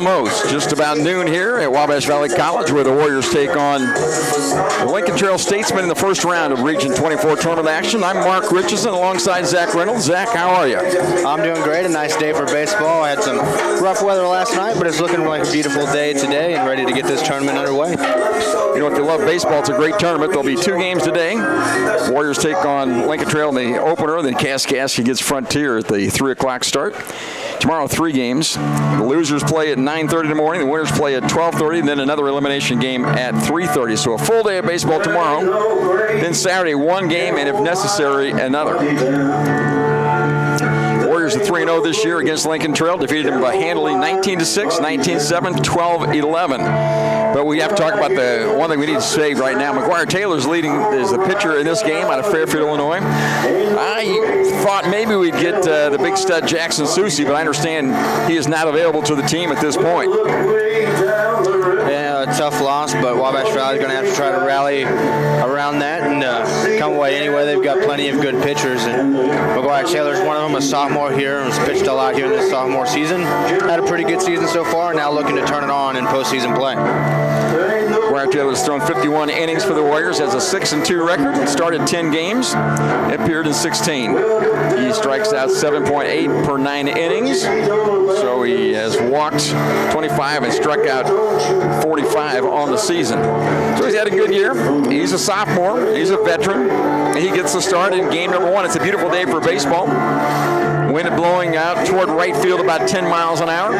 almost just about noon here at Wabash Valley College, where the Warriors take on the Lincoln Trail Statesmen in the first round of Region 24 tournament action. I'm Mark Richardson alongside Zach Reynolds. Zach, how are you? I'm doing great. A nice day for baseball. I had some rough weather last night, but it's looking like a beautiful day today and ready to get this tournament underway. You know, if you love baseball, it's a great tournament. There'll be 2 games today. Warriors take on Lincoln Trail in the opener, then Kaskaskia gets Frontier at the 3 o'clock start. Tomorrow, 3 games. The losers play at 9:30 in the morning. The winners play at 12:30, and then another elimination game at 3:30. So a full day of baseball tomorrow. Then Saturday, 1 game, and if necessary, another. Warriors are 3-0 this year against Lincoln Trail. Defeated them by handily 19-6, 19-7, 12-11. But we have to talk about the one thing we need to say right now. McGuire Taylor's leading as the pitcher in this game out of Fairfield, Illinois. I thought maybe we'd get the big stud Jackson Susie, but I understand he is not available to the team at this point. Yeah, a tough loss, but Wabash Valley is going to have to try to rally around that and come away anyway. They've got plenty of good pitchers, and McGuire Taylor's one of them, a sophomore here, and has pitched a lot here in this sophomore season. Had a pretty good season so far, now looking to turn it on in postseason play. McGuire Taylor has thrown 51 innings for the Warriors, has a 6-2 record, started 10 games, appeared in 16. He strikes out 7.8 per 9 innings, so he has walked 25 and struck out 45 on the season. So he's had a good year. He's a sophomore. He's a veteran. He gets the start in game number 1. It's a beautiful day for baseball. Wind blowing out toward right field about 10 miles an hour.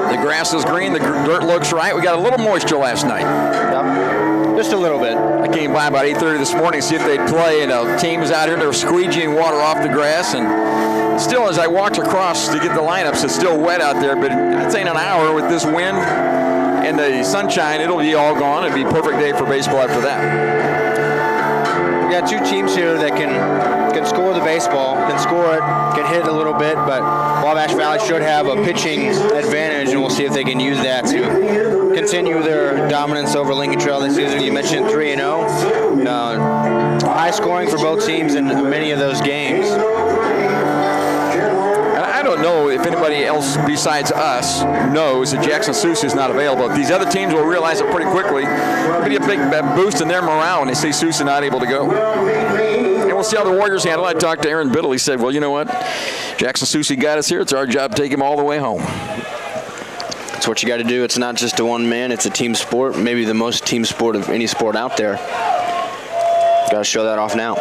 The grass is green. The dirt looks right. We got a little moisture last night. Yep. Just a little bit. I came by about 8:30 this morning to see if they'd play, and the team was out here. They were squeegeeing water off the grass, and still, as I walked across to get the lineups, it's still wet out there. But I'd say in an hour with this wind and the sunshine, it'll be all gone. It'll be a perfect day for baseball after that. We got 2 teams here that can score the baseball, can score it, can hit a little bit, but Wabash Valley should have a pitching advantage, and we'll see if they can use that to continue their dominance over Lincoln Trail this season. You mentioned 3-0. High scoring for both teams in many of those games. I don't know if anybody else besides us knows that Jackson Susie is not available. These other teams will realize it pretty quickly. It'll be a big boost in their morale when they see Susie not able to go. And we'll see how the Warriors handle it. I talked to Aaron Biddle. He said, well, you know what? Jackson Susie got us here. It's our job to take him all the way home. That's what you got to do. It's not just a one man. It's a team sport. Maybe the most team sport of any sport out there. Got to show that off now.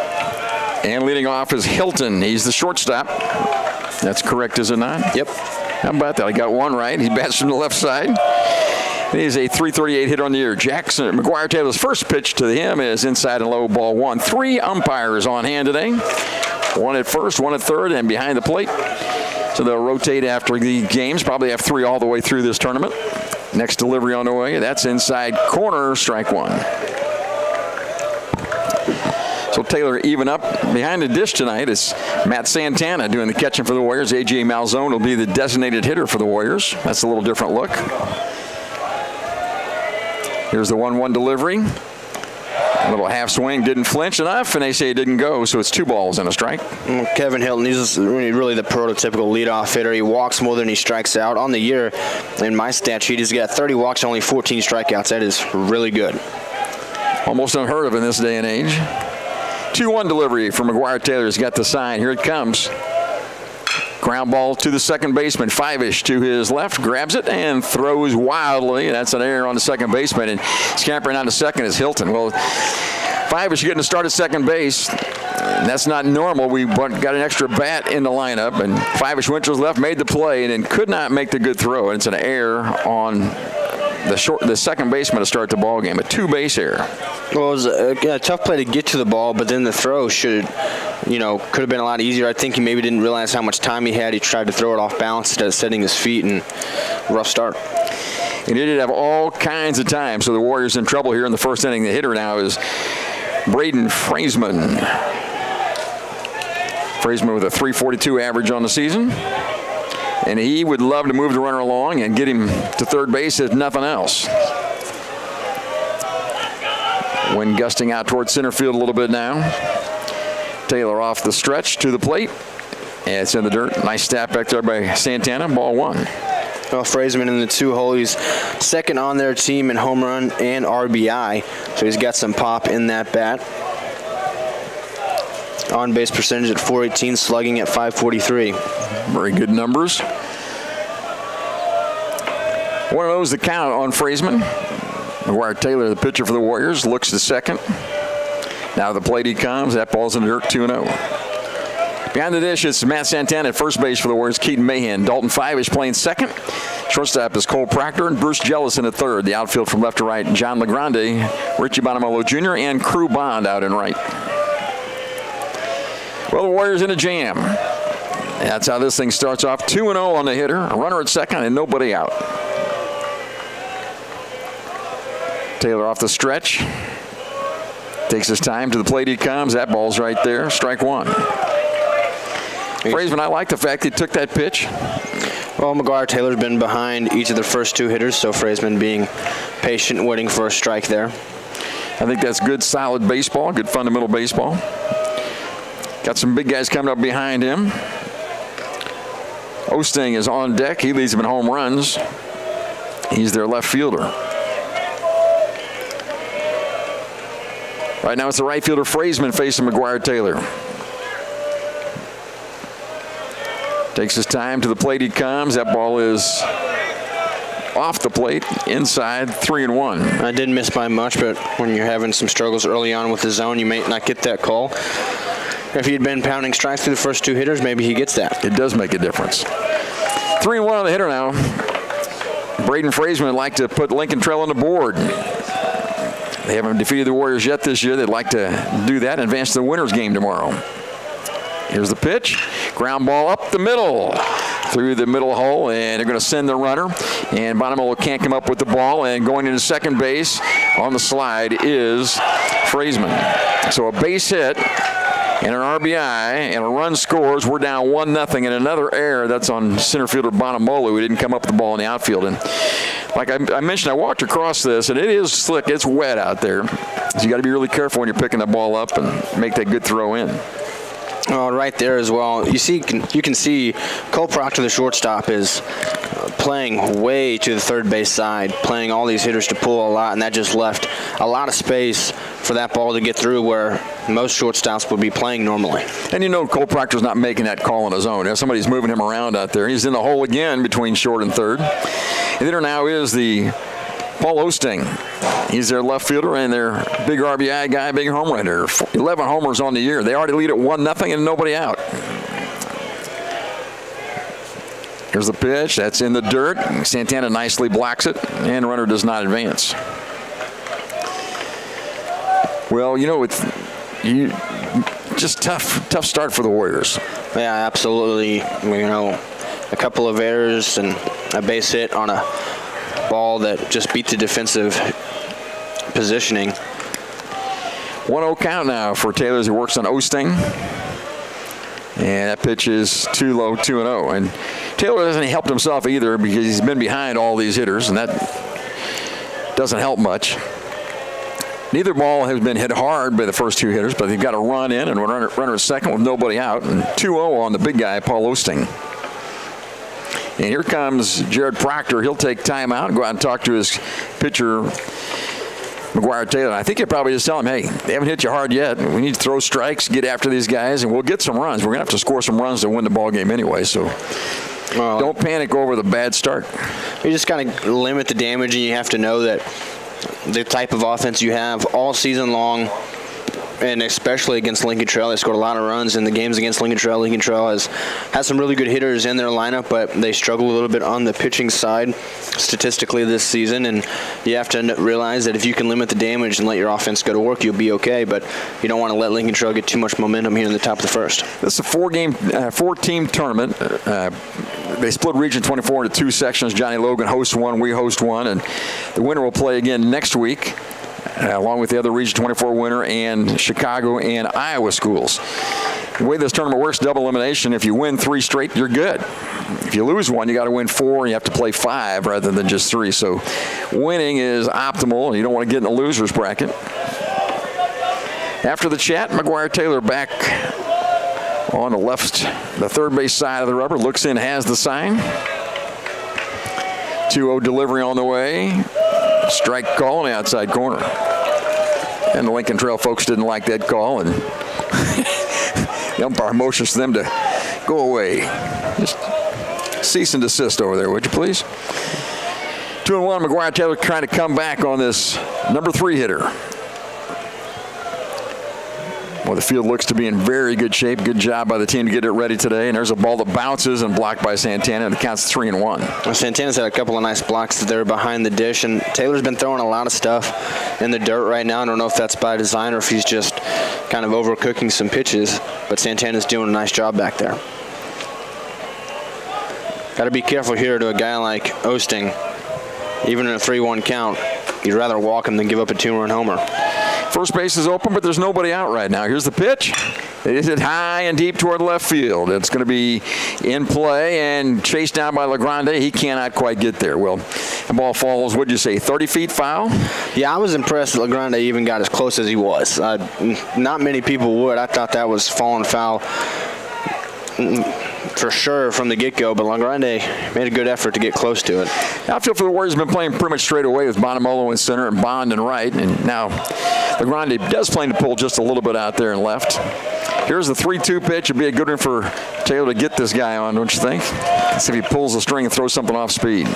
And leading off is Hilton. He's the shortstop. That's correct, is it not? Yep. How about that? I got one right. He bats from the left side. He's a .338 hitter on the year. McGuire Taylor's first pitch to him is inside and low, ball 1. 3 umpires on hand today. 1 at first, 1 at third, and behind the plate. So they'll rotate after the games. Probably have 3 all the way through this tournament. Next delivery on the way. That's inside corner, strike 1. So Taylor even up. Behind the dish tonight is Matt Santana doing the catching for the Warriors. A.J. Malzone will be the designated hitter for the Warriors. That's a little different look. Here's the 1-1 delivery. A little half swing, didn't flinch enough, and they say it didn't go, so it's 2 balls and a strike. Kevin Hilton, he's really the prototypical leadoff hitter. He walks more than he strikes out. On the year, in my stat sheet, he's got 30 walks, only 14 strikeouts. That is really good. Almost unheard of in this day and age. 2-1 delivery from McGuire Taylor. He's got the sign. Here it comes. Ground ball to the second baseman. 5-ish to his left. Grabs it and throws wildly. That's an error on the second baseman. And scampering on to second is Hilton. Well, 5-ish getting to start at second base. That's not normal. We got an extra bat in the lineup. And 5-ish went to his left, made the play, and then could not make the good throw. And it's an error on the second baseman to start the ball game. A 2-base error. Well, it was a tough play to get to the ball, but then the throw could have been a lot easier. I think he maybe didn't realize how much time he had. He tried to throw it off balance instead of setting his feet, and rough start. And he did have all kinds of time, so the Warriors in trouble here in the first inning. The hitter now is Braden Frazeman. Frazeman with a .342 average on the season. And he would love to move the runner along and get him to third base if nothing else. Wind gusting out towards center field a little bit now. Taylor off the stretch to the plate. And it's in the dirt. Nice stat back there by Santana. Ball 1. Well, Frazeman in the 2-hole, he's second on their team in home run and RBI, so he's got some pop in that bat. On-base percentage at 418, slugging at 543. Very good numbers. 1-0's the count on Frazeman. McGuire Taylor, the pitcher for the Warriors, looks to second. Now the plate he comes. That ball's in the dirt, 2-0. Behind the dish, it's Matt Santana at first base for the Warriors, Keaton Mahan. Dalton Fivish playing second. Shortstop is Cole Proctor and Bruce Jellison at third. The outfield from left to right, John LeGrande, Richie Bonamolo Jr., and Crew Bond out in right. Well, the Warriors in a jam. That's how this thing starts off. 2-0 on the hitter, a runner at second, and nobody out. Taylor off the stretch. Takes his time. To the plate he comes. That ball's right there. Strike one. Frazeman, I like the fact he took that pitch. Well, McGuire Taylor's been behind each of the first two hitters, so Frazeman being patient, waiting for a strike there. I think that's good, solid baseball, good fundamental baseball. Got some big guys coming up behind him. Osting is on deck. He leads them in home runs. He's their left fielder. Right now it's the right fielder Frazeman facing McGuire Taylor. Takes his time. To the plate he comes. That ball is off the plate, inside, 3-1. I didn't miss by much, but when you're having some struggles early on with the zone, you may not get that call. If he had been pounding strikes through the first two hitters, maybe he gets that. It does make a difference. 3-1 on the hitter now. Braden Frazeman would like to put Lincoln Trail on the board. They haven't defeated the Warriors yet this year. They'd like to do that and advance to the winner's game tomorrow. Here's the pitch. Ground ball up the middle. Through the middle hole, and they're going to send the runner. And Bonamolo can't come up with the ball, and going into second base on the slide is Frazeman. So a base hit and an RBI and a run scores. We're down 1-0, and another error. That's on center fielder Bonamolo, who didn't come up with the ball in the outfield. And like I mentioned, I walked across this, and it is slick. It's wet out there. So you got to be really careful when you're picking the ball up and make that good throw in. Oh, right there as well. You can see Cole Proctor, the shortstop, is playing way to the third base side, playing all these hitters to pull a lot, and that just left a lot of space for that ball to get through where most shortstops would be playing normally. And you know Cole Proctor's not making that call on his own. If somebody's moving him around out there. He's in the hole again between short and third. And hitter now is the Paul Osting. He's their left fielder and their big RBI guy, big home run hitter. 11 homers on the year. They already lead at 1-0 and nobody out. Here's the pitch. That's in the dirt. Santana nicely blocks it, and the runner does not advance. Well, you know, it's just tough start for the Warriors. Yeah, absolutely. You know, a couple of errors and a base hit on a ball that just beat the defensive positioning. 1-0 count now for Taylor as he works on Osting. And that pitch is too low, 2-0. And Taylor hasn't helped himself either because he's been behind all these hitters, and that doesn't help much. Neither ball has been hit hard by the first two hitters, but they've got a run in and a runner at second with nobody out. And 2-0 on the big guy, Paul Osting. And here comes Jared Proctor. He'll take time out and go out and talk to his pitcher, McGuire Taylor. I think he'll probably just tell him, hey, they haven't hit you hard yet. We need to throw strikes, get after these guys, and we'll get some runs. We're going to have to score some runs to win the ball game anyway, so don't panic over the bad start. You just got to limit the damage, and you have to know that the type of offense you have all season long, and especially against Lincoln Trail. They scored a lot of runs in the games against Lincoln Trail. Lincoln Trail has some really good hitters in their lineup, but they struggle a little bit on the pitching side statistically this season, and you have to realize that if you can limit the damage and let your offense go to work, you'll be okay, but you don't want to let Lincoln Trail get too much momentum here in the top of the first. This is a four-team tournament. They split Region 24 into two sections. Johnny Logan hosts one, we host one, and the winner will play again next week, along with the other Region 24 winner and Chicago and Iowa schools. The way this tournament works, double elimination. If you win 3 straight, you're good. If you lose one, you got to win 4, and you have to play 5 rather than just 3. So winning is optimal. You don't want to get in the loser's bracket. After the chat, McGuire Taylor back on the third base side of the rubber, looks in, has the sign. 2-0 delivery on the way. Strike call in the outside corner. And the Lincoln Trail folks didn't like that call, and the umpire motions to them to go away. Just cease and desist over there, would you please? 2-1, McGuire Taylor trying to come back on this number 3 hitter. Well, the field looks to be in very good shape. Good job by the team to get it ready today. And there's a ball that bounces and blocked by Santana, and it counts 3-1. Well, Santana's had a couple of nice blocks there behind the dish, and Taylor's been throwing a lot of stuff in the dirt right now. I don't know if that's by design or if he's just kind of overcooking some pitches, but Santana's doing a nice job back there. Got to be careful here to a guy like Osting. Even in a 3-1 count, you'd rather walk him than give up a 2-run homer. First base is open, but there's nobody out right now. Here's the pitch. It is hit high and deep toward left field. It's going to be in play and chased down by LaGrande. He cannot quite get there. Well, the ball falls, what'd you say, 30 feet foul? Yeah, I was impressed that LaGrande even got as close as he was. Not many people would. I thought that was falling foul for sure from the get-go, but LaGrande made a good effort to get close to it. Outfield for the Warriors has been playing pretty much straight away with Bonamolo in center and Bond in right, and now LaGrande does plan to pull just a little bit out there and left. Here's the 3-2 pitch. It'd be a good one for Taylor to get this guy on, don't you think? Let's see if he pulls the string and throws something off speed.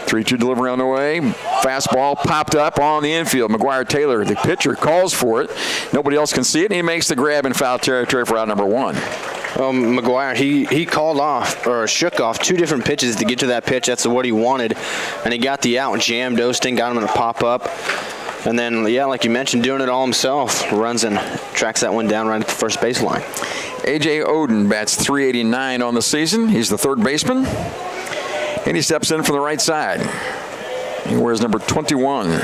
3-2 delivery on the way. Fastball popped up on the infield. McGuire Taylor, the pitcher, calls for it. Nobody else can see it, and he makes the grab in foul territory for out number 1. McGuire, he called off or shook off 2 different pitches to get to that pitch. That's what he wanted, and he got the out, jammed Osting, got him in a pop-up. And then, yeah, like you mentioned, doing it all himself, runs and tracks that one down right at the first baseline. A.J. Oden bats .389 on the season. He's the third baseman. And he steps in from the right side. He wears number 21.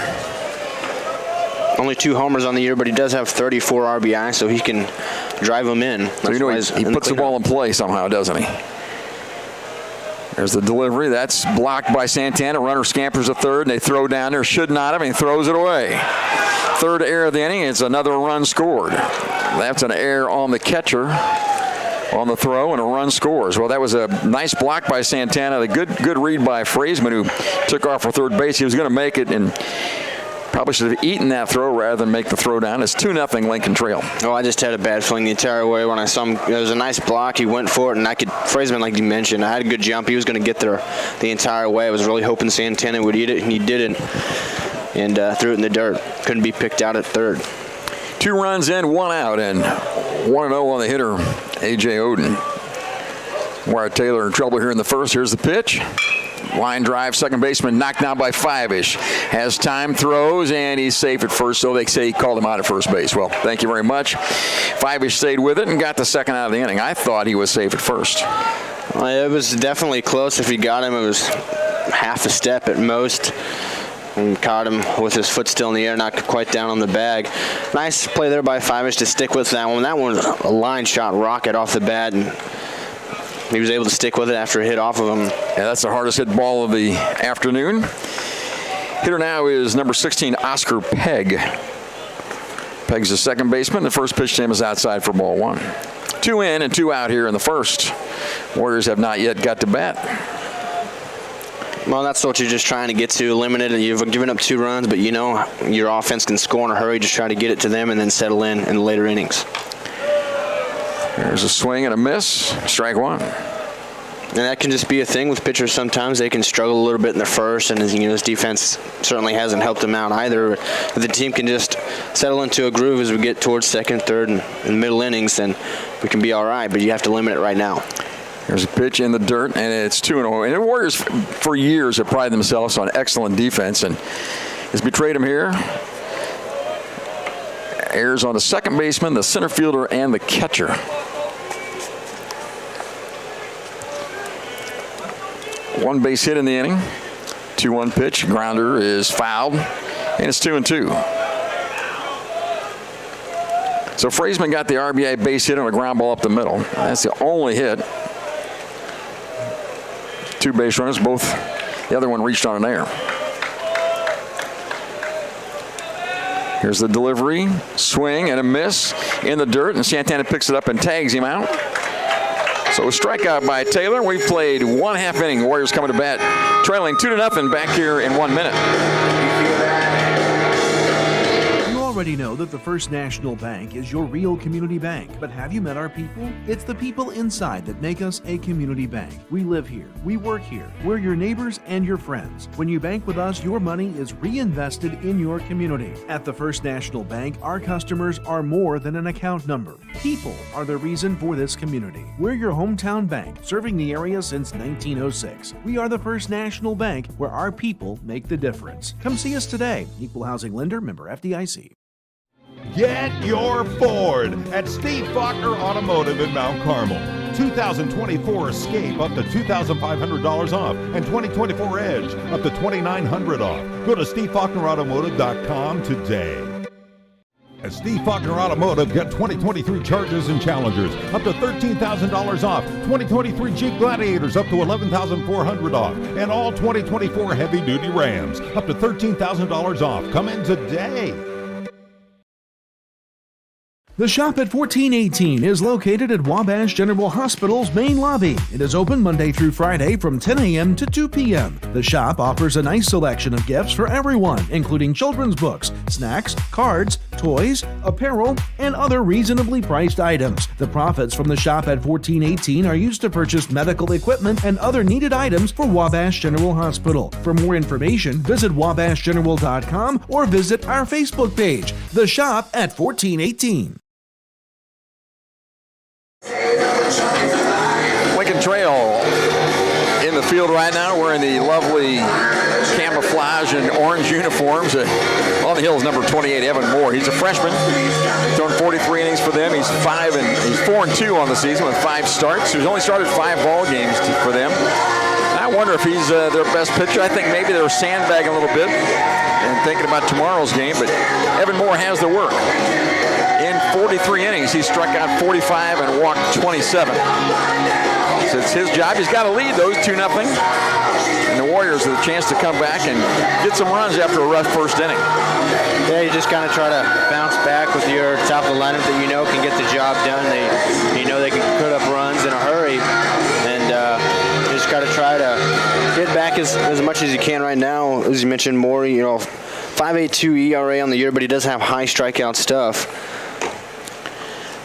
Only 2 homers on the year, but he does have 34 RBI, so he can drive them in. So you know he puts the ball in play somehow, doesn't he? There's the delivery. That's blocked by Santana. Runner scampers to third, and they throw down there. Should not have, and he throws it away. Third error of the inning. It's another run scored. That's an error on the catcher on the throw, and a run scores. Well, that was a nice block by Santana. A good read by Frazeman, who took off for third base. He was going to make it, and probably should have eaten that throw rather than make the throw down. It's 2-0 Lincoln Trail. Oh, I just had a bad feeling the entire way when I saw him. It was a nice block. He went for it, and Frazeman, like you mentioned, I had a good jump. He was going to get there the entire way. I was really hoping Santana would eat it, and he didn't, and threw it in the dirt. Couldn't be picked out at third. 2 runs in, 1 out, and 1-0 on the hitter, A.J. Oden. Wyatt Taylor in trouble here in the first. Here's the pitch. Line drive, second baseman knocked down by Fivish. Has time, throws, and he's safe at first, so they say he called him out at first base. Well, thank you very much. Fivish stayed with it and got the second out of the inning. I thought he was safe at first. Well, it was definitely close. If he got him, it was half a step at most. And caught him with his foot still in the air, not quite down on the bag. Nice play there by Fivish to stick with that one. That one was a line shot rocket off the bat, and he was able to stick with it after it hit off of him. Yeah, that's the hardest hit ball of the afternoon. Hitter now is number 16, Oscar Pegg. Pegg's the second baseman. The first pitch to him is outside for ball 1. 2 in and 2 out here in the first. Warriors have not yet got to bat. Well, that's what you're just trying to get to, eliminate it. You've given up 2 runs, but you know your offense can score in a hurry. Just try to get it to them and then settle in the later innings. There's a swing and a miss. Strike 1. And that can just be a thing with pitchers. Sometimes they can struggle a little bit in the first, and this defense certainly hasn't helped them out either. If the team can just settle into a groove as we get towards second, third, and middle innings, then we can be all right, but you have to limit it right now. There's a pitch in the dirt, and it's 2-0. And the Warriors, for years, have prided themselves on excellent defense, and has betrayed them here. Errors on the second baseman, the center fielder, and the catcher. One base hit in the inning. 2-1 pitch. Grounder is fouled, and it's 2-2. So Frazeman got the RBI base hit on a ground ball up the middle. That's the only hit. 2 base runners, both. The other one reached on an error. Here's the delivery, swing and a miss in the dirt, and Santana picks it up and tags him out. So a strikeout by Taylor. We've played 1/2 inning. Warriors coming to bat, trailing 2-0 back here in 1 minute. You already know that the First National Bank is your real community bank, but have you met our people? It's the people inside that make us a community bank. We live here, we work here, we're your neighbors and your friends. When you bank with us, your money is reinvested in your community. At the First National Bank, our customers are more than an account number. People are the reason for this community. We're your hometown bank, serving the area since 1906. We are the First National Bank, where our people make the difference. Come see us today. Equal housing lender, member FDIC. Get your Ford at Steve Faulkner Automotive in Mount Carmel. 2024 Escape up to $2,500 off, and 2024 Edge up to $2,900 off. Go to SteveFaulknerAutomotive.com today. At Steve Faulkner Automotive, get 2023 Chargers and Challengers up to $13,000 off, 2023 Jeep Gladiators up to $11,400 off, and all 2024 heavy-duty Rams up to $13,000 off. Come in today. The Shop at 1418 is located at Wabash General Hospital's main lobby. It is open Monday through Friday from 10 a.m. to 2 p.m. The shop offers a nice selection of gifts for everyone, including children's books, snacks, cards, toys, apparel, and other reasonably priced items. The profits from the Shop at 1418 are used to purchase medical equipment and other needed items for Wabash General Hospital. For more information, visit wabashgeneral.com or visit our Facebook page, The Shop at 1418. Lincoln Trail in the field right now, wearing the lovely camouflage and orange uniforms. On the hill is number 28, Evan Moore. He's a freshman, thrown 43 innings for them. He's 4-2 on the season with 5 starts. He's only started 5 ball games for them. I wonder if he's their best pitcher. I think maybe they're sandbagging a little bit and thinking about tomorrow's game, but Evan Moore has the work. In 43 innings, he struck out 45 and walked 27. So it's his job. He's got to lead those 2-0. And the Warriors have a chance to come back and get some runs after a rough first inning. Yeah, you just kind of try to bounce back with your top of the lineup that you know can get the job done. They can put up runs in a hurry. And you just got to try to get back as much as you can right now. As you mentioned, Moore, 5.82 ERA on the year, but he does have high strikeout stuff.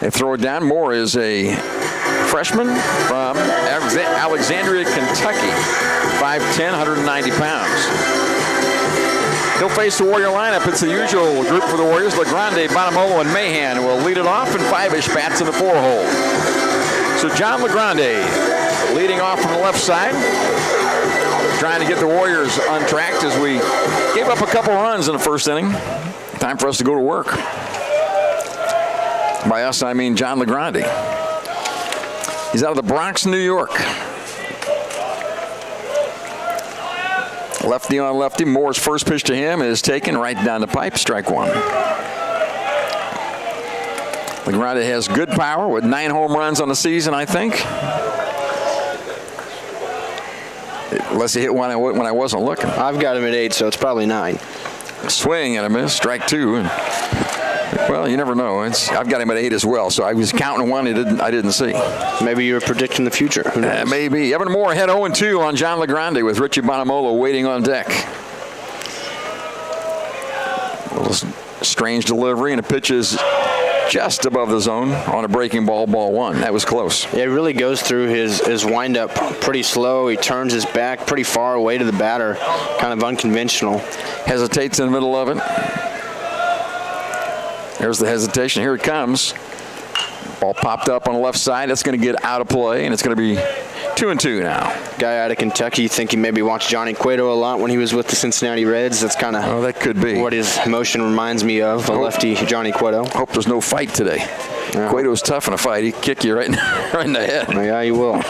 They throw it down. Moore is a freshman from Alexandria, Kentucky. 5'10", 190 pounds. He'll face the Warrior lineup. It's the usual group for the Warriors. LeGrande, Bonamolo, and Mahan will lead it off, and 5-ish bats in the 4-hole. So John LeGrande leading off from the left side, trying to get the Warriors untracked as we gave up a couple runs in the first inning. Time for us to go to work. By us, I mean John LeGrande. He's out of the Bronx, New York. Lefty on lefty. Moore's first pitch to him is taken right down the pipe, strike one. LeGrande has good power with 9 home runs on the season, I think. Unless he hit one when I wasn't looking. I've got him at 8, so it's probably 9. Swing and a miss, strike 2. Well, you never know. I've got him at 8 as well, so I was counting one I didn't see. Maybe you were predicting the future. Who knows? Maybe. Evan Moore had 0-2 on John LeGrande with Richie Bonamolo waiting on deck. A little strange delivery, and the pitch is just above the zone on a breaking ball, ball 1. That was close. Yeah, it really goes through his windup pretty slow. He turns his back pretty far away to the batter, kind of unconventional. Hesitates in the middle of it. There's the hesitation. Here it comes. Ball popped up on the left side. That's going to get out of play, and it's going to be 2-2 now. Guy out of Kentucky, you think he maybe watched Johnny Cueto a lot when he was with the Cincinnati Reds. That's kind of that could be what his motion reminds me of, a lefty Johnny Cueto. Hope there's no fight today. Yeah. Cueto's tough in a fight. He'd kick you right in the head. Yeah, he will.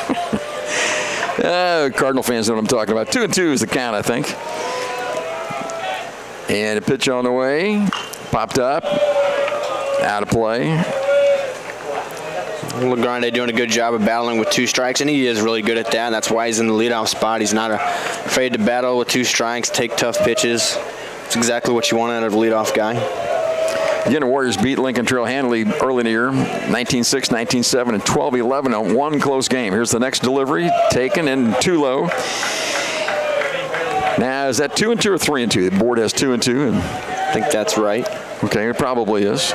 Cardinal fans know what I'm talking about. 2-2 is the count, I think. And a pitch on the way. Popped up. Out of play. LeGrande doing a good job of battling with 2 strikes, and he is really good at that. That's why he's in the leadoff spot. He's not afraid to battle with 2 strikes, take tough pitches. It's exactly what you want out of a leadoff guy. Again, the Warriors beat Lincoln Trail handily early in the year, 19-6, 19-7, and 12-11 on one close game. Here's the next delivery, taken and too low. Now, is that 2-2 or 3-2? The board has 2-2. I think that's right. Okay, it probably is.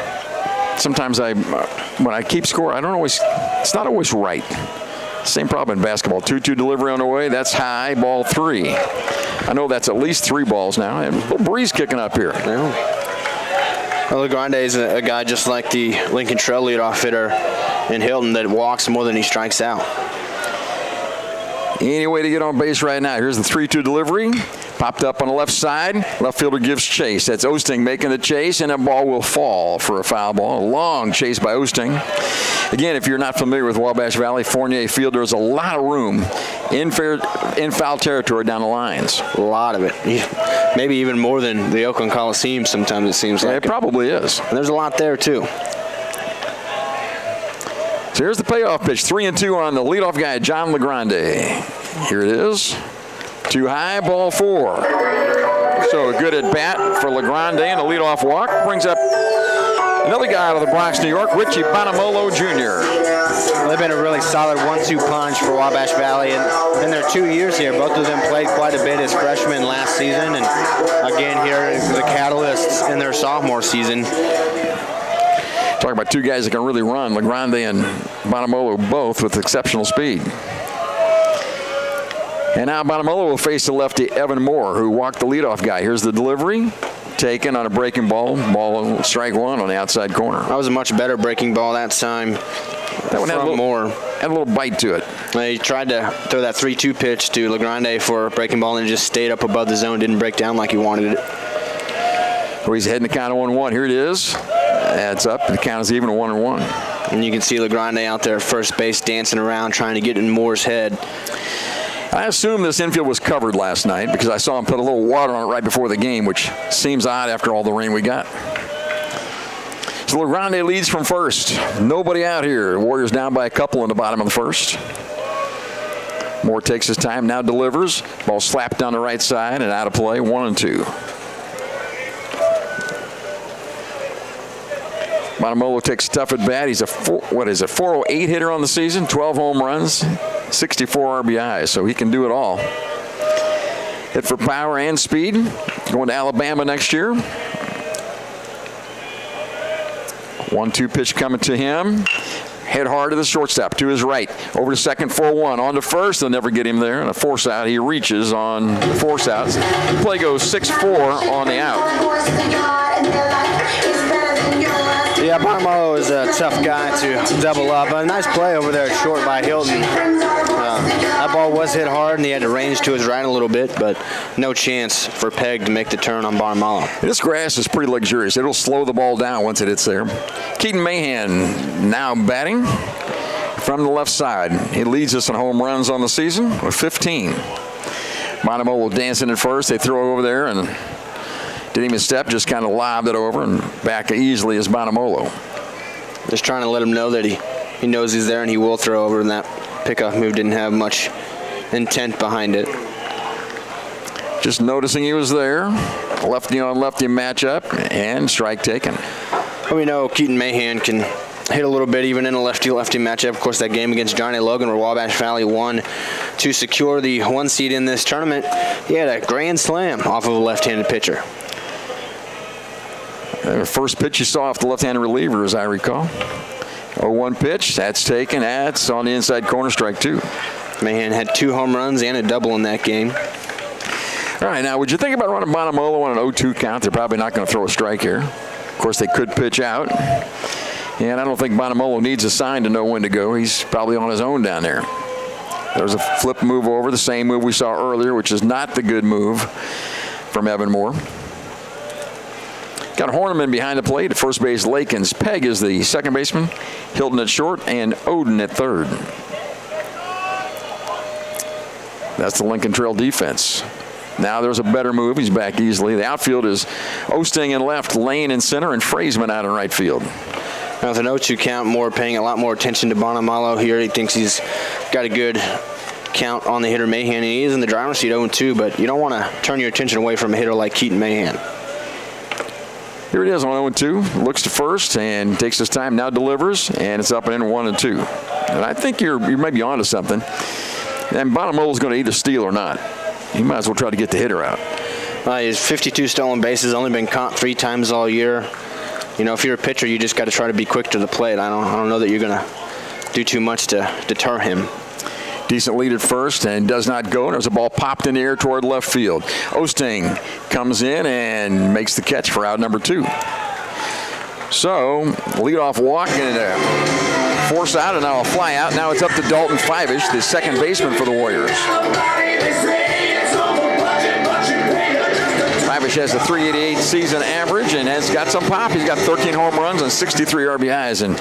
Sometimes when I keep score, it's not always right. Same problem in basketball. 2-2 delivery on the way. That's high, ball 3. I know that's at least 3 balls now. And a little breeze kicking up here. Well, LeGrande is a guy just like the Lincoln Trail leadoff hitter in Hilton that walks more than he strikes out. Any way to get on base right now. Here's the 3-2 delivery. Popped up on the left side. Left fielder gives chase. That's Osting making the chase, and that ball will fall for a foul ball. A long chase by Osting. Again, if you're not familiar with Wabash Valley, Fournier Field, there's a lot of room in foul territory down the lines. A lot of it. Maybe even more than the Oakland Coliseum sometimes it seems like. It probably is. And there's a lot there, too. So here's the payoff pitch. 3-2 on the leadoff guy, John LeGrande. Here it is. Too high, ball 4. So a good at bat for LeGrande and a leadoff walk. Brings up another guy out of the Bronx, New York, Richie Bonamolo Jr. They've been a really solid 1-2 punch for Wabash Valley. And in their 2 years here, both of them played quite a bit as freshmen last season. And again here, the catalysts in their sophomore season. Talking about 2 guys that can really run, LeGrande and Bonamolo both with exceptional speed. And now Bonamolo will face the lefty Evan Moore, who walked the leadoff guy. Here's the delivery. Taken on a breaking ball. Ball strike 1 on the outside corner. That was a much better breaking ball that time. That one had a little Moore. Had a little bite to it. He tried to throw that 3-2 pitch to LeGrande for a breaking ball and it just stayed up above the zone, didn't break down like he wanted it. Well, he's heading the count of 1-1. Here it is. Adds up. The count is even a 1-1. And you can see LeGrande out there at first base dancing around trying to get in Moore's head. I assume this infield was covered last night because I saw him put a little water on it right before the game, which seems odd after all the rain we got. So LeGrande leads from first. Nobody out here. Warriors down by a couple in the bottom of the first. Moore takes his time, now delivers. Ball slapped down the right side and out of play, 1-2. Bonamolo takes a tough at bat. He's a 408 hitter on the season, 12 home runs, 64 RBIs, so he can do it all. Hit for power and speed. Going to Alabama next year. 1-2 pitch coming to him. Head hard to the shortstop, to his right. Over to second, 4-1. On to first, they'll never get him there. And a force out, he reaches on the force outs. Play goes 6-4 on the out. Yeah, Bonamolo is a tough guy to double up. A nice play over there at short by Hilton. That ball was hit hard, and he had to range to his right a little bit, but no chance for Peg to make the turn on Bonamolo. This grass is pretty luxurious. It'll slow the ball down once it hits there. Keaton Mahan now batting from the left side. He leads us in home runs on the season with 15. Bonamolo dancing at first. They throw it over there and didn't even step, just kind of lobbed it over and back easily as Bonamolo. Just trying to let him know that he knows he's there and he will throw over, and that pickoff move didn't have much intent behind it. Just noticing he was there. Lefty on lefty matchup and strike taken. Well, we know Keaton Mahan can hit a little bit even in a lefty-lefty matchup. Of course, that game against Johnny Logan where Wabash Valley won to secure the 1 seed in this tournament, he had a grand slam off of a left-handed pitcher. The first pitch you saw off the left-handed reliever, as I recall. 0-1 pitch, that's taken. That's on the inside corner, strike 2. Mahan had 2 home runs and a double in that game. All right, now, would you think about running Bonamolo on an 0-2 count? They're probably not going to throw a strike here. Of course, they could pitch out. And I don't think Bonamolo needs a sign to know when to go. He's probably on his own down there. There's a flip move over, the same move we saw earlier, which is not the good move from Evan Moore. Got Horniman behind the plate at first base. Lakins. Peg is the second baseman. Hilton at short and Oden at third. That's the Lincoln Trail defense. Now there's a better move. He's back easily. The outfield is Osting in left, Lane in center, and Frazeman out in right field. Now with an 0-2 count, Moore paying a lot more attention to Bonamolo here. He thinks he's got a good count on the hitter Mahan. He is in the driver's seat 0-2, but you don't want to turn your attention away from a hitter like Keaton Mahan. Here it is on 0-2. Looks to first and takes his time, now delivers, and it's up and in 1-2. And I think you may be onto something. And Bonamolo's going to either steal or not. He might as well try to get the hitter out. He has 52 stolen bases, only been caught 3 times all year. You know, if you're a pitcher, you just got to try to be quick to the plate. I don't know that you're going to do too much to deter him. Decent lead at first and does not go. There's a ball popped in the air toward left field. Osting comes in and makes the catch for out number 2. So, leadoff walk and a force out and now a fly out. Now it's up to Dalton Fivish, the second baseman for the Warriors. Fivish has a .388 season average and has got some pop. He's got 13 home runs and 63 RBIs. And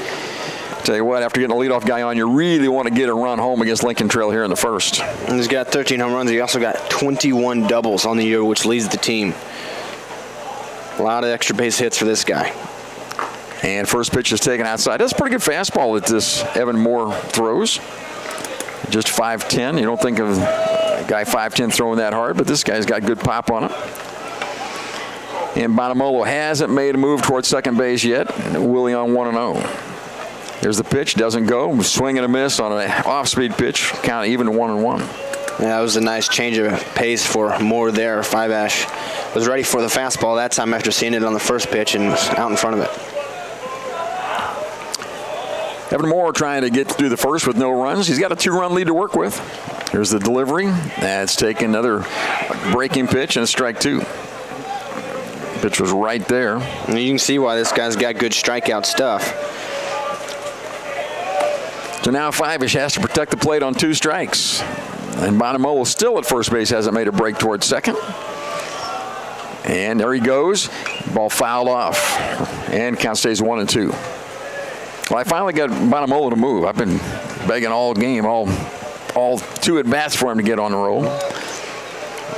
tell you what, after getting a leadoff guy on, you really want to get a run home against Lincoln Trail here in the first. And he's got 13 home runs. He also got 21 doubles on the year, which leads the team. A lot of extra base hits for this guy. And first pitch is taken outside. That's a pretty good fastball that this Evan Moore throws. Just 5'10". You don't think of a guy 5'10" throwing that hard, but this guy's got good pop on it. And Bonamolo hasn't made a move towards second base yet. Willie on 1-0. There's the pitch, doesn't go. Swing and a miss on an off-speed pitch. Count even 1-1. Yeah, that was a nice change of pace for Moore there. Fivash was ready for the fastball that time after seeing it on the first pitch and was out in front of it. Evan Moore trying to get through the first with no runs. He's got a 2-run lead to work with. Here's the delivery. That's taken another breaking pitch and a strike 2. Pitch was right there. And you can see why this guy's got good strikeout stuff. So now Fivish has to protect the plate on 2 strikes. And Bonamolo still at first base hasn't made a break towards second. And there he goes. Ball fouled off. And count stays 1-2. Well, I finally got Bonamolo to move. I've been begging all game, all 2 at-bats for him to get on the roll.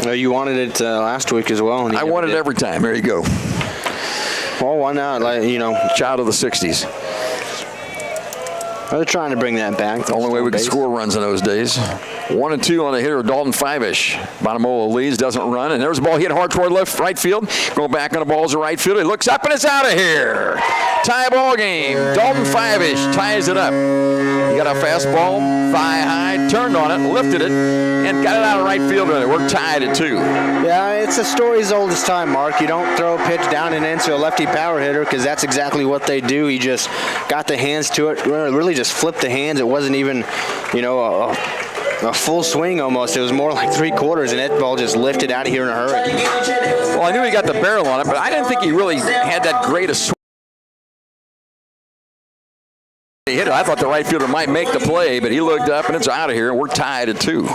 Well, you wanted it last week as well. And I want it every time. There you go. Well, why not? Child of the 60s. They're trying to bring that back. The only way we could score runs in those days. 1-2 on the hitter, Dalton Fivish. Bonamolo leads, doesn't run, and there's a ball hit hard toward right field. Going back on the ball is the right fielder. He looks up and it's out of here. Tie ball game. Dalton Fivish ties it up. He got a fastball, thigh high, turned on it, lifted it, and got it out of right field. We're tied at 2. Yeah, it's a story as old as time, Mark. You don't throw a pitch down and into a lefty power hitter because that's exactly what they do. He just got the hands to it, really just flipped the hands. It wasn't even, a full swing almost. It was more like 3/4, and that ball just lifted out of here in a hurry. Well, I knew he got the barrel on it, but I didn't think he really had that great a swing. He hit it. I thought the right fielder might make the play, but he looked up and it's out of here, and we're tied at 2.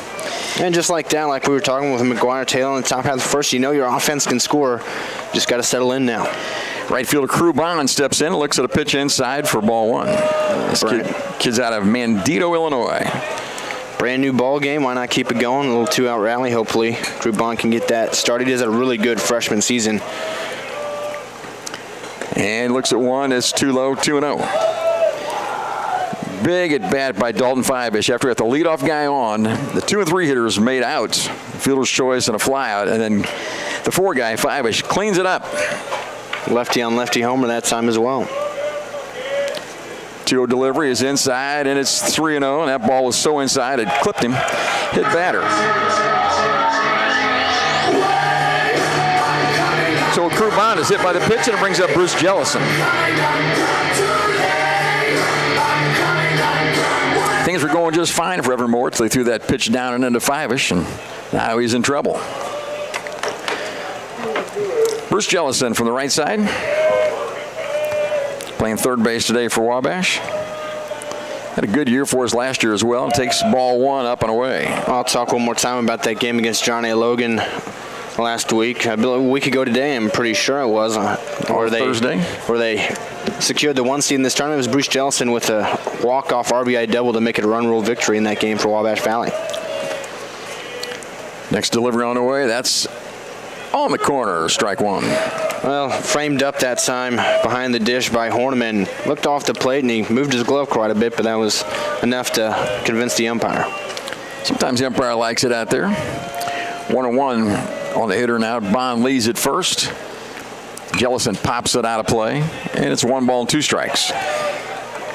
And just like that, like we were talking with McGuire Taylor in the top half of the first, your offense can score. Just got to settle in now. Right fielder Crew Bond steps in and looks at a pitch inside for ball 1. This kid's out of Mandito, Illinois. Brand new ball game. Why not keep it going? A little 2-out rally. Hopefully, Crew Bond can get that started. He has a really good freshman season. And looks at 1. It's too low. 2-0. Big at bat by Dalton Fivish after he got the leadoff guy on. The 2 and 3 hitters made out. Fielder's choice and a fly out. And then the 4 guy, Fivish, cleans it up. Lefty on lefty homer that time as well. 2-0 delivery is inside, and it's 3-0, and that ball was so inside it clipped him. Hit batter. So Crew Bond is hit by the pitch, and it brings up Bruce Jellison. Things were going just fine for Evan Moore until they threw that pitch down and into Fivish, and now he's in trouble. Bruce Jellison from the right side. Playing third base today for Wabash. Had a good year for us last year as well. Takes ball 1 up and away. I'll talk one more time about that game against John A. Logan last week. A week ago today, I'm pretty sure it was. Thursday. Where they secured the 1 seed in this tournament. It was Bruce Jellison with a walk-off RBI double to make it a run rule victory in that game for Wabash Valley. Next delivery on the way. That's on the corner. Strike 1. Well, framed up that time behind the dish by Horniman. Looked off the plate and he moved his glove quite a bit, but that was enough to convince the umpire. Sometimes the umpire likes it out there. 1-1 on the hitter now. Bond leads at first. Jellison pops it out of play, and it's 1 ball and 2 strikes.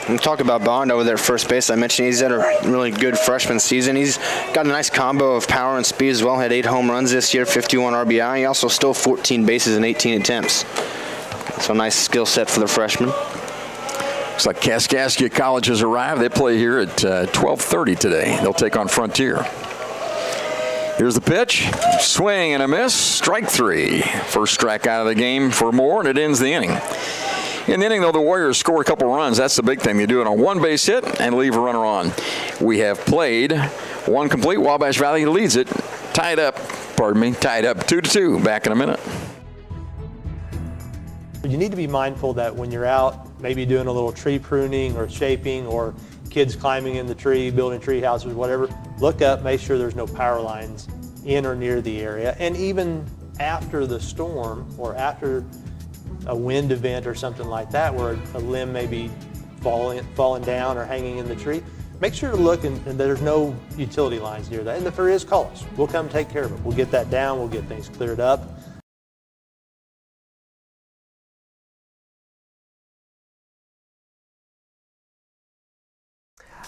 And talk about Bond over there at first base. I mentioned he's had a really good freshman season. He's got a nice combo of power and speed as well. Had 8 home runs this year, 51 RBI. He also stole 14 bases in 18 attempts. So a nice skill set for the freshman. Looks like Kaskaskia College has arrived. They play here at 12:30 today. They'll take on Frontier. Here's the pitch. Swing and a miss. Strike 3. First strike out of the game for Moore, and it ends the inning. In the inning, though, the Warriors score a couple runs. That's the big thing. They do it on 1 base hit and leave a runner on. We have played 1 complete. Wabash Valley leads it. Tied up 2-2. Back in a minute. You need to be mindful that when you're out, maybe doing a little tree pruning or shaping, or kids climbing in the tree, building tree houses, whatever, look up, make sure there's no power lines in or near the area. And even after the storm or after a wind event or something like that, where a limb may be falling down or hanging in the tree, make sure to look and there's no utility lines near that. And if there is, call us. We'll come take care of it. We'll get that down. We'll get things cleared up.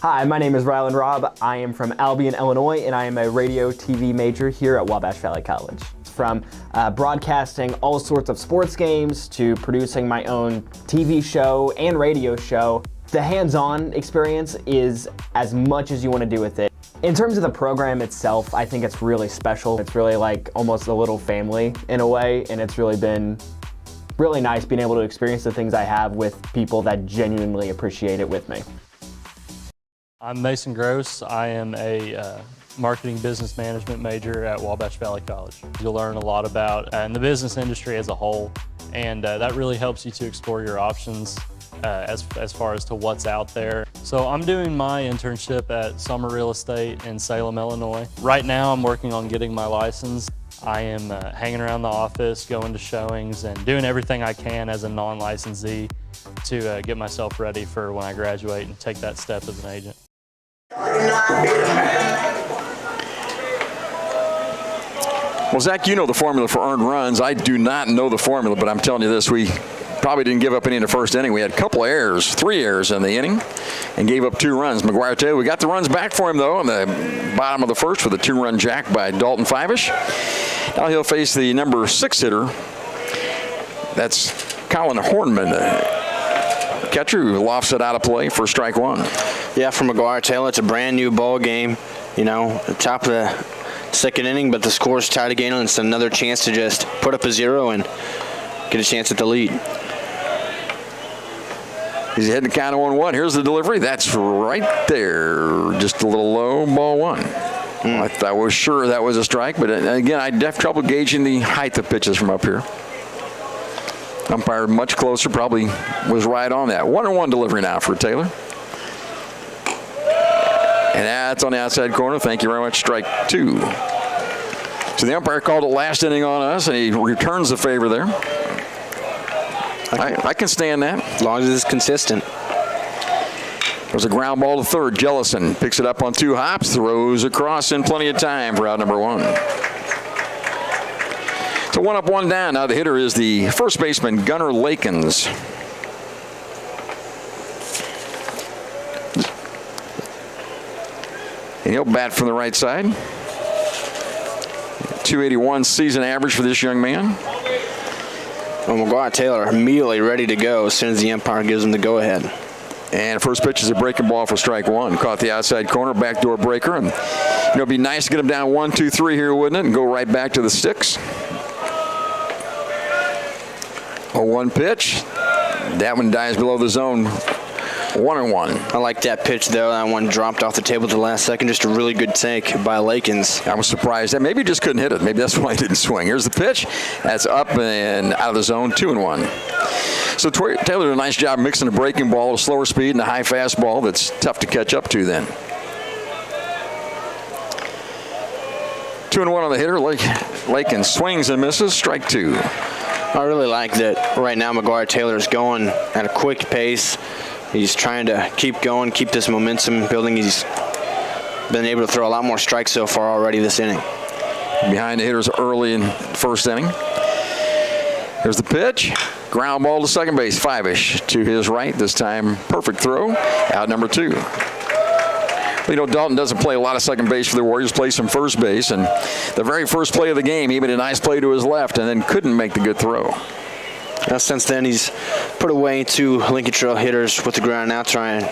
Hi, my name is Rylan Robb. I am from Albion, Illinois, and I am a radio TV major here at Wabash Valley College. From broadcasting all sorts of sports games to producing my own TV show and radio show, the hands-on experience is as much as you want to do with it. In terms of the program itself, I think it's really special. It's really like almost a little family in a way, and it's really been really nice being able to experience the things I have with people that genuinely appreciate it with me. I'm Mason Gross. I am a marketing business management major at Wabash Valley College. You'll learn a lot about the business industry as a whole, and that really helps you to explore your options as far as to what's out there. So I'm doing my internship at Summer Real Estate in Salem, Illinois. Right now I'm working on getting my license. I am hanging around the office, going to showings, and doing everything I can as a non-licensee to get myself ready for when I graduate and take that step as an agent. Well, Zach, you know the formula for earned runs. I do not know the formula, but I'm telling you this, we probably didn't give up any in the first inning. We had a couple errors, 3 errors in the inning, and gave up 2 runs. McGuire Taylor, we got the runs back for him, though, in the bottom of the first with a 2-run jack by Dalton Fivish. Now he'll face the number 6 hitter. That's Colin Hornman, the catcher, who lofts it out of play for strike 1. Yeah, for McGuire Taylor, it's a brand new ball game. You know, the top of the second inning, but the score's tied again, and it's another chance to just put up a 0 and get a chance at the lead. He's heading to count of 1-1. Here's the delivery. That's right there. Just a little low, ball 1. Well, I was sure that was a strike, but again, I have trouble gauging the height of pitches from up here. Umpire much closer, probably was right on that. 1-1 delivery now for Taylor. And that's on the outside corner. Thank you very much. Strike 2. So the umpire called it last inning on us, and he returns the favor there. I can stand that. As long as it's consistent. There's a ground ball to third. Jellison picks it up on 2 hops, throws across in plenty of time for out number 1. So 1 up, 1 down. Now the hitter is the first baseman, Gunnar Lakens. And he'll bat from the right side. 281 season average for this young man. Well, McGuire Taylor immediately ready to go as soon as the umpire gives him the go-ahead. And first pitch is a breaking ball for strike 1. Caught the outside corner, backdoor breaker. And it'd be nice to get him down 1, 2, 3 here, wouldn't it? And go right back to the sticks. 0-1 pitch. That one dies below the zone. 1-1. I like that pitch, though. That one dropped off the table at the last second. Just a really good take by Lakens. I was surprised that maybe he just couldn't hit it. Maybe that's why he didn't swing. Here's the pitch. That's up and out of the zone. 2-1. So Taylor did a nice job mixing a breaking ball, a slower speed, and a high fastball that's tough to catch up to then. 2-1 on the hitter. Lakens swings and misses. Strike 2. I really like that right now McGuire Taylor's going at a quick pace. He's trying to keep going, keep this momentum building. He's been able to throw a lot more strikes so far already this inning. Behind the hitters early in first inning. Here's the pitch. Ground ball to second base. 5-ish to his right. This time, perfect throw. Out number 2. Dalton doesn't play a lot of second base for the Warriors, plays some first base, and the very first play of the game, he made a nice play to his left and then couldn't make the good throw. Since then, he's put away 2 Lincoln Trail hitters with the ground out, trying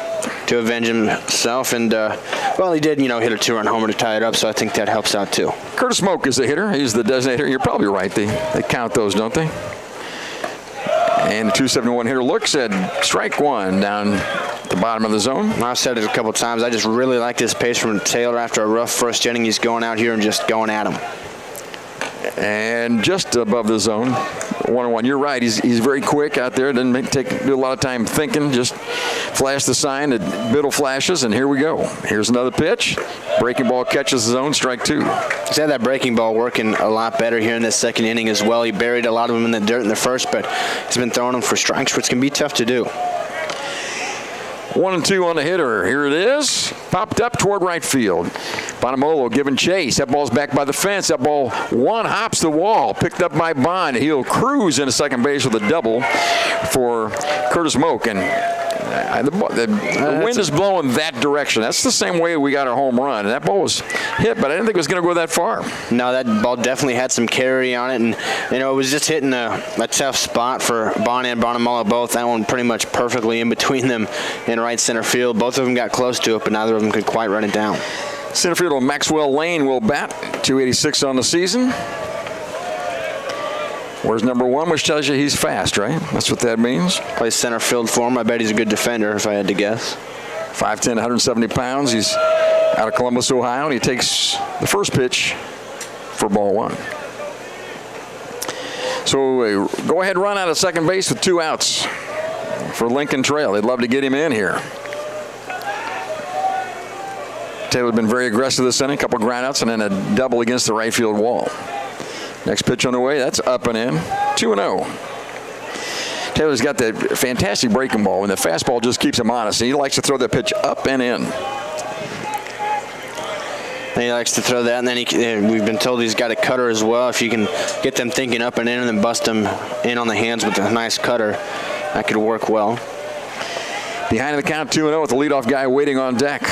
to avenge himself, and he did, hit a 2-run homer to tie it up, so I think that helps out too. Curtis Smoke is the hitter. He's the designator. You're probably right. They count those, don't they? And the 271 hitter looks at strike 1 down the bottom of the zone. I've said it a couple times. I just really like this pace from Taylor after a rough first inning. He's going out here and just going at him. And just above the zone, 1-1. You're right. He's very quick out there. Doesn't do a lot of time thinking. Just flash the sign. The Biddle flashes, and here we go. Here's another pitch. Breaking ball catches the zone. Strike 2. He's had that breaking ball working a lot better here in this second inning as well. He buried a lot of them in the dirt in the first, but he's been throwing them for strikes, which can be tough to do. 1-2 on the hitter. Here it is. Popped up toward right field. Bonamolo giving chase. That ball's back by the fence. That ball hops the wall. Picked up by Bond. He'll cruise into second base with a double for Curtis Moak. And the wind is blowing that direction. That's the same way we got our home run. And that ball was hit, but I didn't think it was going to go that far. No, that ball definitely had some carry on it. And, it was just hitting a tough spot for Bond and Bonamolo both. That one pretty much perfectly in between them in right center field. Both of them got close to it, but neither of them could quite run it down. Center fielder Maxwell Lane will bat. 286 on the season. Where's number 1, which tells you he's fast, right? That's what that means. Plays center field for him. I bet he's a good defender, if I had to guess. 5'10", 170 pounds. He's out of Columbus, Ohio, and he takes the first pitch for ball 1. So a go-ahead run out of second base with 2 outs for Lincoln Trail. They'd love to get him in here. Taylor's been very aggressive this inning. A couple groundouts and then a double against the right field wall. Next pitch on the way. That's up and in. 2-0. Taylor's got that fantastic breaking ball, and the fastball just keeps him honest. He likes to throw that pitch up and in. And he likes to throw that, and then we've been told he's got a cutter as well. If you can get them thinking up and in and then bust them in on the hands with a nice cutter, that could work well. Behind the count, 2-0 with the leadoff guy waiting on deck.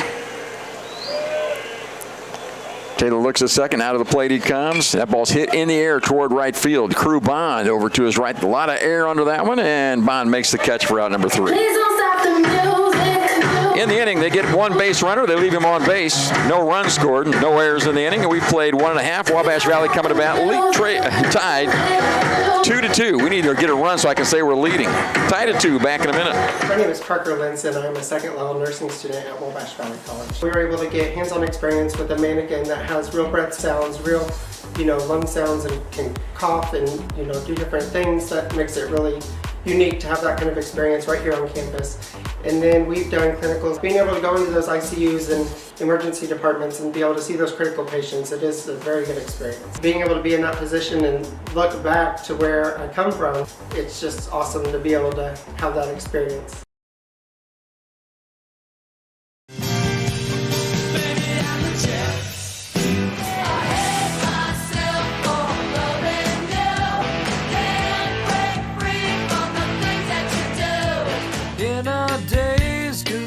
Taylor looks at second. Out of the plate he comes. That ball's hit in the air toward right field. Crew Bond over to his right. A lot of air under that one, and Bond makes the catch for out number 3. In the inning, they get 1 base runner. They leave him on base. No runs scored, no errors in the inning, and we've played 1.5. Wabash Valley coming to bat, tied 2-2. We need to get a run so I can say we're leading. Tied at 2. Back in a minute. My name is Parker Linson. I'm a second-level nursing student at Wabash Valley College. We were able to get hands-on experience with a mannequin that has real breath sounds, real, lung sounds, and can cough and, do different things. That makes it really unique to have that kind of experience right here on campus. And then we've done clinicals. Being able to go into those ICUs and emergency departments and be able to see those critical patients, it is a very good experience. Being able to be in that position and look back to where I come from, it's just awesome to be able to have that experience.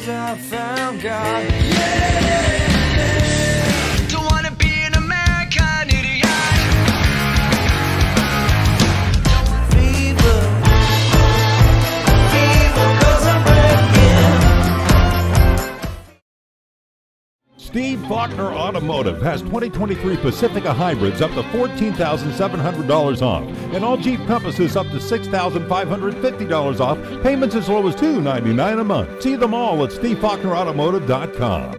I found God. Don't wanna be an American idiot. Fever, 'cause I'm breaking. Steve Faulkner Automotive has 2023 Pacifica hybrids up to $14,700 off, and all Jeep Compasses up to $6,550 off, payments as low as $299 a month. See them all at SteveFaulknerAutomotive.com.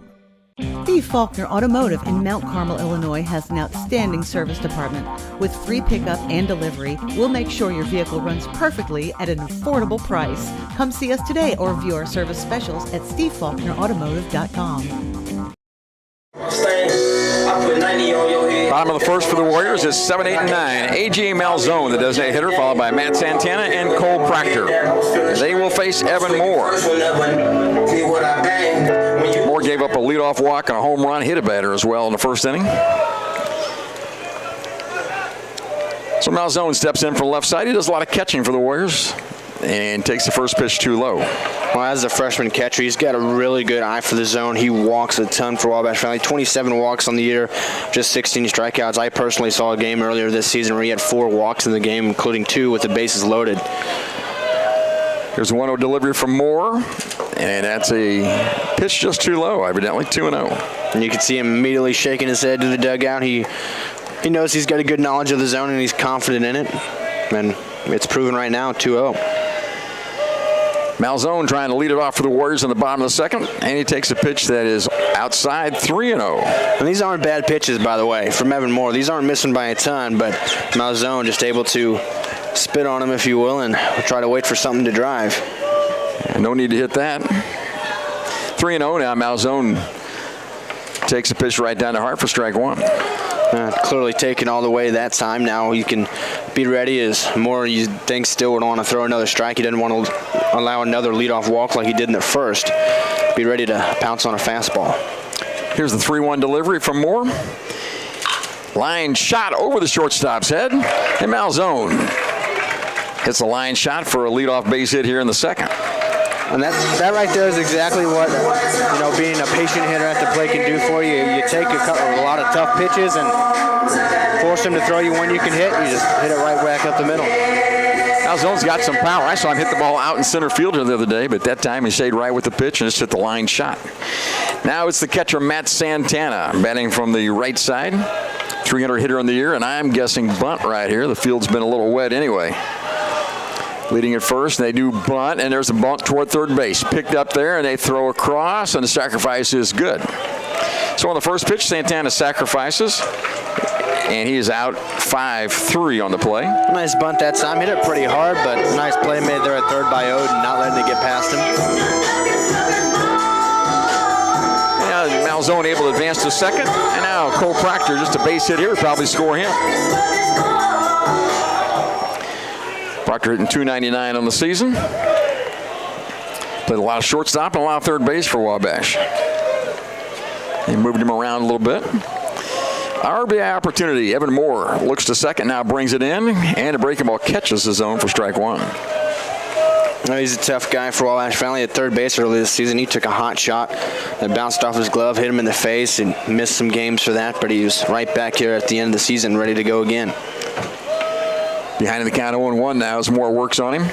Steve Faulkner Automotive in Mount Carmel, Illinois has an outstanding service department. With free pickup and delivery, we'll make sure your vehicle runs perfectly at an affordable price. Come see us today or view our service specials at SteveFaulknerAutomotive.com. Bottom of the first for the Warriors is 7, 8, and 9. A.J. Malzone, the designated hitter, followed by Matt Santana and Cole Proctor. They will face Evan Moore. Moore gave up a leadoff walk and a home run, hit a batter as well in the first inning. So Malzone steps in from the left side. He does a lot of catching for the Warriors and takes the first pitch too low. Well, as a freshman catcher, he's got a really good eye for the zone. He walks a ton for Wabash Valley. 27 walks on the year, just 16 strikeouts. I personally saw a game earlier this season where he had 4 walks in the game, including 2 with the bases loaded. Here's a 1-0 delivery from Moore, and that's a pitch just too low, evidently 2-0. And you can see him immediately shaking his head to the dugout. He knows he's got a good knowledge of the zone, and he's confident in it. And it's proven right now, 2-0. Malzone trying to lead it off for the Warriors in the bottom of the second, and he takes a pitch that is outside 3-0. And these aren't bad pitches, by the way, from Evan Moore. These aren't missing by a ton, but Malzone just able to spit on him, if you will, and try to wait for something to drive. And no need to hit that. 3-0 now. Malzone takes a pitch right down the heart for strike 1. Clearly taken all the way that time. Now he can be ready as Moore, you think, still would want to throw another strike. He doesn't want to allow another leadoff walk like he did in the first. Be ready to pounce on a fastball. Here's the 3-1 delivery from Moore. Line shot over the shortstop's head, and Malzone hits a line shot for a leadoff base hit here in the second. And that right there is exactly what being a patient hitter at the plate can do for you. You take a lot of tough pitches and force him to throw you one you can hit. You just hit it right back up the middle. Malzone's got some power. I saw him hit the ball out in center field the other day, but that time he stayed right with the pitch and just hit the line shot. Now it's the catcher Matt Santana batting from the right side. 300 hitter on the year, and I'm guessing bunt right here. The field's been a little wet anyway. Leading at first, they do bunt, and there's a bunt toward third base. Picked up there, and they throw across, and the sacrifice is good. So on the first pitch, Santana sacrifices, and he is out 5-3 on the play. Nice bunt that time. Hit it pretty hard, but nice play made there at third by Ode, and not letting it get past him. Yeah, Malzone able to advance to second, and now Cole Proctor, just a base hit here, would probably score him. Proctor hitting .299 on the season. Played a lot of shortstop and a lot of third base for Wabash. They moved him around a little bit. RBI opportunity. Evan Moore looks to second, now brings it in, and a breaking ball catches his own for strike 1. No, he's a tough guy for Wabash Valley at third base early this season. He took a hot shot that bounced off his glove, hit him in the face, and missed some games for that, but he was right back here at the end of the season, ready to go again. Behind in the count 0-1 now as Moore works on him.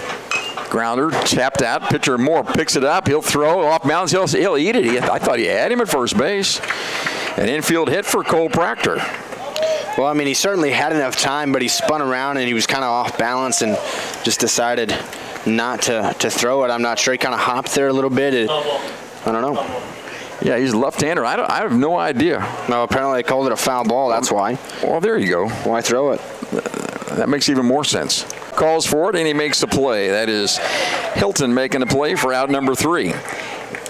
Grounder tapped out. Pitcher Moore picks it up. He'll throw off mounds. He'll eat it. I thought he had him at first base. An infield hit for Cole Proctor. Well, I mean, he certainly had enough time, but he spun around and he was kind of off balance and just decided not to throw it. I'm not sure. He kind of hopped there a little bit. I don't know. Yeah, he's a left-hander. I have no idea. No, apparently they called it a foul ball. That's why. Well, there you go. Why throw it? That makes even more sense. Calls for it, and he makes the play. That is Hilton making the play for out number 3.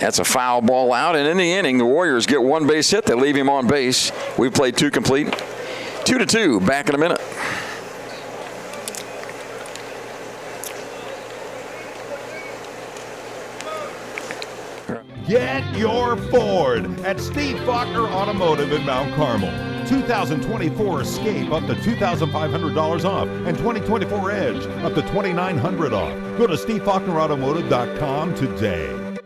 That's a foul ball out, and in the inning, the Warriors get 1 base hit. They leave him on base. We've played 2 complete. 2-2, back in a minute. Get your Ford at Steve Faulkner Automotive in Mount Carmel. 2024 Escape up to $2,500 off, and 2024 Edge up to $2,900 off. Go to SteveFaulknerAutomotive.com today.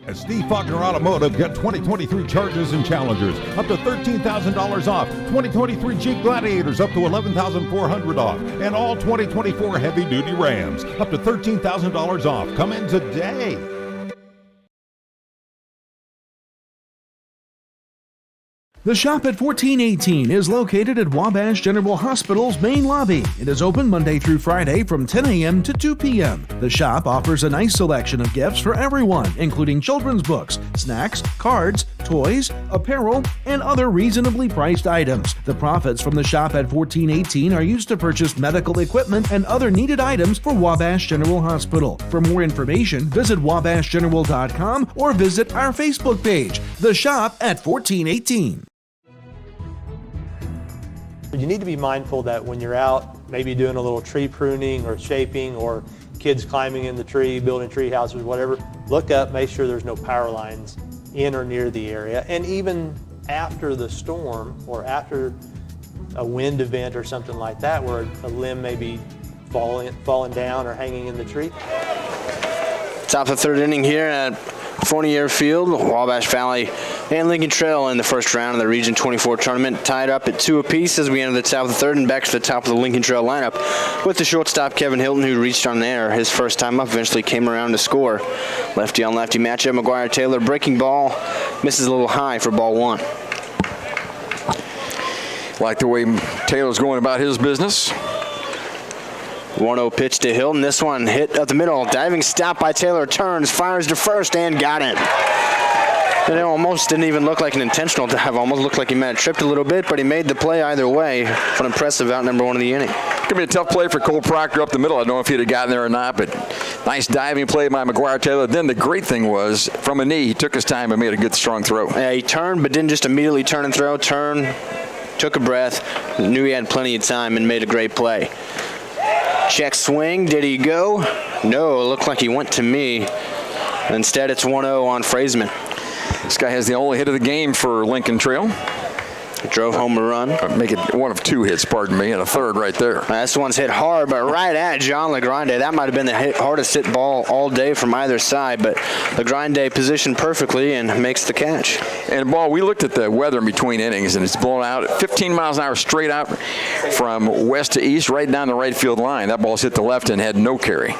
At Steve Faulkner Automotive, get 2023 Chargers and Challengers up to $13,000 off, 2023 Jeep Gladiators up to $11,400 off, and all 2024 heavy-duty Rams up to $13,000 off. Come in today. The Shop at 1418 is located at Wabash General Hospital's main lobby. It is open Monday through Friday from 10 a.m. to 2 p.m. The shop offers a nice selection of gifts for everyone, including children's books, snacks, cards, toys, apparel, and other reasonably priced items. The profits from the Shop at 1418 are used to purchase medical equipment and other needed items for Wabash General Hospital. For more information, visit wabashgeneral.com or visit our Facebook page, The Shop at 1418. You need to be mindful that when you're out, maybe doing a little tree pruning or shaping, or kids climbing in the tree, building tree houses, whatever, look up, make sure there's no power lines in or near the area. And even after the storm, or after a wind event or something like that where a limb may be falling down or hanging in the tree. Top of the third inning here at Fournier Field. Wabash Valley and Lincoln Trail in the first round of the Region 24 tournament, tied up at 2 apiece as we enter the top of the third and back to the top of the Lincoln Trail lineup with the shortstop Kevin Hilton, who reached on air his first time up, eventually came around to score. Lefty on lefty matchup. McGuire Taylor breaking ball, misses a little high for ball 1. Like the way Taylor's going about his business. 1-0 pitch to Hilton. This one hit up the middle. Diving stop by Taylor. Turns, fires to first, and got it. It almost didn't even look like an intentional dive. Almost looked like he might have tripped a little bit, but he made the play either way. An impressive out number 1 of the inning. Could be a tough play for Cole Proctor up the middle. I don't know if he'd have gotten there or not, but nice diving play by McGuire Taylor. Then the great thing was, from a knee, he took his time and made a good, strong throw. Yeah, he turned, but didn't just immediately turn and throw. Turn, took a breath, knew he had plenty of time, and made a great play. Check swing. Did he go? No, it looked like he went to me. Instead, it's 1-0 on Frazeman. This guy has the only hit of the game for Lincoln Trail. Drove home a run. Make it one of 2 hits, pardon me, and a third right there. This one's hit hard, but right at John LaGrande. That might have been the hardest hit ball all day from either side, but LaGrande positioned perfectly and makes the catch. And ball, we looked at the weather in between innings, and it's blown out at 15 miles an hour straight out from west to east, right down the right field line. That ball's hit the left and had no carry.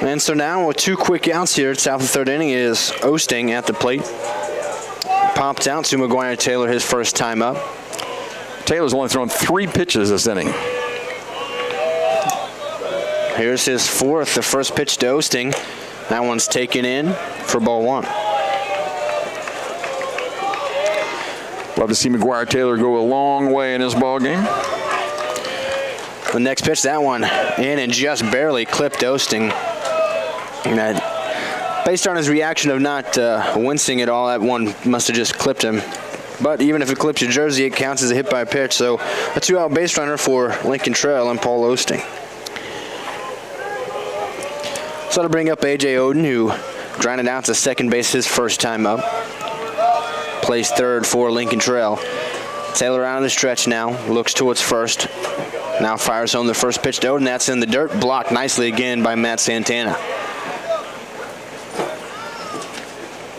And so now with 2 quick outs here, south of the third inning is Osting at the plate. Popped out to McGuire Taylor his first time up. Taylor's only thrown 3 pitches this inning. Here's his 4th, the first pitch to Osting. That one's taken in for ball 1. Love to see McGuire Taylor go a long way in this ball game. The next pitch, that one in and just barely clipped Osting. And based on his reaction of not wincing at all, that one must have just clipped him. But even if it clips your jersey, it counts as a hit by pitch. So a 2-out base runner for Lincoln Trail and Paul Osting. So to bring up A.J. Oden, who grounded out to second base his first time up. Plays third for Lincoln Trail. Taylor out of the stretch now, looks towards first. Now fires home the first pitch to Oden. That's in the dirt, blocked nicely again by Matt Santana.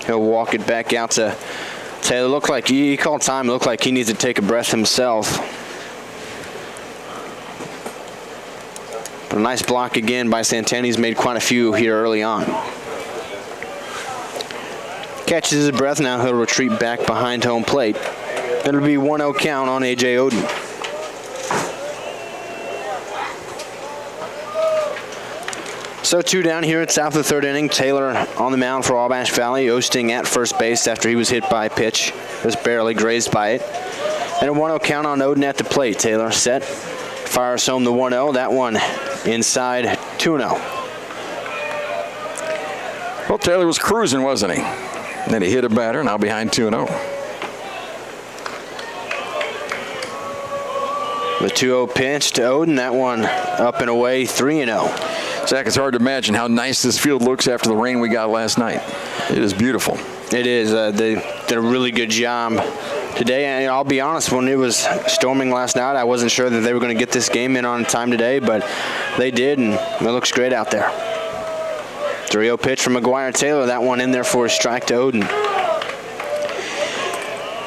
He'll walk it back out to Taylor. Looked like he called time. Looked like he needs to take a breath himself. But a nice block again by Santana. He's made quite a few here early on. Catches his breath. Now he'll retreat back behind home plate. It'll be 1-0 count on A.J. Oden. So 2 down here at south of the third inning. Taylor on the mound for Wabash Valley. Osting at first base after he was hit by a pitch. Just barely grazed by it. And a 1-0 count on Oden at the plate. Taylor set. Fires home the 1-0. That one inside 2-0. Well, Taylor was cruising, wasn't he? And then he hit a batter, now behind 2-0. The 2-0 pitch to Oden. That one up and away, 3-0. Zach, it's hard to imagine how nice this field looks after the rain we got last night. It is beautiful. It is. They did a really good job today. And I'll be honest, when it was storming last night, I wasn't sure that they were going to get this game in on time today, but they did, and it looks great out there. 3-0 pitch from McGuire Taylor. That one in there for a strike to Oden.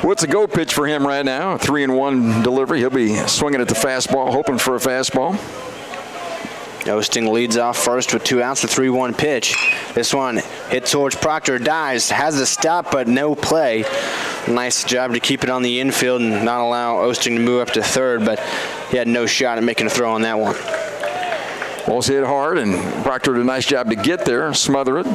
What's a go pitch for him right now? A 3-1 delivery. He'll be swinging at the fastball, hoping for a fastball. Osting leads off first with 2 outs, the 3-1 pitch. This one hit towards Proctor, dives, has the stop, but no play. Nice job to keep it on the infield and not allow Osting to move up to third, but he had no shot at making a throw on that one. Ball's hit hard, and Proctor did a nice job to get there, smother it,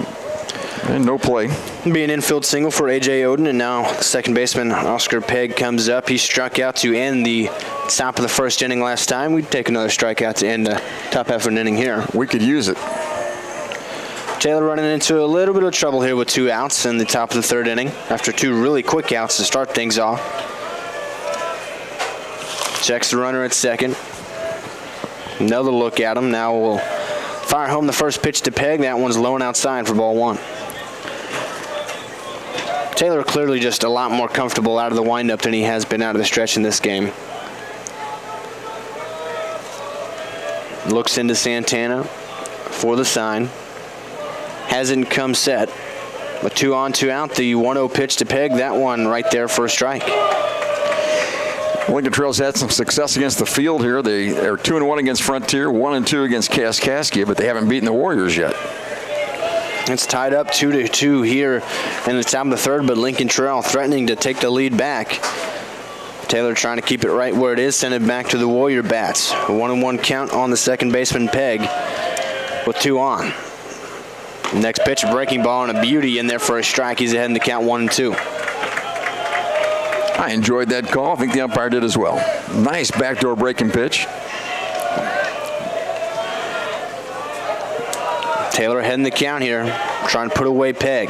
and no play. It'll be an infield single for A.J. Oden, and now second baseman Oscar Pegg comes up. He struck out to end the top of the first inning last time. We'd take another strikeout to end the top half of an inning here. We could use it. Taylor running into a little bit of trouble here with 2 outs in the top of the third inning after 2 really quick outs to start things off. Checks the runner at second. Another look at him. Now we'll fire home the first pitch to Pegg. That one's low and outside for ball 1. Taylor clearly just a lot more comfortable out of the windup than he has been out of the stretch in this game. Looks into Santana for the sign. Hasn't come set. A 2 on, 2 out. The 1-0 pitch to Peg. That one right there for a strike. Lincoln Trail's had some success against the field here. They are 2-1 against Frontier, 1-2 against Kaskaskia, but they haven't beaten the Warriors yet. It's tied up 2-2 here in the top of the third, but Lincoln Trail threatening to take the lead back. Taylor trying to keep it right where it is, send it back to the Warrior bats. A 1-1 count on the second baseman, Peg, with 2 on. Next pitch, a breaking ball and a beauty in there for a strike. He's ahead in the count 1-2. I enjoyed that call. I think the umpire did as well. Nice backdoor breaking pitch. Taylor ahead in the count here, trying to put away Peg.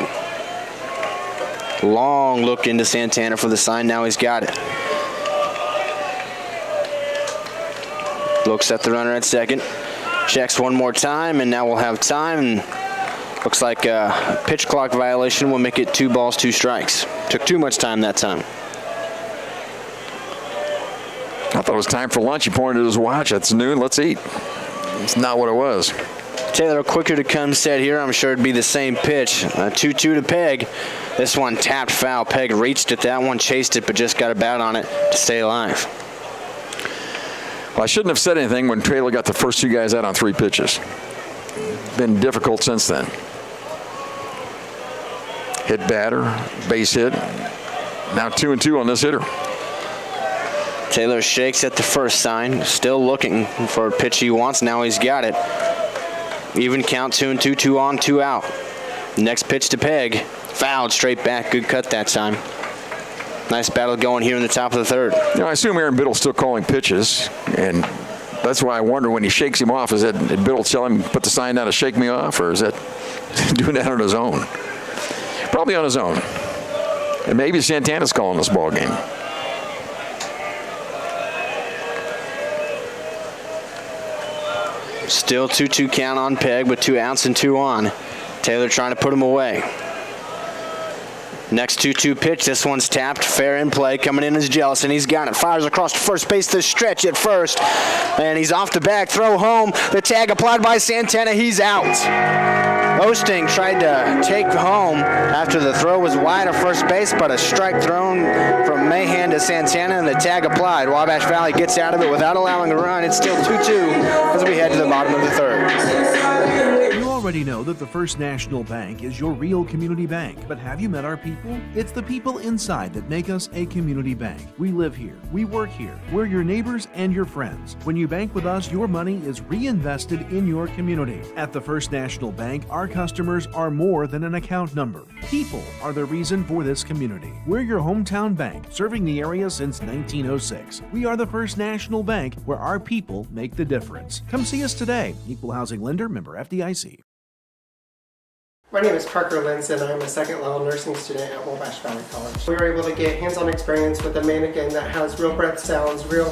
Long look into Santana for the sign. Now he's got it. Looks at the runner at second. Checks one more time, and now we'll have time. And looks like a pitch clock violation will make it 2 balls, 2 strikes. Took too much time that time. I thought it was time for lunch. He pointed at his watch. It's noon. Let's eat. It's not what it was. Taylor quicker to come set here. I'm sure it'd be the same pitch. 2-2 to Peg. This one tapped foul. Peg reached it. That one chased it, but just got a bat on it to stay alive. Well, I shouldn't have said anything when Taylor got the first 2 guys out on 3 pitches. Been difficult since then. Hit batter, base hit. Now 2-2 on this hitter. Taylor shakes at the first sign, still looking for a pitch he wants. Now he's got it. Even count, 2-2, 2 on, 2 out. Next pitch to Peg. Fouled straight back. Good cut that time. Nice battle going here in the top of the third. You know, I assume Aaron Biddle's still calling pitches, and that's why I wonder when he shakes him off, is that did Biddle tell him put the sign down to shake me off, or is that doing that on his own? Probably on his own. And maybe Santana's calling this ball game. Still 2-2 count on Peg with 2 outs and 2 on. Taylor trying to put him away. Next 2-2 pitch. This one's tapped. Fair in play. Coming in is Jealous, and he's got it. Fires across to first base. The stretch at first. And he's off the back. Throw home. The tag applied by Santana. He's out. Osting tried to take home after the throw was wide of first base, but a strike thrown from Mahan to Santana, and the tag applied. Wabash Valley gets out of it without allowing a run. It's still 2-2 as we head to the bottom of the third. You already know that the First National Bank is your real community bank, but have you met our people? It's the people inside that make us a community bank. We live here, we work here, we're your neighbors and your friends. When you bank with us, your money is reinvested in your community. At the First National Bank, our customers are more than an account number. People are the reason for this community. We're your hometown bank, serving the area since 1906. We are the First National Bank, where our people make the difference. Come see us today. Equal Housing Lender, member FDIC. My name is Parker Lenz, and I'm a second-level nursing student at Wabash Valley College. We were able to get hands-on experience with a mannequin that has real breath sounds, real,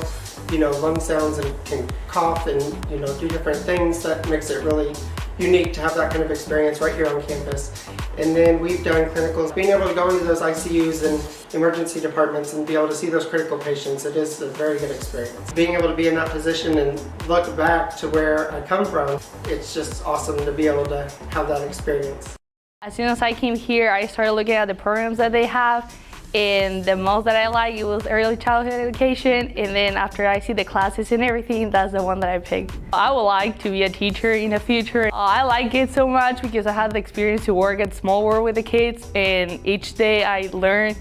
lung sounds, and can cough and, do different things. That makes it really unique to have that kind of experience right here on campus. And then we've done clinicals. Being able to go into those ICUs and emergency departments and be able to see those critical patients, it is a very good experience. Being able to be in that position and look back to where I come from, it's just awesome to be able to have that experience. As soon as I came here, I started looking at the programs that they have, and the most that I like, it was early childhood education, and then after I see the classes and everything, that's the one that I picked. I would like to be a teacher in the future. I like it so much because I had the experience to work at Small World with the kids, and each day I learn,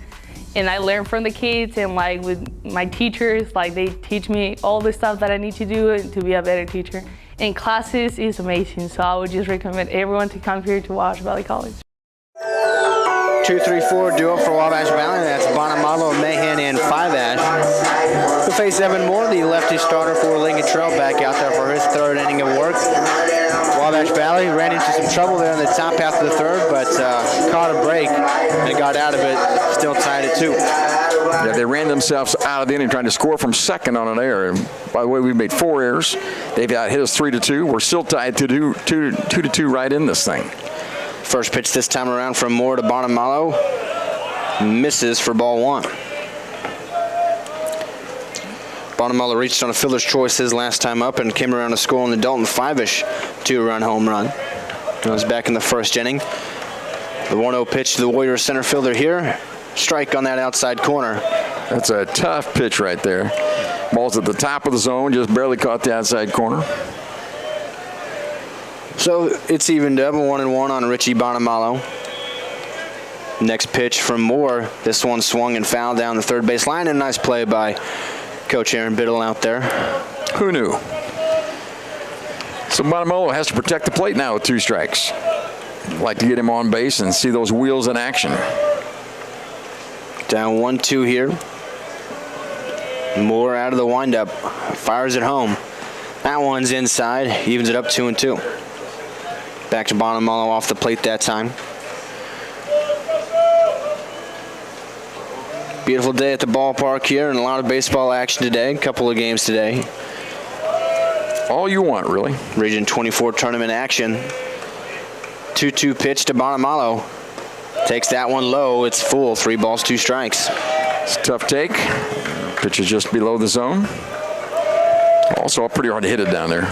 and I learn from the kids, and like with my teachers, like they teach me all the stuff that I need to do to be a better teacher. And classes is amazing, so I would just recommend everyone to come here to Wabash Valley College. 2-3-4 duo for Wabash Valley. That's Bonamalo, Mahan, and Five-Ash. We'll face Evan Moore, the lefty starter for Lincoln Trail, back out there for his third inning of work. Wabash Valley ran into some trouble there in the top half of the third, but caught a break and got out of it, still tied at 2. Yeah, they ran themselves out of the inning trying to score from second on an error. And by the way, we've made 4 errors. They've hit us 3-2. We're still tied 2-2 right in this thing. First pitch this time around from Moore to Bonamalo. Misses for ball 1. Bonamalo reached on a fielder's choice his last time up and came around to score on the Dalton 5-ish 2-run home run. That was back in the first inning. The 1-0 pitch to the Warriors center fielder here. Strike on that outside corner. That's a tough pitch right there. Ball's at the top of the zone, just barely caught the outside corner. So it's evened up, 1-1 on Richie Bonamalo. Next pitch from Moore. This one swung and fouled down the third base line, and a nice play by Coach Aaron Biddle out there. Who knew? So Bonamalo has to protect the plate now with 2 strikes. Like to get him on base and see those wheels in action. Down 1-2 here. Moore out of the windup. Fires it home. That one's inside. Evens it up 2-2. Back to Bonamalo off the plate that time. Beautiful day at the ballpark here and a lot of baseball action today. A couple of games today. All you want, really. Region 24 tournament action. 2-2 pitch to Bonamalo. Takes that one low. It's full. 3 balls, 2 strikes. It's a tough take. Pitch is just below the zone. Also pretty hard to hit it down there.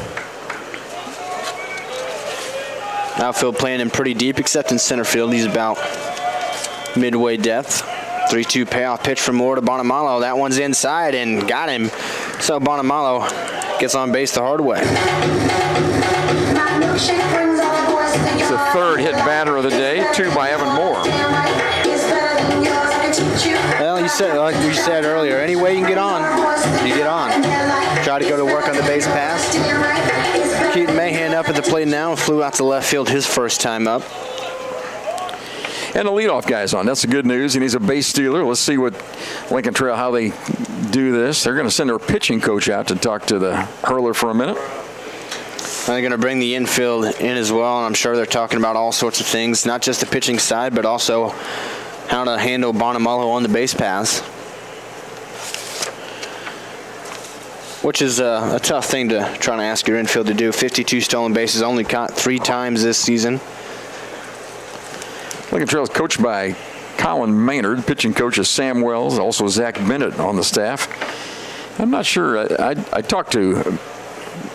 Outfield playing him pretty deep, except in center field. He's about midway depth. 3-2 payoff pitch from Moore to Bonamalo. That one's inside and got him. So Bonamalo gets on base the hard way. It's the 3rd hit batter of the day, 2 by Evan Moore. Well, you said, like we said earlier, any way you can get on, you get on. Try to go to work on the base pass. Keaton Mahan up at the plate now, flew out to left field his first time up. And the leadoff guy's on. That's the good news, and he's a base stealer. Let's see what Lincoln Trail, how they do this. They're going to send their pitching coach out to talk to the hurler for a minute. They're going to bring the infield in as well, and I'm sure they're talking about all sorts of things, not just the pitching side, but also how to handle Bonamalo on the base pass, which is a tough thing to try to ask your infield to do. 52 stolen bases, only caught 3 times this season. Lincoln Trail is coached by Colin Maynard. Pitching coach is Sam Wells, also Zach Bennett on the staff. I'm not sure. I talked to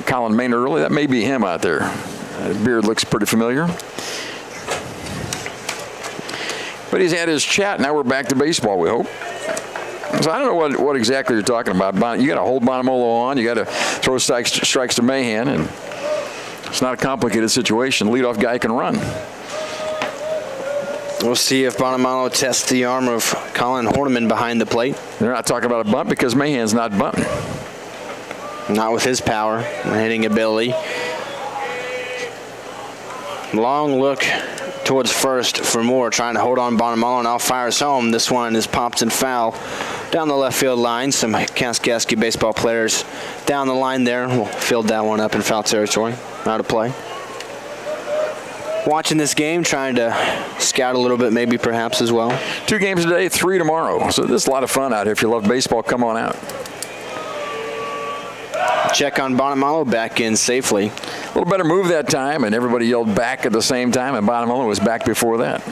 Colin Maynard earlier. That may be him out there. His beard looks pretty familiar. But he's had his chat. Now we're back to baseball, we hope. So I don't know what exactly you're talking about. You got to hold Bonamalo on. You got to throw strikes to Mahan, and it's not a complicated situation. Leadoff guy can run. We'll see if Bonamalo tests the arm of Colin Horniman behind the plate. They're not talking about a bunt because Mahan's not bunting. Not with his power and hitting ability. Long look towards first for Moore, trying to hold on Bonamalo, now fires home. This one is popped and foul down the left field line. Some Kaskaskia baseball players down the line there will field that one up in foul territory. Out of play. Watching this game, trying to scout a little bit maybe perhaps as well. 2 games today, 3 tomorrow. So this is a lot of fun out here. If you love baseball, come on out. Check on Bonamalo, back in safely. A little better move that time, and everybody yelled back at the same time, and Bonamalo was back before that.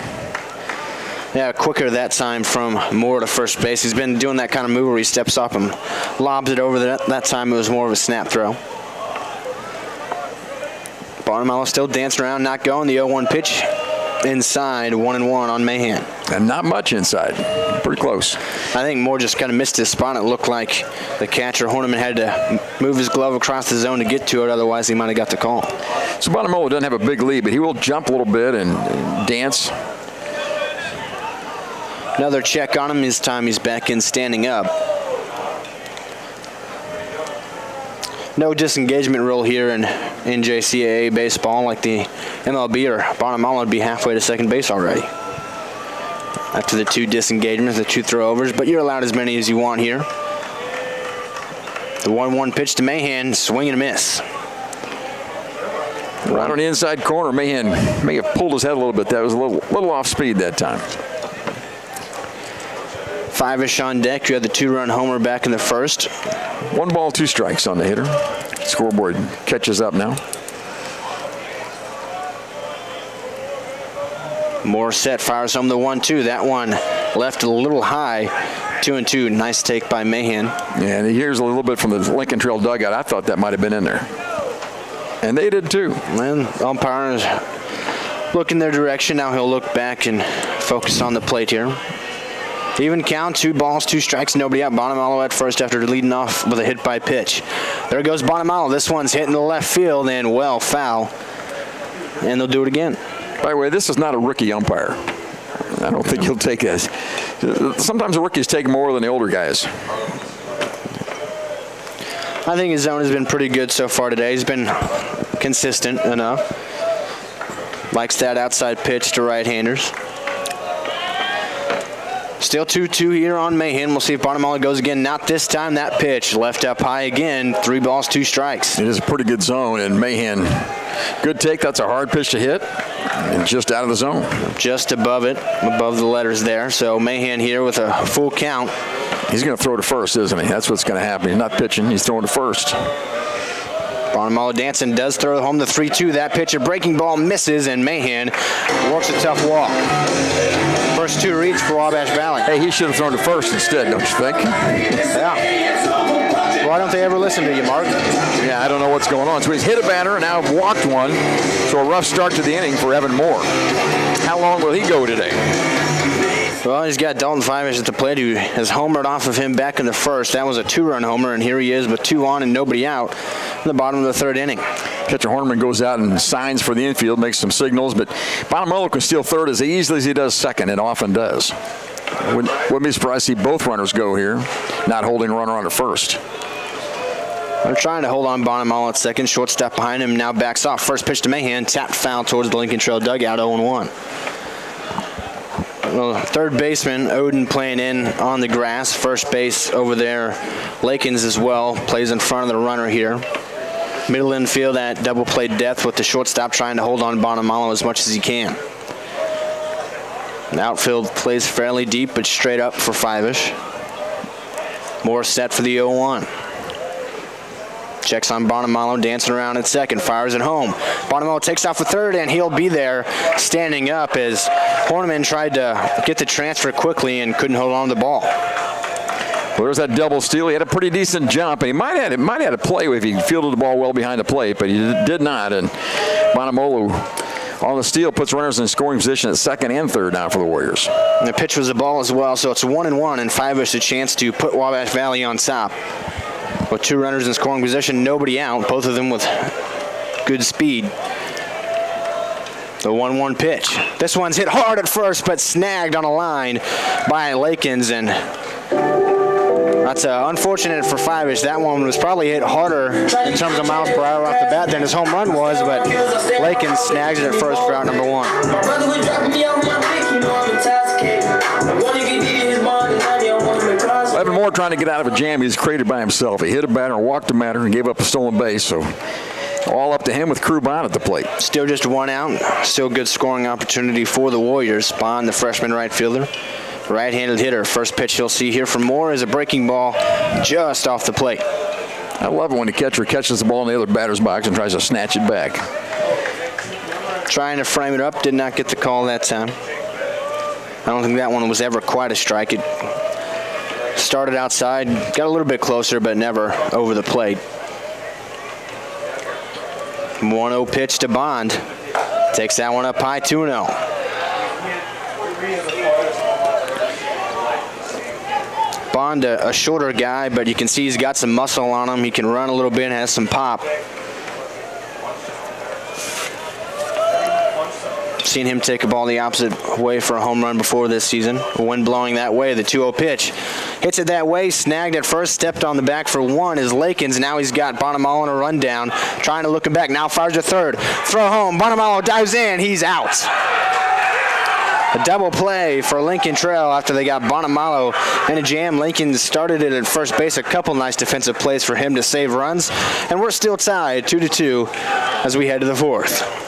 Yeah, quicker that time from Moore to first base. He's been doing that kind of move where he steps up and lobs it over there. That time it was more of a snap throw. Bonamalo still dancing around, not going. The 0-1 pitch inside, 1-1 on Mahan. And not much inside. Pretty close. I think Moore just kind of missed his spot. It looked like the catcher, Horniman, had to move his glove across the zone to get to it. Otherwise, he might have got the call. So Bonamalo doesn't have a big lead, but he will jump a little bit and dance. Another check on him. This time he's back in standing up. No disengagement rule here in NJCAA baseball like the MLB, or Bonamalo would be halfway to second base already. After the 2 disengagements, the 2 throwovers, but you're allowed as many as you want here. The 1-1 pitch to Mahan, swing and a miss. Right on the inside corner, Mahan may have pulled his head a little bit. That was a little off speed that time. 5-ish on deck. You had the 2-run homer back in the first. 1 ball, 2 strikes on the hitter. Scoreboard catches up now. Moore set, fires home the 1-2. That one left a little high. 2-2. Nice take by Mahan. Yeah, and here's a little bit from the Lincoln Trail dugout. I thought that might have been in there. And they did too. And umpires look in their direction. Now he'll look back and focus on the plate here. Even count, 2 balls, 2 strikes, nobody out. Bonamalo at first after leading off with a hit by pitch. There goes Bonamalo. This one's hitting the left field and well foul. And they'll do it again. By the way, this is not a rookie umpire. I don't think he'll take this. Sometimes the rookies take more than the older guys. I think his zone has been pretty good so far today. He's been consistent enough. Likes that outside pitch to right-handers. Still 2-2 here on Mahan. We'll see if Bonamalo goes again. Not this time. That pitch left up high again. 3 balls, 2 strikes. It is a pretty good zone, and Mahan, good take. That's a hard pitch to hit, and just out of the zone. Just above it, above the letters there. So Mahan here with a full count. He's going to throw to first, isn't he? That's what's going to happen. He's not pitching. He's throwing to first. Bonamalo dancing, does throw home the 3-2. That pitch, a breaking ball, misses, and Mahan works a tough walk. First 2 reads for Wabash Valley. Hey, he should have thrown to first instead, don't you think? Yeah. Why don't they ever listen to you, Mark? Yeah, I don't know what's going on. So he's hit a batter and now walked one. So a rough start to the inning for Evan Moore. How long will he go today? Well, he's got Dalton Fivish at the plate, who has homered off of him back in the first. That was a 2-run homer, and here he is with 2 on and nobody out in the bottom of the 3rd inning. Catcher Horniman goes out and signs for the infield, makes some signals, but Bonamalo can steal third as easily as he does second, and often does. Wouldn't be surprised to see both runners go here, not holding a runner on to first. They're trying to hold on Bonamalo at second. Shortstop behind him now backs off. First pitch to Mahan, tapped foul towards the Lincoln Trail dugout, 0-1. Well, third baseman Oden playing in on the grass. First base over there, Lakins as well, plays in front of the runner here. Middle infield at double play depth with the shortstop trying to hold on Bonamalo as much as he can. The outfield plays fairly deep but straight up for Fivish. Moore set for the 0-1. Checks on Bonamalo, dancing around at second, fires it home. Bonamalo takes off for third, and he'll be there standing up as Horniman tried to get the transfer quickly and couldn't hold on to the ball. Well, there's that double steal. He had a pretty decent jump, and he might have had a play if he fielded the ball well behind the plate, but he did not. And Bonamalo on the steal puts runners in scoring position at second and third now for the Warriors. And the pitch was a ball as well, so it's 1-1, and Fivish a chance to put Wabash Valley on top. With 2 runners in scoring position, nobody out, both of them with good speed. The 1-1 pitch. This one's hit hard at first, but snagged on a line by Lakins, and that's unfortunate for Fivish. That one was probably hit harder in terms of miles per hour off the bat than his home run was, but Lakins snags it at first for out number 1. Evan Moore trying to get out of a jam he's created by himself. He hit a batter, walked a batter, and gave up a stolen base. So all up to him with Crew Bond at the plate. Still just 1 out. Still good scoring opportunity for the Warriors. Bond, the freshman right fielder, right-handed hitter. First pitch you'll see here from Moore is a breaking ball just off the plate. I love it when the catcher catches the ball in the other batter's box and tries to snatch it back. Trying to frame it up, did not get the call that time. I don't think that one was ever quite a strike. It started outside, got a little bit closer, but never over the plate. 1-0 pitch to Bond. Takes that one up high, 2-0. Bond, a shorter guy, but you can see he's got some muscle on him. He can run a little bit, has some pop. Seen him take a ball the opposite way for a home run before this season. Wind blowing that way. The 2-0 pitch. Hits it that way. Snagged at first. Stepped on the back for 1 is Lakins. Now he's got Bonamalo on a rundown. Trying to look him back. Now fires to third. Throw home. Bonamalo dives in. He's out. A double play for Lincoln Trail after they got Bonamalo in a jam. Lincoln started it at first base. A couple nice defensive plays for him to save runs. And we're still tied 2-2 as we head to the 4th.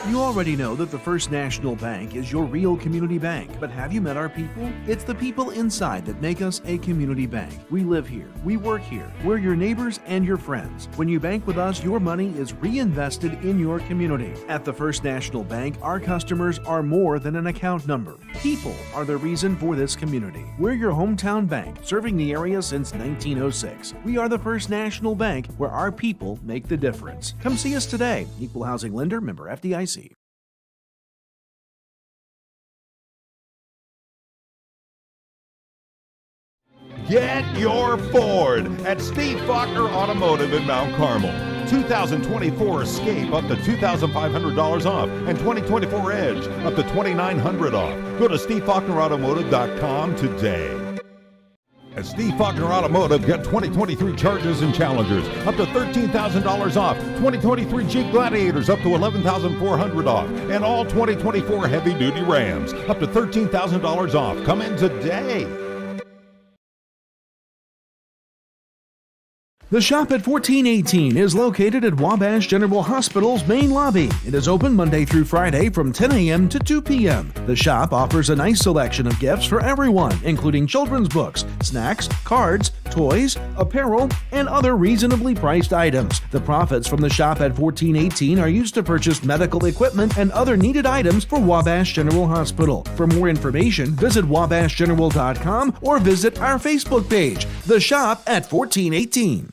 You already know that the First National Bank is your real community bank, but have you met our people? It's the people inside that make us a community bank. We live here, we work here, we're your neighbors and your friends. When you bank with us, your money is reinvested in your community. At the First National Bank, our customers are more than an account number. People are the reason for this community. We're your hometown bank, serving the area since 1906. We are the First National Bank, where our people make the difference. Come see us today. Equal housing lender, member FDIC. Get your Ford at Steve Faulkner Automotive in Mount Carmel. 2024 Escape up to $2,500 off, and 2024 Edge up to $2,900 off. Go to SteveFaulknerAutomotive.com today. At Steve Faulkner Automotive, get 2023 Chargers and Challengers up to $13,000 off, 2023 Jeep Gladiators up to $11,400 off, and all 2024 heavy-duty Rams up to $13,000 off. Come in today. The Shop at 1418 is located at Wabash General Hospital's main lobby. It is open Monday through Friday from 10 a.m. to 2 p.m. The shop offers a nice selection of gifts for everyone, including children's books, snacks, cards, toys, apparel, and other reasonably priced items. The profits from the Shop at 1418 are used to purchase medical equipment and other needed items for Wabash General Hospital. For more information, visit wabashgeneral.com or visit our Facebook page, The Shop at 1418.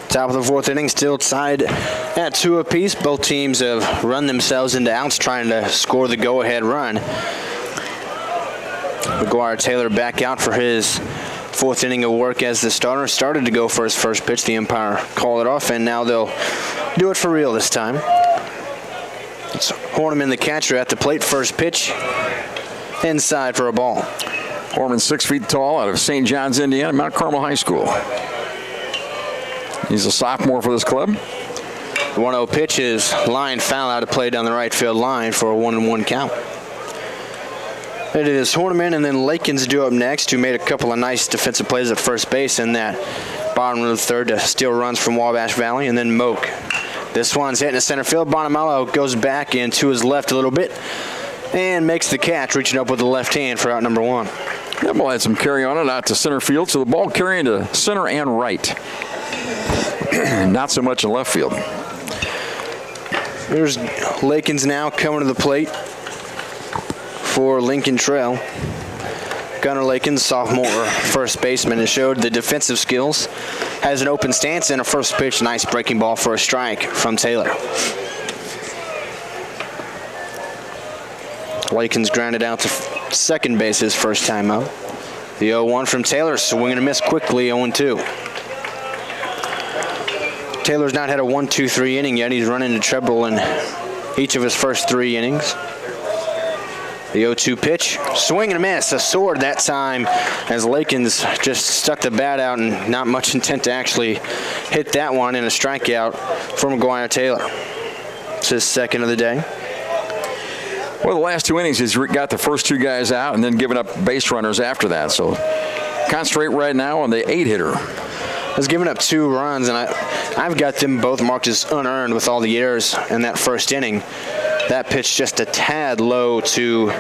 Top of the fourth inning, still tied at 2 apiece. Both teams have run themselves into outs trying to score the go-ahead run. McGuire Taylor back out for his fourth inning of work as the starter. Started to go for his first pitch. The umpire called it off, and now they'll do it for real this time. It's Horniman, the catcher, at the plate. First pitch, inside for a ball. Horniman, 6 feet tall, out of St. John's, Indiana, Mount Carmel High School. He's a sophomore for this club. The 1-0 pitch is line foul out of play down the right field line for a 1-1 count. It is Horniman and then Lakins due up next, who made a couple of nice defensive plays at first base in that bottom of the third to steal runs from Wabash Valley, and then Moak. This one's hitting to center field. Bonamello goes back in to his left a little bit and makes the catch, reaching up with the left hand for out number 1. That ball had some carry on it out to center field, so the ball carrying to center and right. Not so much in left field. There's Lakins now coming to the plate for Lincoln Trail. Gunnar Lakins, sophomore first baseman, has showed the defensive skills. Has an open stance and a first pitch. Nice breaking ball for a strike from Taylor. Lakins grounded out to second base his first time out. The 0-1 from Taylor, swing and a miss quickly, 0-2. Taylor's not had a 1-2-3 inning yet. He's run into trouble in each of his first 3 innings. The 0-2 pitch, swing and a miss, a sword that time as Lakins just stuck the bat out and not much intent to actually hit that one, in a strikeout for McGuire Taylor. It's his second of the day. Well, the last 2 innings, he's got the first 2 guys out and then given up base runners after that. So concentrate right now on the 8-hitter. Has given up 2 runs, and I've got them both marked as unearned with all the errors in that first inning. That pitch just a tad low to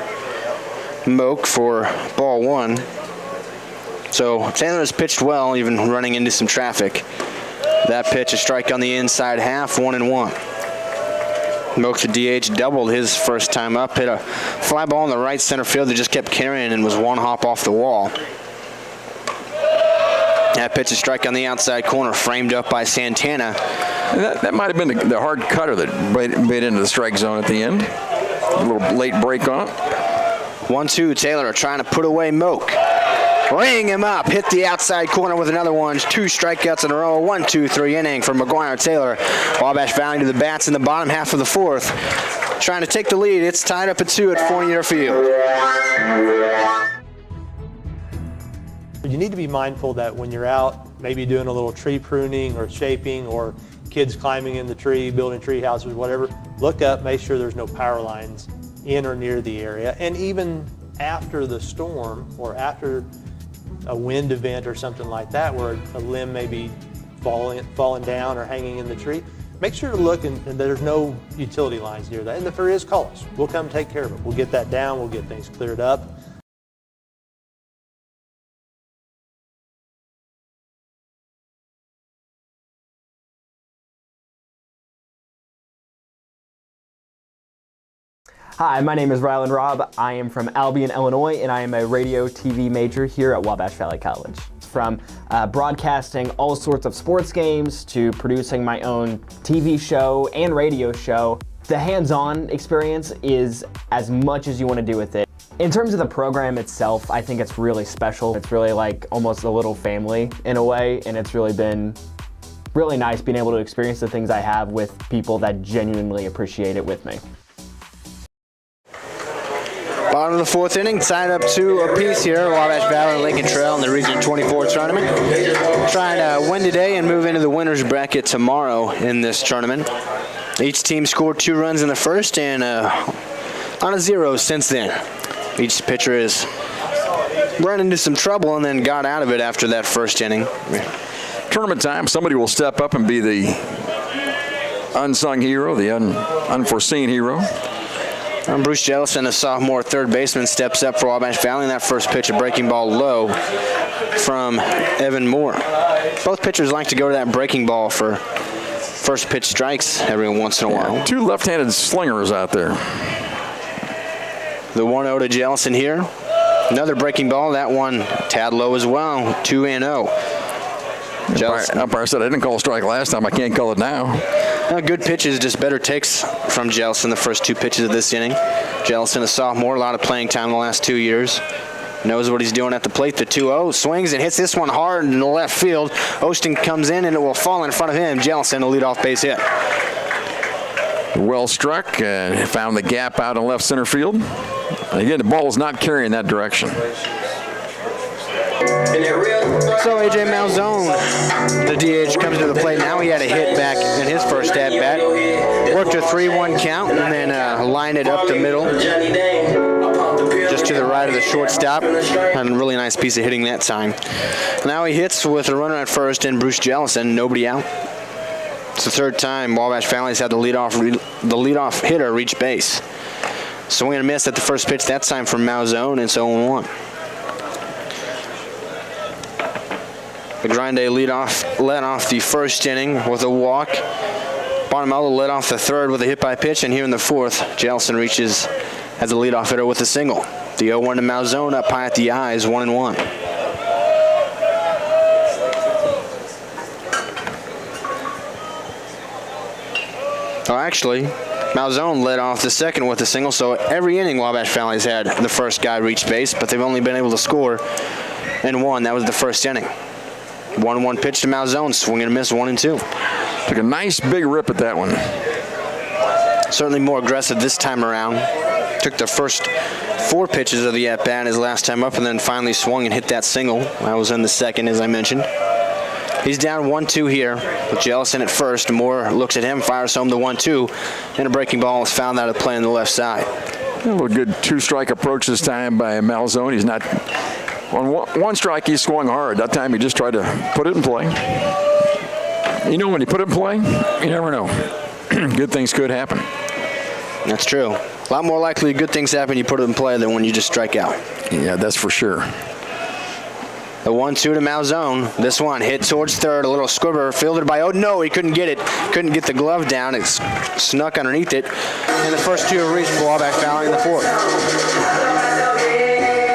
Moak for ball 1. So Taylor has pitched well, even running into some traffic. That pitch, a strike on the inside half, 1-1. Moak, the DH, doubled his first time up, hit a fly ball in the right center field that just kept carrying and was 1 hop off the wall. That pitch, a strike on the outside corner, framed up by Santana. That might have been the hard cutter that made into the strike zone at the end. A little late break on it. 1-2, Taylor trying to put away Moak. Ring him up, hit the outside corner with another one. 2 strikeouts in a row, 1-2-3 inning for McGuire Taylor. Wabash Valley to the bats in the bottom half of the fourth. Trying to take the lead. It's tied up at 2 at Fournier Field. You need to be mindful that when you're out, maybe doing a little tree pruning or shaping, or kids climbing in the tree, building tree houses, whatever, look up, make sure there's no power lines in or near the area. And even after the storm or after a wind event or something like that, where a limb may be falling down or hanging in the tree, make sure to look and there's no utility lines near that. And if there is, call us. We'll come take care of it. We'll get that down. We'll get things cleared up. Hi, my name is Rylan Robb. I am from Albion, Illinois, and I am a radio TV major here at Wabash Valley College. From broadcasting all sorts of sports games to producing my own TV show and radio show, the hands-on experience is as much as you want to do with it. In terms of the program itself, I think it's really special. It's really like almost a little family in a way, and it's really been really nice being able to experience the things I have with people that genuinely appreciate it with me. Bottom of the fourth inning, tied up 2 apiece here. Wabash Valley and Lincoln Trail in the Region 24 tournament. Trying to win today and move into the winner's bracket tomorrow in this tournament. Each team scored 2 runs in the first and on a 0 since then. Each pitcher has run into some trouble and then got out of it after that first inning. Tournament time, somebody will step up and be the unsung hero, the unforeseen hero. Bruce Jellison, a sophomore third baseman, steps up for Wabash Valley. And that first pitch, a breaking ball low from Evan Moore. Both pitchers like to go to that breaking ball for first pitch strikes every once in a while. 2 left-handed slingers out there. The 1-0 to Jellison here. Another breaking ball, that one tad low as well, 2-0. Umpire said I didn't call a strike last time, I can't call it now. Good pitches, just better takes from Jellison the first 2 pitches of this inning. Jellison, a sophomore, a lot of playing time the last 2 years. Knows what he's doing at the plate. The 2-0 swings and hits this one hard in the left field. Osteen comes in and it will fall in front of him. Jellison, a leadoff base hit. Well struck, found the gap out in left center field. Again, the ball is not carrying that direction. So A.J. Malzone, the DH, comes to the plate. Now he had a hit back in his first at-bat. Worked a 3-1 count and then lined it up the middle, just to the right of the shortstop. Had a really nice piece of hitting that time. Now he hits with a runner at first and Bruce Jellison, nobody out. It's the third time Wabash Valley's had the leadoff hitter reach base. Swing and a miss at the first pitch, that time from Malzone, and it's 0-1. The Grande led off the first inning with a walk. Bonamelo led off the third with a hit by pitch, and here in the fourth, Jellison reaches as a leadoff hitter with a single. The 0-1 to Malzone up high at the eyes, 1-1. Oh, actually, Malzone led off the second with a single, so every inning Wabash Valley's had the first guy reach base, but they've only been able to score in 1. That was the first inning. 1-1 pitch to Malzone, swing and a miss, 1-2. Took a nice big rip at that one. Certainly more aggressive this time around. Took the first 4 pitches of the at-bat his last time up and then finally swung and hit that single. That was in the second, as I mentioned. He's down 1-2 here with Jellison at first. Moore looks at him, fires home the 1-2, and a breaking ball is found out of play on the left side. A little good 2-strike approach this time by Malzone. He's not... On 1 strike, he swung hard. That time, he just tried to put it in play. You know, when you put it in play, you never know. Good things could happen. That's true. A lot more likely good things happen you put it in play than when you just strike out. Yeah, that's for sure. The 1-2 to Malzone. This one hit towards third. A little squibber fielded by Odin. No, he couldn't get it. Couldn't get the glove down. It snuck underneath it. And the first 2 have reached for Wabash Valley in the fourth.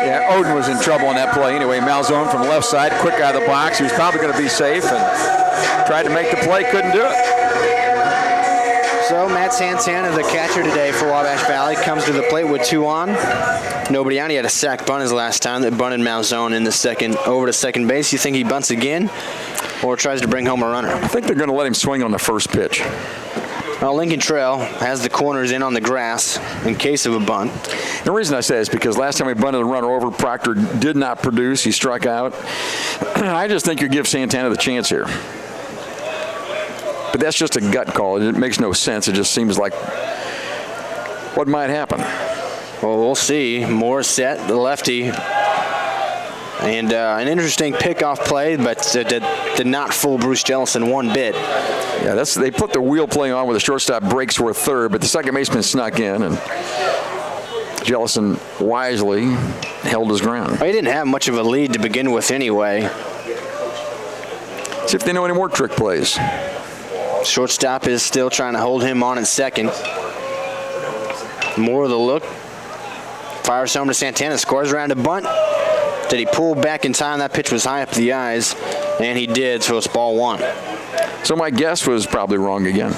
Yeah, Odin was in trouble in that play anyway. Malzone from the left side, quick out of the box. He was probably going to be safe and tried to make the play, couldn't do it. So Matt Santana, the catcher today for Wabash Valley, comes to the plate with 2 on. Nobody out. He had a sack bunt his last time that bunted Malzone in the second over to second base. You think he bunts again or tries to bring home a runner? I think they're going to let him swing on the first pitch. Well, Lincoln Trail has the corners in on the grass in case of a bunt. The reason I say is because last time we bunted the runner over, Proctor did not produce. He struck out. I just think you give Santana the chance here. But that's just a gut call. It makes no sense. It just seems like what might happen. Well, we'll see. Moore set, the lefty. And an interesting pickoff play, but did not fool Bruce Jellison one bit. Yeah, they put the wheel play on where the shortstop breaks for a third, but the second baseman snuck in, and Jellison wisely held his ground. He didn't have much of a lead to begin with anyway. See if they know any more trick plays. Shortstop is still trying to hold him on at second. More of the look. Fires home to Santana, scores around a bunt. Did he pull back in time? That pitch was high up the eyes, and he did, so it's ball one. So my guess was probably wrong again.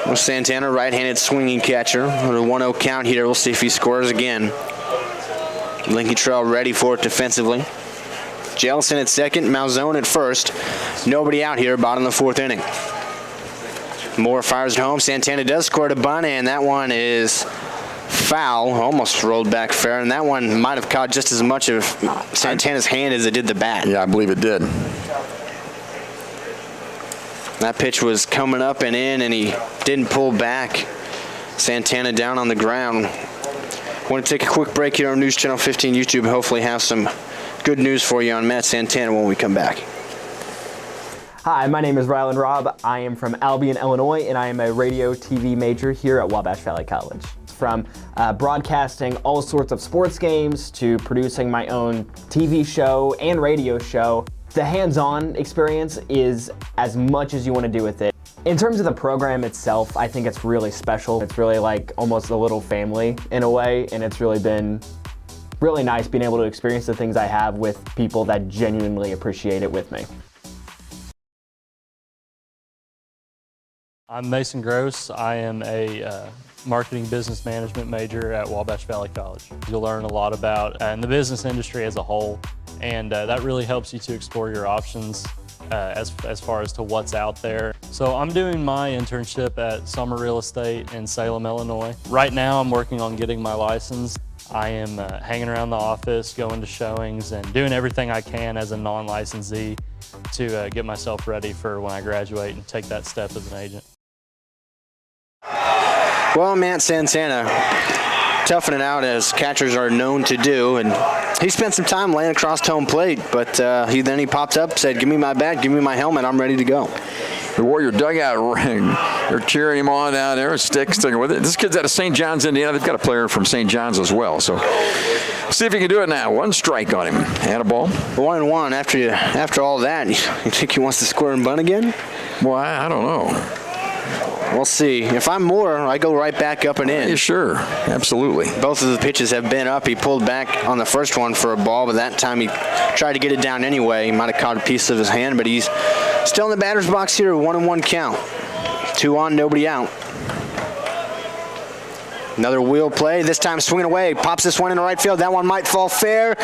Well, Santana, right-handed swinging catcher. On a 1-0 count here, we'll see if he scores again. Lincoln Trail ready for it defensively. Jellison at second, Malzone at first. Nobody out here, bottom of the fourth inning. Moore fires it home. Santana does score a bunt, and that one is foul. Almost rolled back fair, and that one might have caught just as much of Santana's hand as it did the bat. Yeah, I believe it did. That pitch was coming up and in, and he didn't pull back. Santana down on the ground. Want to take a quick break here on News Channel 15 YouTube. Hopefully have some good news for you on Matt Santana when we come back. Hi, my name is Rylan Robb. I am from Albion, Illinois, and I am a radio TV major here at Wabash Valley College. From broadcasting all sorts of sports games to producing my own TV show and radio show, the hands-on experience is as much as you want to do with it. In terms of the program itself, I think it's really special. It's really like almost a little family in a way, and it's really been really nice being able to experience the things I have with people that genuinely appreciate it with me. I'm Mason Gross. I am a marketing business management major at Wabash Valley College. You'll learn a lot about the business industry as a whole, and that really helps you to explore your options as far as to what's out there. So I'm doing my internship at Summer Real Estate in Salem, Illinois. Right now I'm working on getting my license. I am hanging around the office, going to showings, and doing everything I can as a non-licensee to get myself ready for when I graduate and take that step as an agent. Well, Matt Santana toughing it out as catchers are known to do, and he spent some time laying across home plate, but then he popped up, said, "Give me my bat, give me my helmet, I'm ready to go." The Warrior dugout ring. They're cheering him on down there, sticking with it. This kid's out of St. John's, Indiana. They've got a player from St. John's as well. So see if he can do it now. One strike on him. And a ball. 1-1. After all that, you think he wants to score and bunt again? Well, I don't know. We'll see. If I'm Moore, I go right back up and in. Yeah, sure. Absolutely. Both of the pitches have been up. He pulled back on the first one for a ball, but that time he tried to get it down anyway. He might have caught a piece of his hand, but he's still in the batter's box here, 1-1 count. 2 on, nobody out. Another wheel play, this time swinging away. Pops this one into right field. That one might fall fair,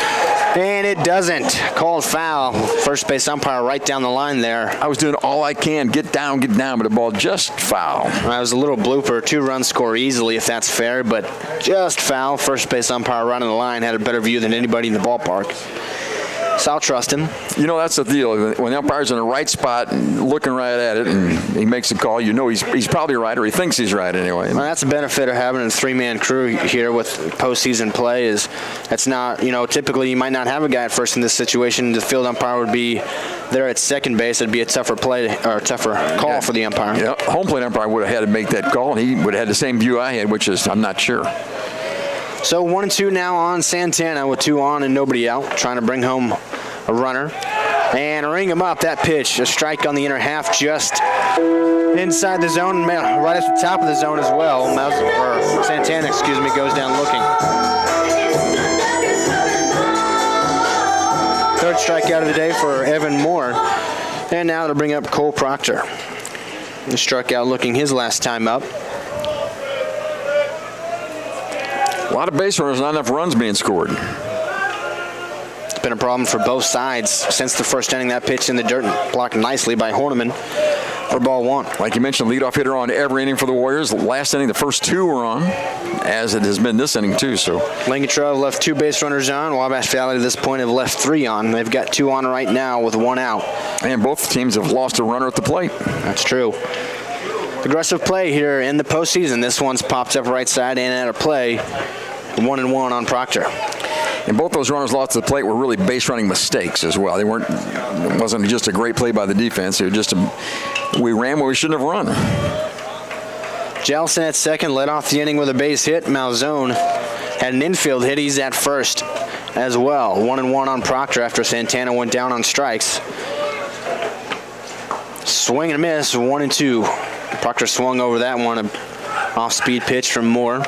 and it doesn't. Called foul. First base umpire right down the line there. I was doing all I can. Get down, but the ball just foul. That was a little blooper. 2-run score easily if that's fair, but just foul. First base umpire right on the line had a better view than anybody in the ballpark. So I'll trust him. You know, that's the deal. When the umpire's in the right spot and looking right at it and he makes a call, you know he's probably right, or he thinks he's right anyway. Well, that's the benefit of having a three-man crew here with postseason play is that's not, typically you might not have a guy at first in this situation. The field umpire would be there at second base. It'd be a tougher play or a tougher call for the umpire. Yeah, home plate umpire would have had to make that call, and he would have had the same view I had, which is I'm not sure. So 1-2 now on Santana with 2 on and nobody out, trying to bring home a runner. And ring him up, that pitch. A strike on the inner half just inside the zone, right at the top of the zone as well. Santana, goes down looking. Third strikeout of the day for Evan Moore. And now to bring up Cole Proctor. He struck out looking his last time up. A lot of base runners, not enough runs being scored. It's been a problem for both sides since the first inning. That pitch in the dirt blocked nicely by Horniman for ball 1. Like you mentioned, leadoff hitter on every inning for the Warriors. Last inning, the first 2 were on, as it has been this inning too. So Lincoln Trail left 2 base runners on. Wabash Valley to this point have left 3 on. They've got 2 on right now with 1 out. And both teams have lost a runner at the plate. That's true. Aggressive play here in the postseason. This one's popped up right side and out of play. 1-1 on Proctor. And both those runners lost to the plate were really base running mistakes as well. It wasn't just a great play by the defense. It was just we ran where we shouldn't have run. Jelson at second led off the inning with a base hit. Malzone had an infield hit. He's at first as well. 1-1 on Proctor after Santana went down on strikes. Swing and a miss, 1-2. Proctor swung over that one. An off-speed pitch from Moore.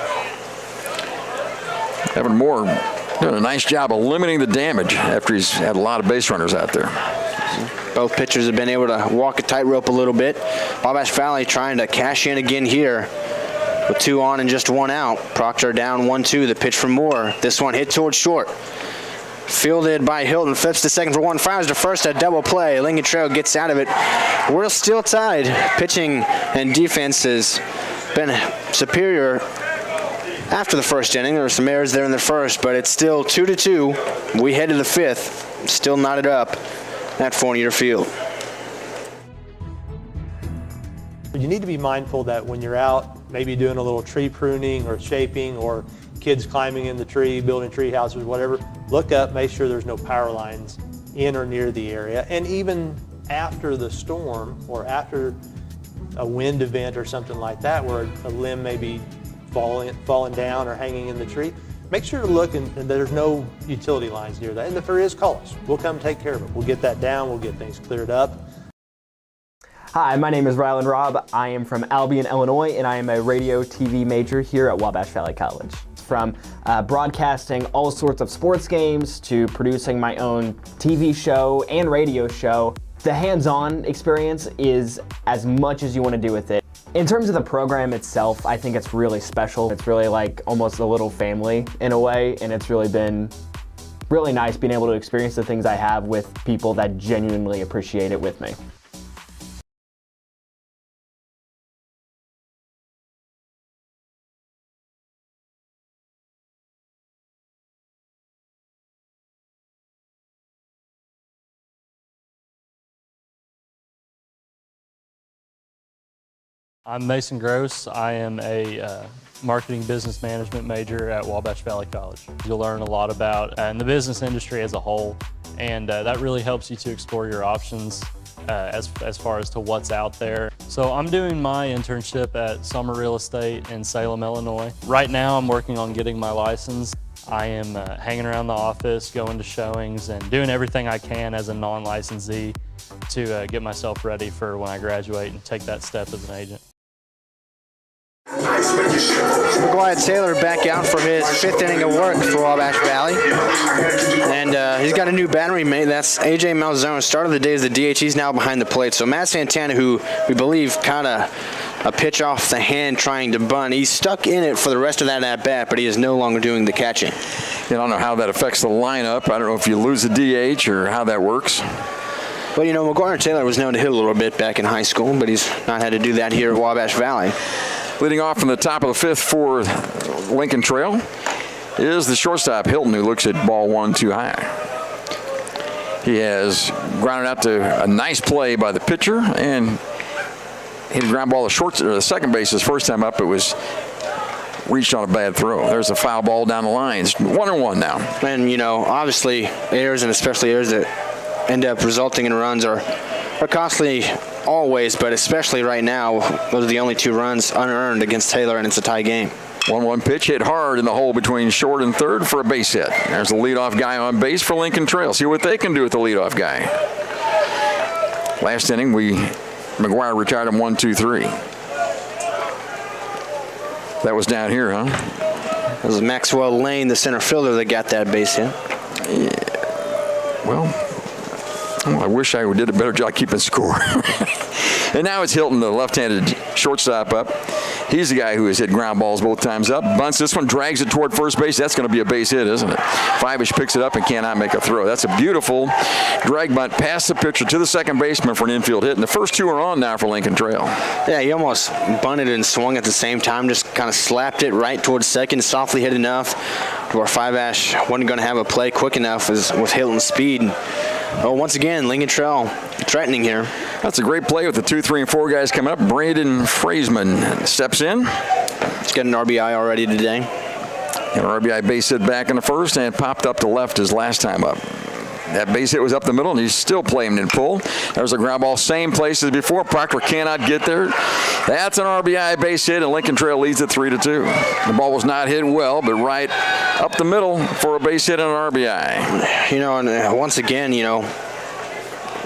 Evan Moore doing a nice job of limiting the damage after he's had a lot of base runners out there. Both pitchers have been able to walk a tightrope a little bit. Wabash Valley trying to cash in again here with 2 on and just 1 out. Proctor down 1-2. The pitch from Moore. This one hit towards short. Fielded by Hilton. Flips to second for 1. Fires to first. A double play. Lincoln Trail gets out of it. We're still tied. Pitching and defense has been superior after the first inning. There were some errors there in the first, but it's still 2-2. We head to the 5th. Still knotted up at Fournier Field. You need to be mindful that when you're out, maybe doing a little tree pruning or shaping, or kids climbing in the tree, building tree houses, whatever, look up, make sure there's no power lines in or near the area. And even after the storm or after a wind event or something like that, where a limb may be falling down or hanging in the tree, make sure to look and there's no utility lines near that. And if there is, call us. We'll come take care of it. We'll get that down. We'll get things cleared up. Hi, my name is Rylan Robb. I am from Albion, Illinois, and I am a radio TV major here at Wabash Valley College. From broadcasting all sorts of sports games to producing my own TV show and radio show, the hands-on experience is as much as you want to do with it. In terms of the program itself, I think it's really special. It's really like almost a little family in a way, and it's really been really nice being able to experience the things I have with people that genuinely appreciate it with me. I'm Mason Gross. I am a marketing business management major at Wabash Valley College. You'll learn a lot about the business industry as a whole, and that really helps you to explore your options as far as to what's out there. So I'm doing my internship at Summer Real Estate in Salem, Illinois. Right now I'm working on getting my license. I am hanging around the office, going to showings, and doing everything I can as a non-licensee to get myself ready for when I graduate and take that step as an agent. McGuire Taylor back out for his 5th inning of work for Wabash Valley. And he's got a new battery mate. That's A.J. Malzone. Start of the day as the DH. He's now behind the plate. So Matt Santana, who we believe caught a pitch off the hand trying to bunt, he's stuck in it for the rest of that at-bat, but he is no longer doing the catching. I don't know how that affects the lineup. I don't know if you lose the DH or how that works. Well, you know, McGuire Taylor was known to hit a little bit back in high school, but he's not had to do that here at Wabash Valley. Leading off from the top of the 5th for Lincoln Trail is the shortstop, Hilton, who looks at ball 1 too high. He has grounded out to a nice play by the pitcher and hit a ground ball to the second base his first time up. It was reached on a bad throw. There's a foul ball down the lines. 1-1 now. And, you know, obviously errors, and especially errors that end up resulting in runs, are costly always, but especially right now. Those are the only 2 runs unearned against Taylor, and it's a tie game. 1-1 pitch hit hard in the hole between short and third for a base hit. There's the leadoff guy on base for Lincoln Trail. See what they can do with the leadoff guy. Last inning, McGuire retired him 1-2-3. That was down here, huh? That was Maxwell Lane, the center fielder, that got that base hit. Yeah. Well, I wish I did a better job keeping score. And now it's Hilton, the left-handed shortstop up. He's the guy who has hit ground balls both times up. Bunts this one, drags it toward first base. That's going to be a base hit, isn't it? Fivish picks it up and cannot make a throw. That's a beautiful drag bunt past the pitcher to the second baseman for an infield hit. And the first 2 are on now for Lincoln Trail. Yeah, he almost bunted and swung at the same time. Just kind of slapped it right towards second, softly hit enough to where Fivish wasn't going to have a play quick enough with Hilton's speed. Well, once again, Lincoln Trail threatening here. That's a great play with the 2, 3, and 4 guys coming up. Braden Fraseman steps in. He's got an RBI already today. An RBI base hit back in the first and popped up to left his last time up. That base hit was up the middle, and he's still playing in pull. There's a ground ball, same place as before. Proctor cannot get there. That's an RBI base hit, and Lincoln Trail leads it 3-2. The ball was not hit well, but right up the middle for a base hit and an RBI. You know, and once again, you know,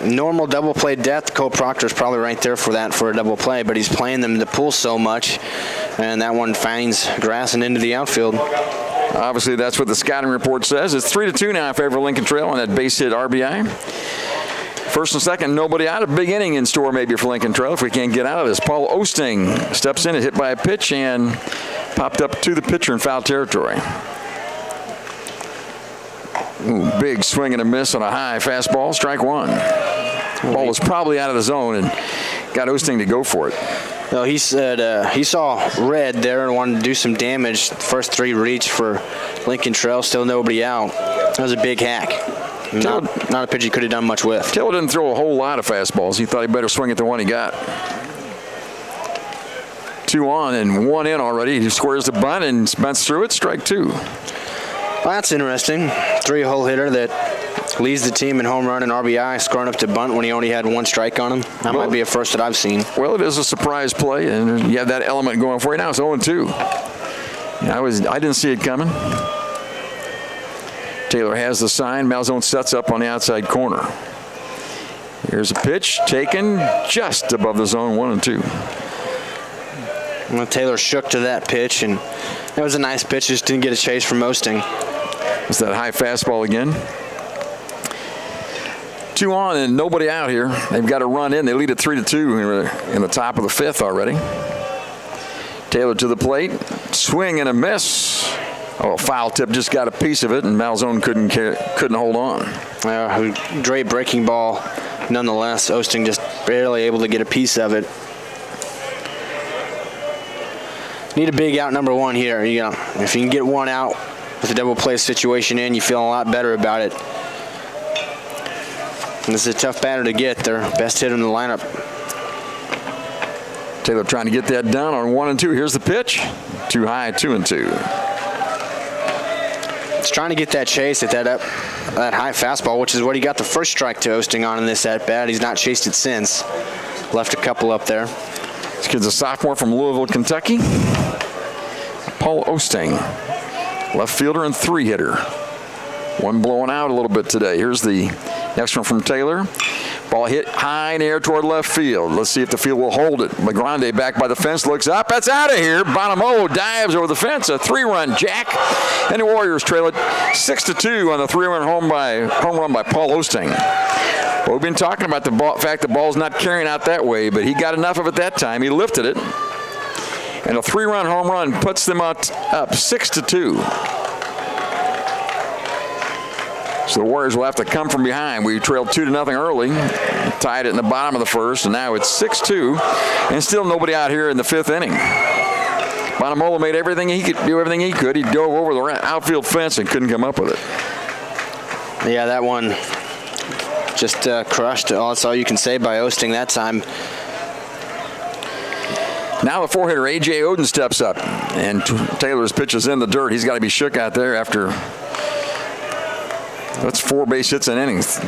normal double play depth, Cole Proctor's probably right there for that for a double play, but he's playing them to pull so much, and that one finds grass and into the outfield. Obviously, that's what the scouting report says. It's 3-2 now in favor of Lincoln Trail on that base hit RBI. First and second, nobody out. A big inning in store maybe for Lincoln Trail if we can't get out of this. Paul Osting steps in and hit by a pitch and popped up to the pitcher in foul territory. Ooh, big swing and a miss on a high fastball. Strike one. Ball was probably out of the zone and got Osting to go for it. No, he said he saw red there and wanted to do some damage. First three reach for Lincoln Trail, still nobody out. That was a big hack. Not a pitch he could have done much with. Taylor didn't throw a whole lot of fastballs. He thought he better swing at the one he got. 2 on and 1 in already. He squares the bunt and bunts through it. Strike 2. Well, that's interesting. 3-hole hitter that leads the team in home run and RBI, scoring up to bunt when he only had 1 strike on him. That might be a first that I've seen. Well, it is a surprise play, and you have that element going for you. Now it's 0-2. I didn't see it coming. Taylor has the sign. Malzone sets up on the outside corner. Here's a pitch taken just above the zone, 1-2. Well, Taylor shook to that pitch, and it was a nice pitch. Just didn't get a chase from Osting. It's that high fastball again. 2 on and nobody out here. They've got to run in. They lead at 3-2 in the top of the 5th already. Taylor to the plate. Swing and a miss. Oh, foul tip just got a piece of it, and Malzone couldn't hold on. Great breaking ball. Nonetheless, Osting just barely able to get a piece of it. Need a big out number 1 here. If you can get 1 out with a double play situation in, you feel a lot better about it. And this is a tough batter to get. Their best hitter in the lineup. Taylor trying to get that down on 1-2. Here's the pitch. Too high, 2-2. It's trying to get that chase at that high fastball, which is what he got the first strike to Osting on in this at bat. He's not chased it since. Left a couple up there. This kid's a sophomore from Louisville, Kentucky. Paul Osting, left fielder and 3-hitter. One blowing out a little bit today. Here's the next one from Taylor. Ball hit high in the air toward left field. Let's see if the field will hold it. LeGrande back by the fence, looks up. That's out of here. Bonamo dives over the fence. A 3-run jack. And the Warriors trail it 6-2 on the 3-run home run by Paul Osting. Well, we've been talking about the fact the ball's not carrying out that way, but he got enough of it that time. He lifted it. And a 3-run home run puts them up 6-2. So the Warriors will have to come from behind. We trailed 2-0 early, tied it in the bottom of the first, and now it's 6-2, and still nobody out here in the 5th inning. Bonamola made everything he could do. Everything he could. He dove over the outfield fence and couldn't come up with it. Yeah, that one just crushed. That's all you can say by Osting that time. Now the 4-hitter A.J. Oden steps up, and Taylor's pitch is in the dirt. He's got to be shook out there after. That's 4 base hits and innings.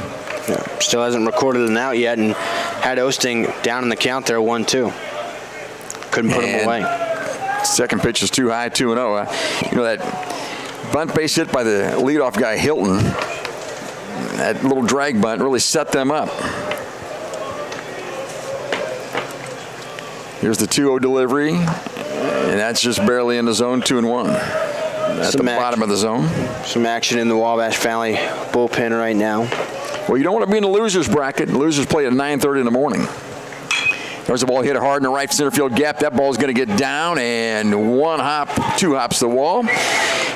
Yeah, still hasn't recorded an out yet, and had Osting down in the count there 1-2. Couldn't put him away. Second pitch is too high, 2-0. That bunt base hit by the leadoff guy Hilton, that little drag bunt really set them up. Here's the 2-0 delivery, and that's just barely in the zone, 2-1. At the bottom of the zone. Some action in the Wabash Valley bullpen right now. Well, you don't want to be in the losers bracket. The losers play at 9:30 in the morning. There's a ball hit hard in the right center field gap. That ball's going to get down, and 2 hops the wall.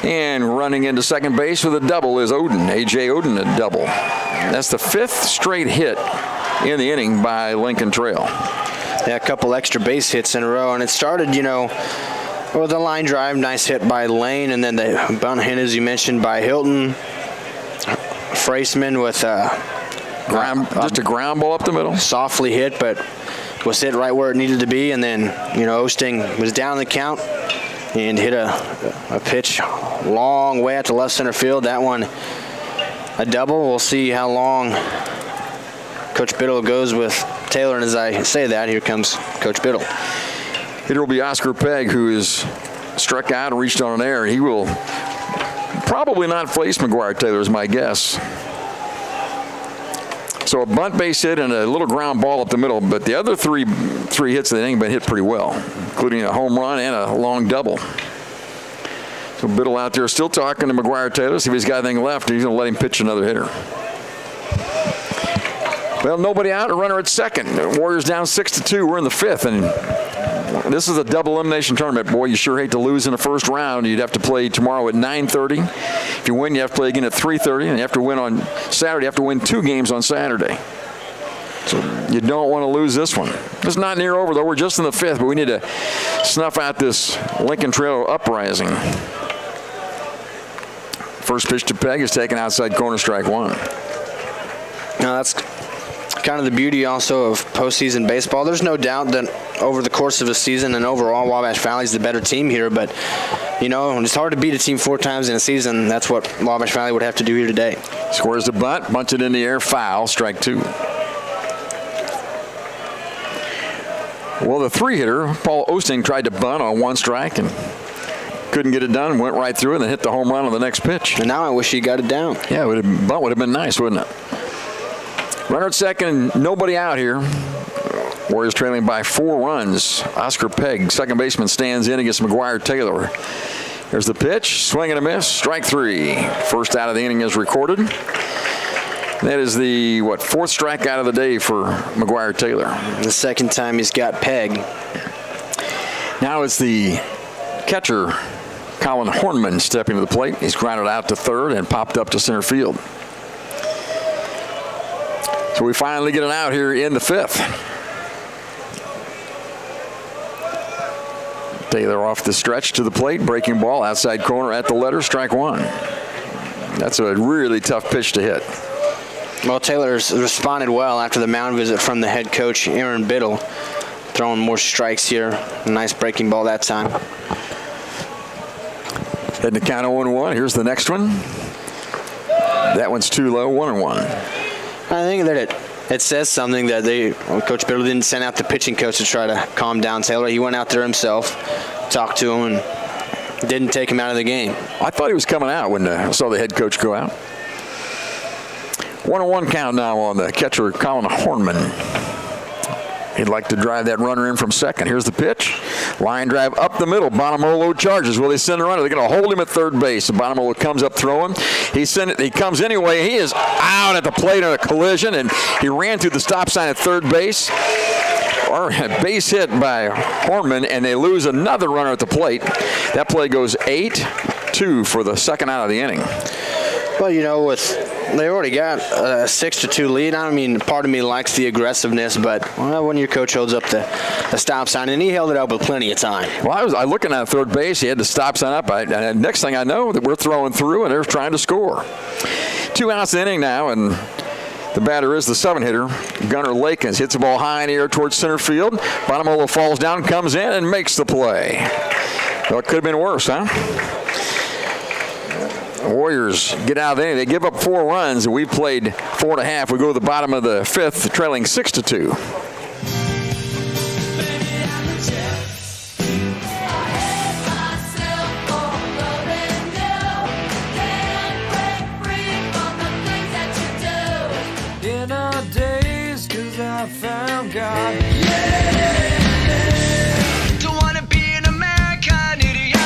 And running into second base with a double is Oden. A.J. Oden, a double. That's the 5th straight hit in the inning by Lincoln Trail. Yeah, a couple extra base hits in a row, and it started, with a line drive, nice hit by Lane, and then the bunt hit, as you mentioned, by Hilton. Freisman with just a ground ball up the middle. Softly hit, but was hit right where it needed to be, and then, Osting was down the count, and hit a pitch long way out to left center field. That one a double. We'll see how long Coach Biddle goes with Taylor, and as I say that, here comes Coach Biddle. Hitter will be Oscar Pegg, who is struck out and reached on an error. He will probably not face McGuire Taylor, is my guess. So a bunt base hit and a little ground ball up the middle, but the other three hits of the inning have been hit pretty well, including a home run and a long double. So Biddle out there still talking to McGuire Taylor, see if he's got anything left, and he's going to let him pitch another hitter. Well, nobody out, a runner at second. Warriors down 6-2. We're in the fifth, and this is a double elimination tournament. Boy, you sure hate to lose in the first round. You'd have to play tomorrow at 9:30. If you win, you have to play again at 3:30, and you have to win on Saturday. You have to win 2 games on Saturday. So you don't want to lose this one. It's not near over, though. We're just in the fifth, but we need to snuff out this Lincoln Trail uprising. First pitch to Pegg is taken outside corner, strike one. Now that's kind of the beauty also of postseason baseball. There's no doubt that over the course of a season and overall, Wabash Valley's the better team here, but you know, it's hard to beat a team 4 times in a season. That's what Wabash Valley would have to do here today. Squares the bunt, bunts it in the air, foul, strike 2. Well, the 3-hitter, Paul Osting, tried to bunt on 1 strike and couldn't get it done, went right through and then hit the home run on the next pitch. And now I wish he got it down. Yeah, bunt would have been nice, wouldn't it? Runner at second, nobody out here. Warriors trailing by 4 runs. Oscar Pegg, second baseman, stands in against McGuire Taylor. There's the pitch, swing and a miss, strike 3. First out of the inning is recorded. That is the, 4th strikeout of the day for McGuire Taylor. The second time he's got Pegg. Now it's the catcher, Colin Hornman, stepping to the plate. He's grounded out to third and popped up to center field. So we finally get an out here in the 5th. Taylor off the stretch to the plate, breaking ball, outside corner at the letter, strike 1. That's a really tough pitch to hit. Well, Taylor's responded well after the mound visit from the head coach, Aaron Biddle, throwing more strikes here. A nice breaking ball that time. Heading to count 0-1. Here's the next one. That one's too low, 1-1. I think that it says something that Coach Biddle didn't send out the pitching coach to try to calm down Taylor. He went out there himself, talked to him, and didn't take him out of the game. I thought he was coming out when I saw the head coach go out. 1-1 count now on the catcher, Colin Hornman. He'd like to drive that runner in from second. Here's the pitch. Line drive up the middle. Bonamolo charges. Will they send a runner? They're going to hold him at third base. And Bonamolo comes up throwing. He comes anyway. He is out at the plate on a collision, and he ran through the stop sign at third base. Or base hit by Hornman, and they lose another runner at the plate. That play goes 8-2 for the second out of the inning. Well, you know, they already got a 6-2 lead. I mean, part of me likes the aggressiveness, but when your coach holds up the stop sign, and he held it up with plenty of time. Well, I was looking at third base. He had the stop sign up. And next thing I know, that we're throwing through, and they're trying to score. 2 outs in the inning now, and the batter is the 7-hitter, Gunnar Lakins. Hits the ball high in the air towards center field. Bonamolo falls down, comes in, and makes the play. Well, it could have been worse, huh? Warriors get out of the inning. They give up 4 runs, and we've played 4.5. We go to the bottom of the 5th, trailing 6-2. In our days, 'cause I found God. Don't wanna be an American idiot.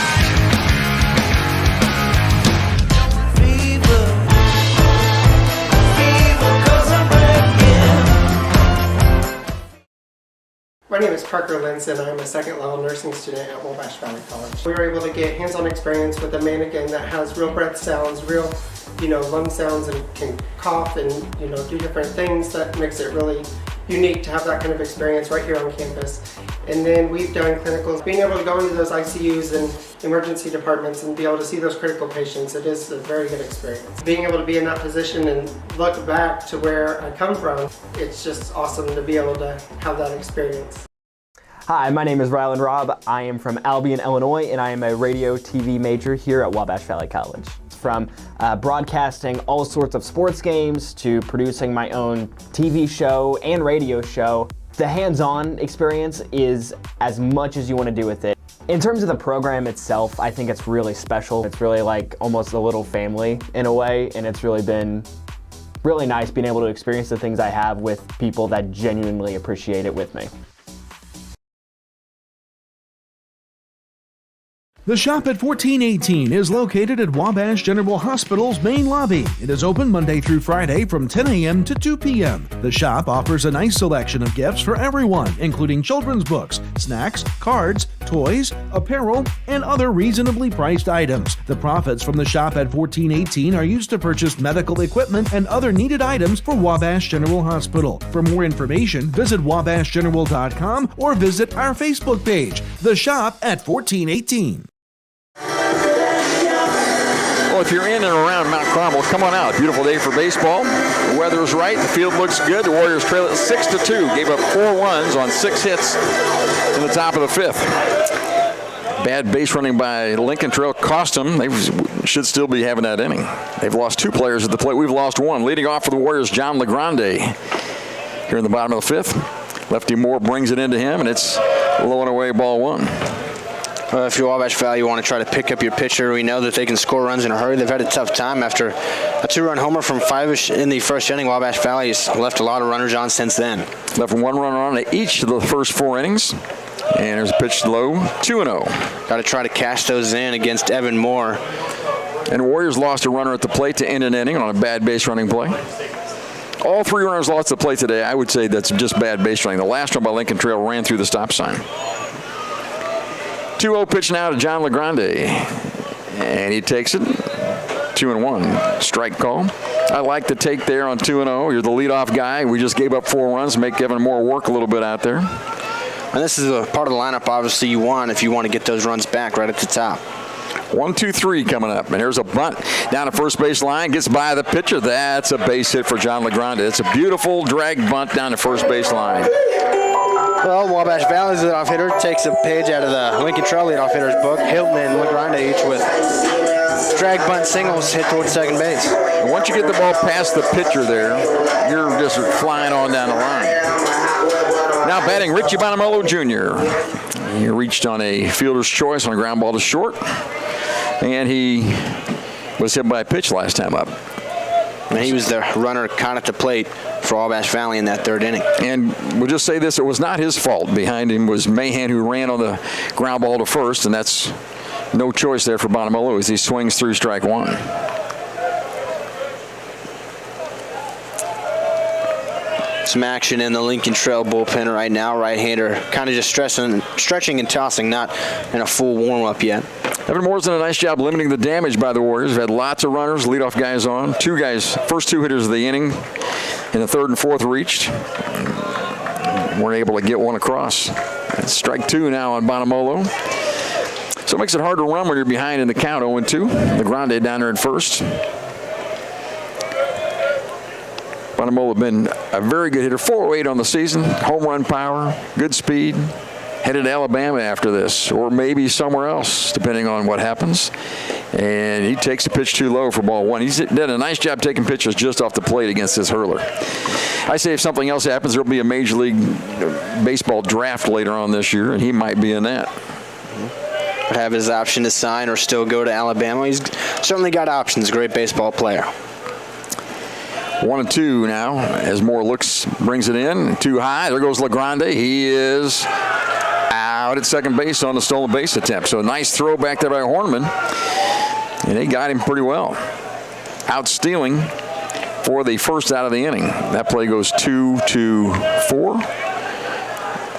My name is Parker Linson. I'm a second-level nursing student at Wabash Valley College. We were able to get hands-on experience with a mannequin that has real breath sounds, real, lung sounds, and can cough and, do different things. That makes it really unique to have that kind of experience right here on campus. And then we've done clinicals. Being able to go into those ICUs and emergency departments and be able to see those critical patients, it is a very good experience. Being able to be in that position and look back to where I come from, it's just awesome to be able to have that experience. Hi, my name is Rylan Robb. I am from Albion, Illinois, and I am a radio TV major here at Wabash Valley College. From broadcasting all sorts of sports games to producing my own TV show and radio show, the hands-on experience is as much as you want to do with it. In terms of the program itself, I think it's really special. It's really like almost a little family in a way, and it's really been really nice being able to experience the things I have with people that genuinely appreciate it with me. The Shop at 1418 is located at Wabash General Hospital's main lobby. It is open Monday through Friday from 10 a.m. to 2 p.m. The shop offers a nice selection of gifts for everyone, including children's books, snacks, cards, toys, apparel, and other reasonably priced items. The profits from the Shop at 1418 are used to purchase medical equipment and other needed items for Wabash General Hospital. For more information, visit wabashgeneral.com or visit our Facebook page, The Shop at 1418. Well, if you're in and around Mount Carmel, come on out. Beautiful day for baseball. The weather is right. The field looks good. The Warriors trail it 6-2. Gave up 4 runs on 6 hits in the top of the 5th. Bad base running by Lincoln Trail cost them. They should still be having that inning. They've lost 2 players at the plate. We've lost 1. Leading off for the Warriors, John LeGrande. Here in the bottom of the 5th. Lefty Moore brings it into him, and it's low and away, ball 1. If you're Wabash Valley, you want to try to pick up your pitcher. We know that they can score runs in a hurry. They've had a tough time after a 2-run homer from 5-ish in the first inning. Wabash Valley has left a lot of runners on since then. Left 1 runner on in each of the first 4 innings. And there's a pitch low, 2-0. Got to try to cash those in against Evan Moore. And the Warriors lost a runner at the plate to end an inning on a bad base running play. All 3 runners lost at the plate today. I would say that's just bad base running. The last one by Lincoln Trail ran through the stop sign. 2-0 pitch now to John LeGrande, and he takes it. 2-1 strike call. I like the take there on 2-0. You're the leadoff guy. We just gave up 4 runs, make Evan Moore work a little bit out there. And this is a part of the lineup obviously you want if you want to get those runs back right at the top. 1-2-3 coming up, and here's a bunt down the first base line, gets by the pitcher. That's a base hit for John LeGrande. It's a beautiful drag bunt down the first base line. Well, Wabash Valley's leadoff hitter takes a page out of the Lincoln Trail leadoff hitter's book. Hilton and LeGrande each with drag bunt singles hit towards second base. And once you get the ball past the pitcher there, you're just flying on down the line. Now batting Richie Bonamolo Jr. He reached on a fielder's choice on a ground ball to short, and he was hit by a pitch last time up. And he was the runner caught at the plate for Wabash Valley in that 3rd inning. And we'll just say this, it was not his fault. Behind him was Mahan, who ran on the ground ball to first, and that's no choice there for Bonamolo as he swings through strike 1. Some action in the Lincoln Trail bullpen right now. Right-hander kind of just stretching and tossing, not in a full warm-up yet. Evan Moore's done a nice job limiting the damage by the Warriors. They've had lots of runners, leadoff guys on. 2 guys, first 2 hitters of the inning in the 3rd and 4th reached. Weren't able to get one across. That's strike 2 now on Bonamolo. So it makes it hard to run when you're behind in the count, 0-2. LeGrande down there at first. Bonamolo been a very good hitter, 408 on the season, home run power, good speed. Headed to Alabama after this, or maybe somewhere else, depending on what happens. And he takes the pitch too low for ball 1. He's done a nice job taking pitches just off the plate against this hurler. I say if something else happens, there'll be a Major League Baseball draft later on this year, and he might be in that. Could have his option to sign or still go to Alabama. He's certainly got options. Great baseball player. 1-2 now as Moore brings it in. Too high. There goes LeGrande. He is out at second base on the stolen base attempt. So a nice throw back there by Hornman. And they got him pretty well. Out stealing for the first out of the inning. That play goes 2-4.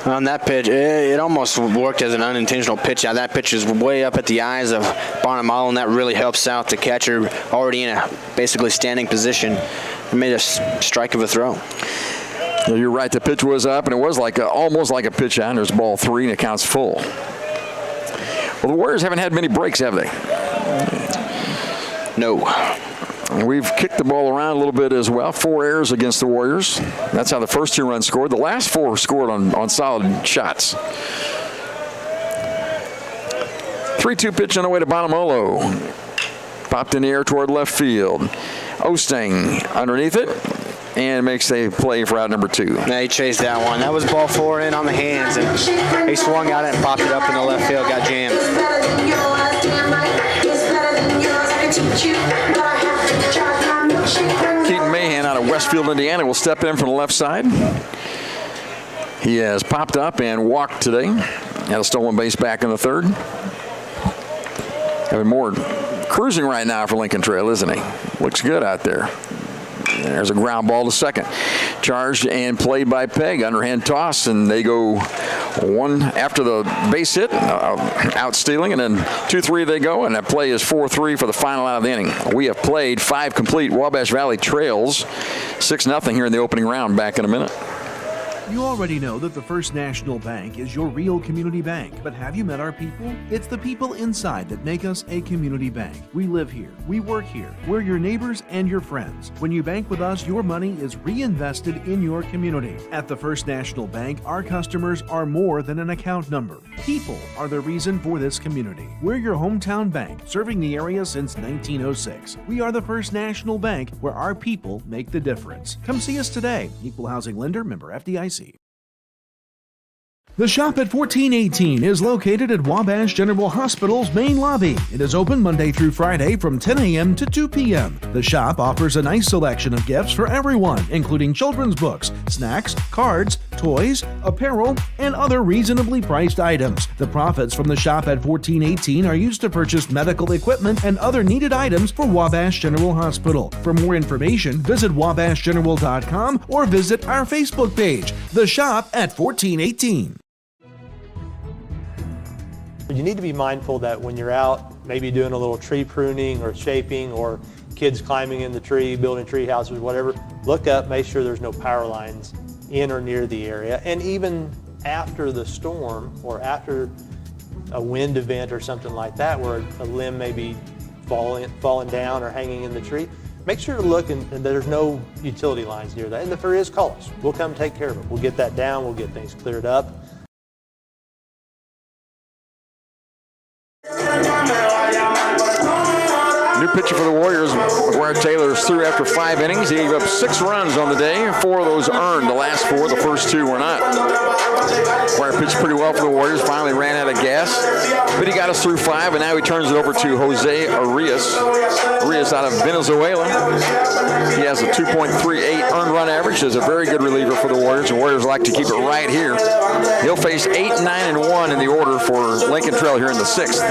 On that pitch, it almost worked as an unintentional pitch. Now that pitch is way up at the eyes of Bonamolo, and that really helps out the catcher already in a basically standing position. It made a strike of a throw. Yeah, you're right. The pitch was up, and it was like almost like a pitch out. There's ball 3, and it counts full. Well, the Warriors haven't had many breaks, have they? No. We've kicked the ball around a little bit as well. 4 errors against the Warriors. That's how the first 2 runs scored. The last 4 scored on solid shots. 3-2 pitch on the way to Bonamolo. Popped in the air toward left field. Ostang underneath it and makes a play for out number 2. Yeah, he chased that one. That was ball 4 in on the hands, and he swung at it and popped it up in the left field. Got jammed. Keaton Mahan out of Westfield, Indiana will step in from the left side. He has popped up and walked today. Had a stolen base back in the 3rd. Having more cruising right now for Lincoln Trail, isn't he? Looks good out there. There's a ground ball to second. Charged and played by Pegg. Underhand toss, and they go 1 after the base hit, out stealing, and then 2-3 they go, and that play is 4-3 for the final out of the inning. We have played 5 complete. Wabash Valley trails 6-0 here in the opening round. Back in a minute. You already know that the First National Bank is your real community bank, but have you met our people? It's the people inside that make us a community bank. We live here, we work here, we're your neighbors and your friends. When you bank with us, your money is reinvested in your community. At the First National Bank, our customers are more than an account number. People are the reason for this community. We're your hometown bank, serving the area since 1906. We are the First National Bank, where our people make the difference. Come see us today. Equal housing lender, member FDIC. The Shop at 1418 is located at Wabash General Hospital's main lobby. It is open Monday through Friday from 10 a.m. to 2 p.m. The shop offers a nice selection of gifts for everyone, including children's books, snacks, cards, toys, apparel, and other reasonably priced items. The profits from the Shop at 1418 are used to purchase medical equipment and other needed items for Wabash General Hospital. For more information, visit wabashgeneral.com or visit our Facebook page, The Shop at 1418. You need to be mindful that when you're out, maybe doing a little tree pruning or shaping, or kids climbing in the tree, building tree houses, whatever, look up, make sure there's no power lines in or near the area. And even after the storm or after a wind event or something like that, where a limb may be falling down or hanging in the tree, make sure to look and there's no utility lines near that. And if there is, call us. We'll come take care of it. We'll get that down. We'll get things cleared up. New pitcher for the Warriors, McGuire Taylor, is through after 5 innings. He gave up 6 runs on the day. 4 of those earned. The last 4, the first 2 were not. McGuire pitched pretty well for the Warriors. Finally ran out of gas, but he got us through 5, and now he turns it over to Jose Arias. Arias out of Venezuela. He has a 2.38 earned run average. Is a very good reliever for the Warriors. The Warriors like to keep it right here. He'll face 8, 9, and 1 in the order for Lincoln Trail here in the 6th.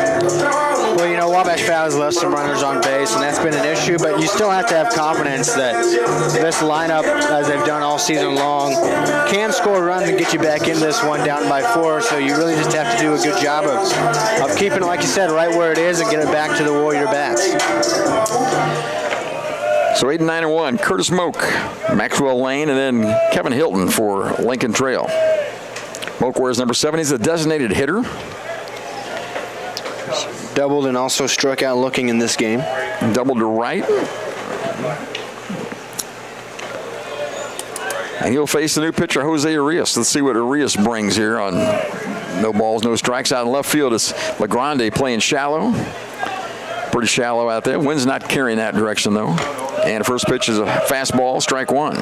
Well, you know, Wabash Valley's left some runners on base, and that's been an issue, but you still have to have confidence that this lineup, as they've done all season long, can score runs and get you back in this one down by 4, so you really just have to do a good job of keeping it, like you said, right where it is and get it back to the Warrior bats. So 8, 9, and 1. Curtis Moak, Maxwell Lane, and then Kevin Hilton for Lincoln Trail. Moak wears number 7. He's a designated hitter. Doubled and also struck out looking in this game. Doubled to right. And he'll face the new pitcher, Jose Arias. Let's see what Arias brings here on no balls, no strikes. Out in left field is LaGrande playing shallow. Pretty shallow out there. Wind's not carrying that direction, though. And the first pitch is a fastball, strike 1.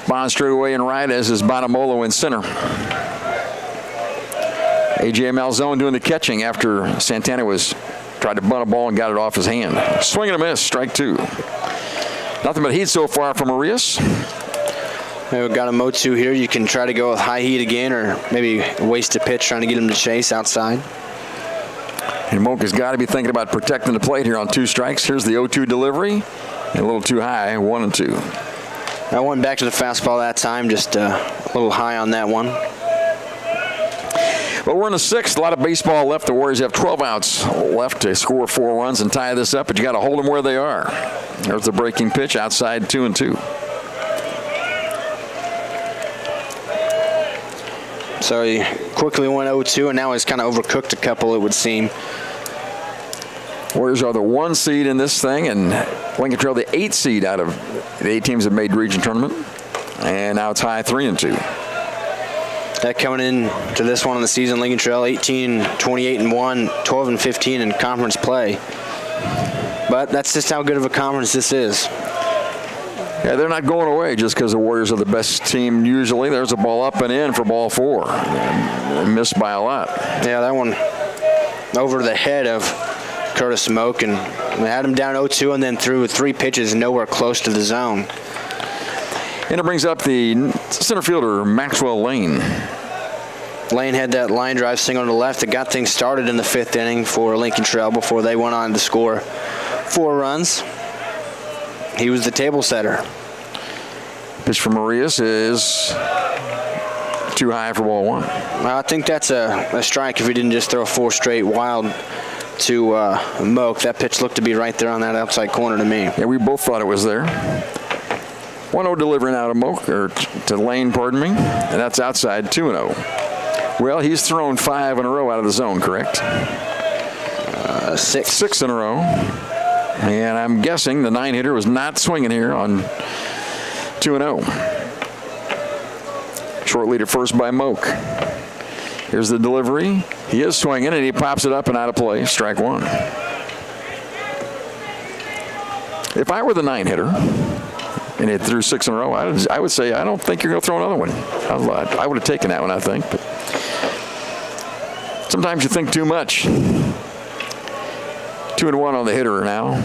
Bond straight away and right, as is Bonamolo in center. A.J. Malzone doing the catching after Santana tried to bunt a ball and got it off his hand. Swing and a miss, strike 2. Nothing but heat so far from Arias. We've got a Motsu here. You can try to go with high heat again, or maybe waste a pitch trying to get him to chase outside. And Moak has got to be thinking about protecting the plate here on 2 strikes. Here's the 0-2 delivery. And a little too high, 1 and 2. I went back to the fastball that time, just a little high on that one. But we're in the 6th. A lot of baseball left. The Warriors have 12 outs left to score 4 runs and tie this up, but you got to hold them where they are. There's the breaking pitch outside, 2-2. So he quickly went 0-2, and now he's kind of overcooked a couple, it would seem. Warriors are the 1 seed in this thing, and Lincoln Trail, the 8th seed out of the 8 teams that made the region tournament. And now it's high 3-2. That coming in to this one in the season, Lincoln Trail 18, 28-1, 12-15 in conference play. But that's just how good of a conference this is. Yeah, they're not going away just because the Warriors are the best team usually. There's a ball up and in for ball 4. And missed by a lot. Yeah, that one over the head of Curtis Smoke, and we had him down 0-2 and then threw 3 pitches nowhere close to the zone. And it brings up the center fielder, Maxwell Lane. Lane had that line drive single to the left that got things started in the 5th inning for Lincoln Trail before they went on to score 4 runs. He was the table setter. Pitch from Marias is too high for ball 1. Well, I think that's a strike if he didn't just throw 4 straight wild to Moak. That pitch looked to be right there on that outside corner to me. Yeah, we both thought it was there. 1-0 delivering out of Moak, or to Lane, pardon me. And that's outside, 2-0. Well, he's thrown 5 in a row out of the zone, correct? 6. 6 in a row. And I'm guessing the 9-hitter was not swinging here on 2-0. Short lead at first by Moak. Here's the delivery. He is swinging, and he pops it up and out of play. Strike 1. If I were the 9-hitter, and it threw 6 in a row, I would say, I don't think you're going to throw another one. I would have taken that one, I think. But sometimes you think too much. 2-1 on the hitter now.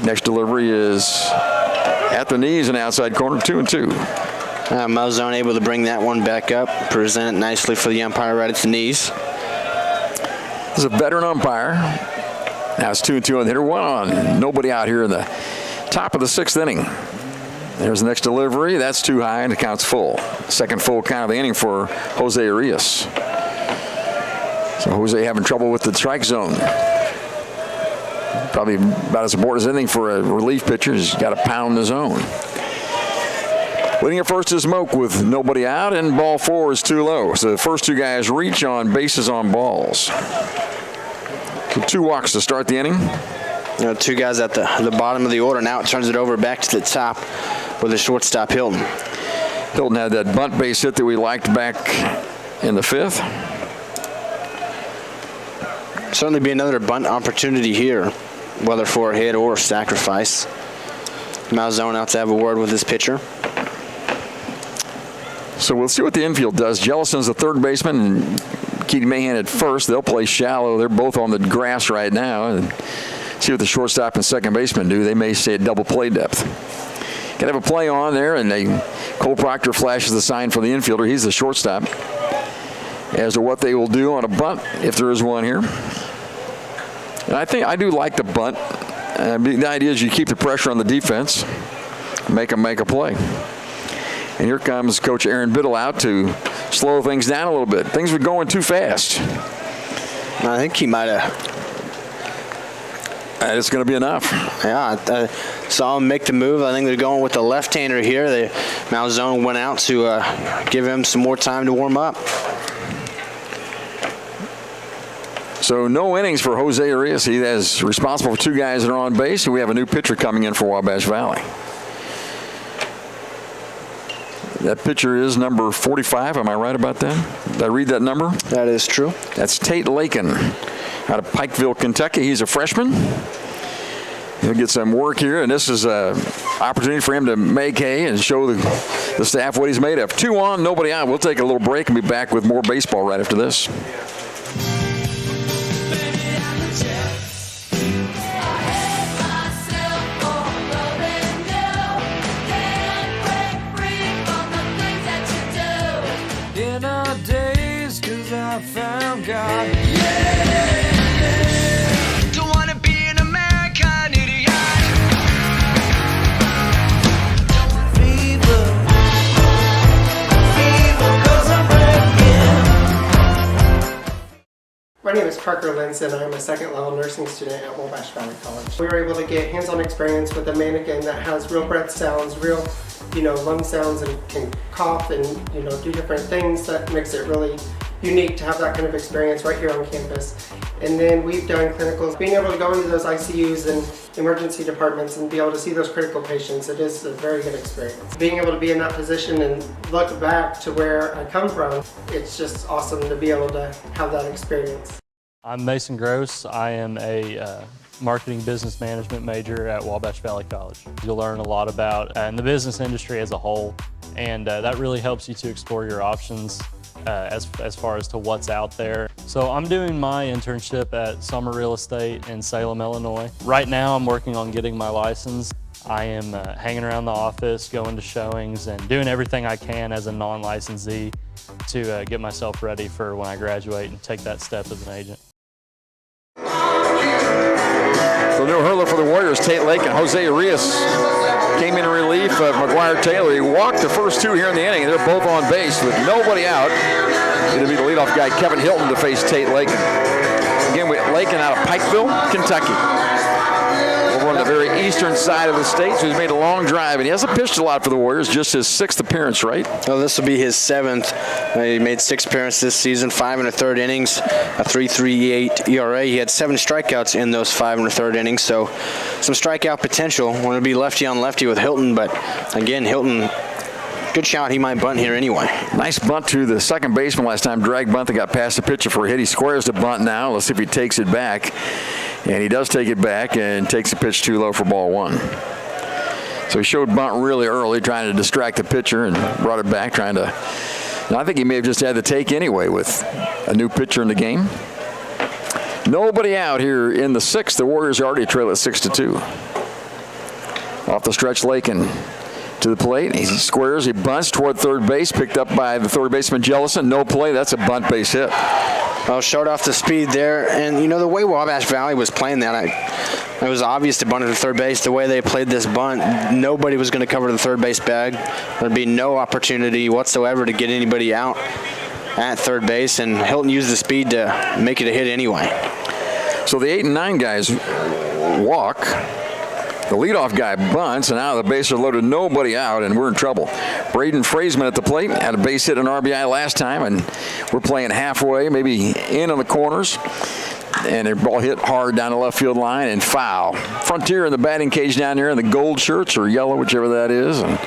Next delivery is at the knees and outside corner, 2-2. Malzone able to bring that one back up, present it nicely for the umpire right at the knees. This is a veteran umpire. Now it's 2-2 on the hitter, 1 on. Nobody out here in the top of the 6th inning. There's the next delivery. That's too high, and it counts full. Second full count of the inning for Jose Arias. So Jose having trouble with the strike zone. Probably about as important as anything for a relief pitcher. He's got to pound the zone. Leading at first is Moak with nobody out, and ball 4 is too low. So the first 2 guys reach on bases on balls. So 2 walks to start the inning. 2 guys at the bottom of the order. Now it turns it over back to the top with the shortstop, Hilton. Hilton had that bunt base hit that we liked back in the 5th. Certainly be another bunt opportunity here, whether for a hit or a sacrifice. Malzone out to have a word with his pitcher. So we'll see what the infield does. Jellison's the third baseman, and Keating Mahan at first. They'll play shallow. They're both on the grass right now. And see what the shortstop and second baseman do. They may stay at double play depth. Can have a play on there, and Cole Proctor flashes the sign for the infielder. He's the shortstop. As to what they will do on a bunt, if there is one here. And I do like the bunt. The idea is you keep the pressure on the defense, make them make a play. And here comes Coach Aaron Biddle out to slow things down a little bit. Things were going too fast. I think he might have. It's going to be enough. Yeah, I saw him make the move. I think they're going with the left-hander here. Malzone went out to give him some more time to warm up. So no innings for Jose Arias. He is responsible for 2 guys that are on base, and we have a new pitcher coming in for Wabash Valley. That pitcher is number 45. Am I right about that? Did I read that number? That is true. That's Tate Lakin out of Pikeville, Kentucky. He's a freshman. He'll get some work here, and this is an opportunity for him to make hay and show the staff what he's made of. 2 on, nobody out. We'll take a little break and be back with more baseball right after this. In our days, 'cause I found God. Don't wanna be an American idiot. Fever, 'cause I'm breaking. My name is Parker Linson. I'm a second-level nursing student at Wabash Valley College. We were able to get hands-on experience with a mannequin that has real breath sounds, real, lung sounds, and can cough and, do different things. That makes it really unique to have that kind of experience right here on campus. And then we've done clinicals. Being able to go into those ICUs and emergency departments and be able to see those critical patients, it is a very good experience. Being able to be in that position and look back to where I come from, it's just awesome to be able to have that experience. I'm Mason Gross. I am a marketing business management major at Wabash Valley College. You'll learn a lot about the business industry as a whole, and that really helps you to explore your options as far as to what's out there. So I'm doing my internship at Summer Real Estate in Salem, Illinois. Right now I'm working on getting my license. I am hanging around the office, going to showings, and doing everything I can as a non-licensee to get myself ready for when I graduate and take that step as an agent. The new hurler for the Warriors, Tate Lake and Jose Arias, came in relief of McGuire Taylor. He walked the first two here in the inning, and they're both on base with nobody out. It'll be the leadoff guy, Kevin Hilton, to face Tate Lake. Again, with Lakin out of Pikeville, Kentucky. Over on the very eastern side of the state, so he's made a long drive, and he hasn't pitched a lot for the Warriors, just his 6th appearance, right? Well, this will be his 7th. He made 6 appearances this season, 5 1/3 innings, a 3.38 ERA. He had 7 strikeouts in those 5 1/3 innings, so some strikeout potential. Want to be lefty on lefty with Hilton, but again, Hilton, good shot. He might bunt here anyway. Nice bunt to the second baseman last time. Drag bunt that got past the pitcher for a hit. He squares the bunt now. Let's see if he takes it back. And he does take it back and takes the pitch too low for ball 1. So he showed bunt really early, trying to distract the pitcher, and brought it back, trying to. Now, I think he may have just had the take anyway with a new pitcher in the game. Nobody out here in the 6th. The Warriors already trail at 6-2. Off the stretch, Lakin to the plate. He squares, he bunts toward third base, picked up by the third baseman Jellison. No play. That's a bunt base hit. Well, showed off the speed there, and you know the way Wabash Valley was playing that, it was obvious to bunt to third base. The way they played this bunt, nobody was going to cover the third base bag. There'd be no opportunity whatsoever to get anybody out at third base, and Hilton used the speed to make it a hit anyway. So the 8 and 9 guys walk. The leadoff guy bunts, and now the bases are loaded, nobody out, and we're in trouble. Braden Fraseman at the plate, had a base hit and RBI last time, and we're playing halfway, maybe in on the corners. And their ball hit hard down the left field line and foul. Frontier in the batting cage down there in the gold shirts, or yellow, whichever that is. And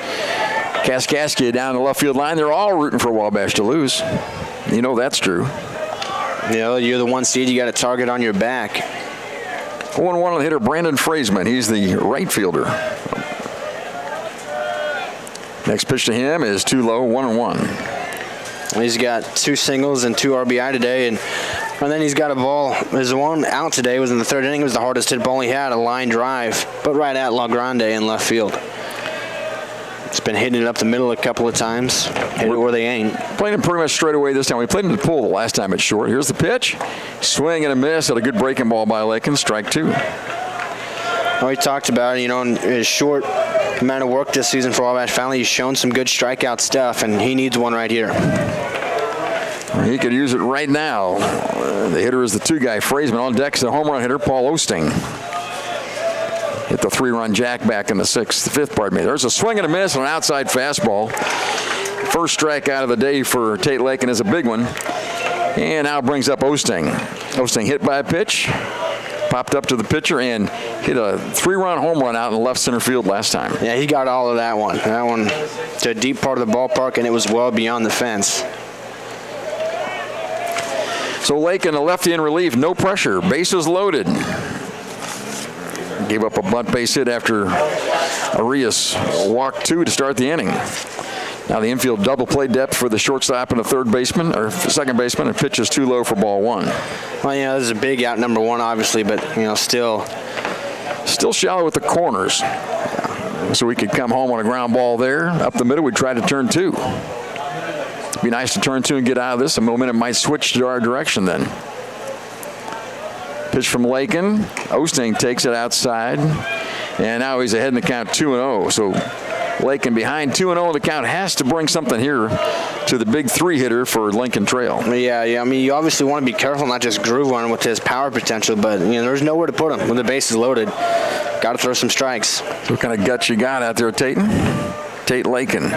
Kaskaskia down the left field line. They're all rooting for Wabash to lose. You know that's true. You know, you're the 1 seed, you got a target on your back. 0-1 on the hitter, Brandon Fraseman. He's the right fielder. Next pitch to him is too low, 1-1. He's got 2 singles and 2 RBI today, and then he's got a ball. His one out today was in the 3rd inning. It was the hardest hit ball he had, a line drive, but right at La Grande in left field. It's been hitting it up the middle a couple of times. Hit it where they ain't. Played him pretty much straight away this time. We played him to the pull the last time it's short. Here's the pitch. Swing and a miss at a good breaking ball by Lakin. Strike 2. Well, we talked about, you know, in his short amount of work this season for Wabash Valley, he's shown some good strikeout stuff, and he needs one right here. He could use it right now. The hitter is the 2 guy, Fraseman. On deck is the home run hitter, Paul Osting. Hit the 3-run jack back in the 5th, pardon me. There's a swing and a miss on an outside fastball. First strikeout of the day for Tate Lakin is a big one. And now brings up Osting. Osting hit by a pitch, popped up to the pitcher, and hit a 3-run home run out in the left center field last time. Yeah, he got all of that one. That one to a deep part of the ballpark, and it was well beyond the fence. So Lakin, a lefty in relief, no pressure, bases loaded. Gave up a bunt base hit after Arias walked 2 to start the inning. Now the infield double play depth for the shortstop and the third baseman, or second baseman, and pitch is too low for ball 1. Well, you know, this is a big out, number 1, obviously, but, you know, still shallow with the corners. So we could come home on a ground ball there. Up the middle, we'd try to turn 2. It'd be nice to turn 2 and get out of this. The momentum might switch to our direction then. Pitch from Lakin. Osting takes it outside. And now he's ahead in the count 2-0. So Lakin behind 2-0 in the count has to bring something here to the big 3 hitter for Lincoln Trail. Yeah. I mean, you obviously want to be careful, not just groove one with his power potential, but, you know, there's nowhere to put him when the base is loaded. Got to throw some strikes. So what kind of guts you got out there, Tate Lakin?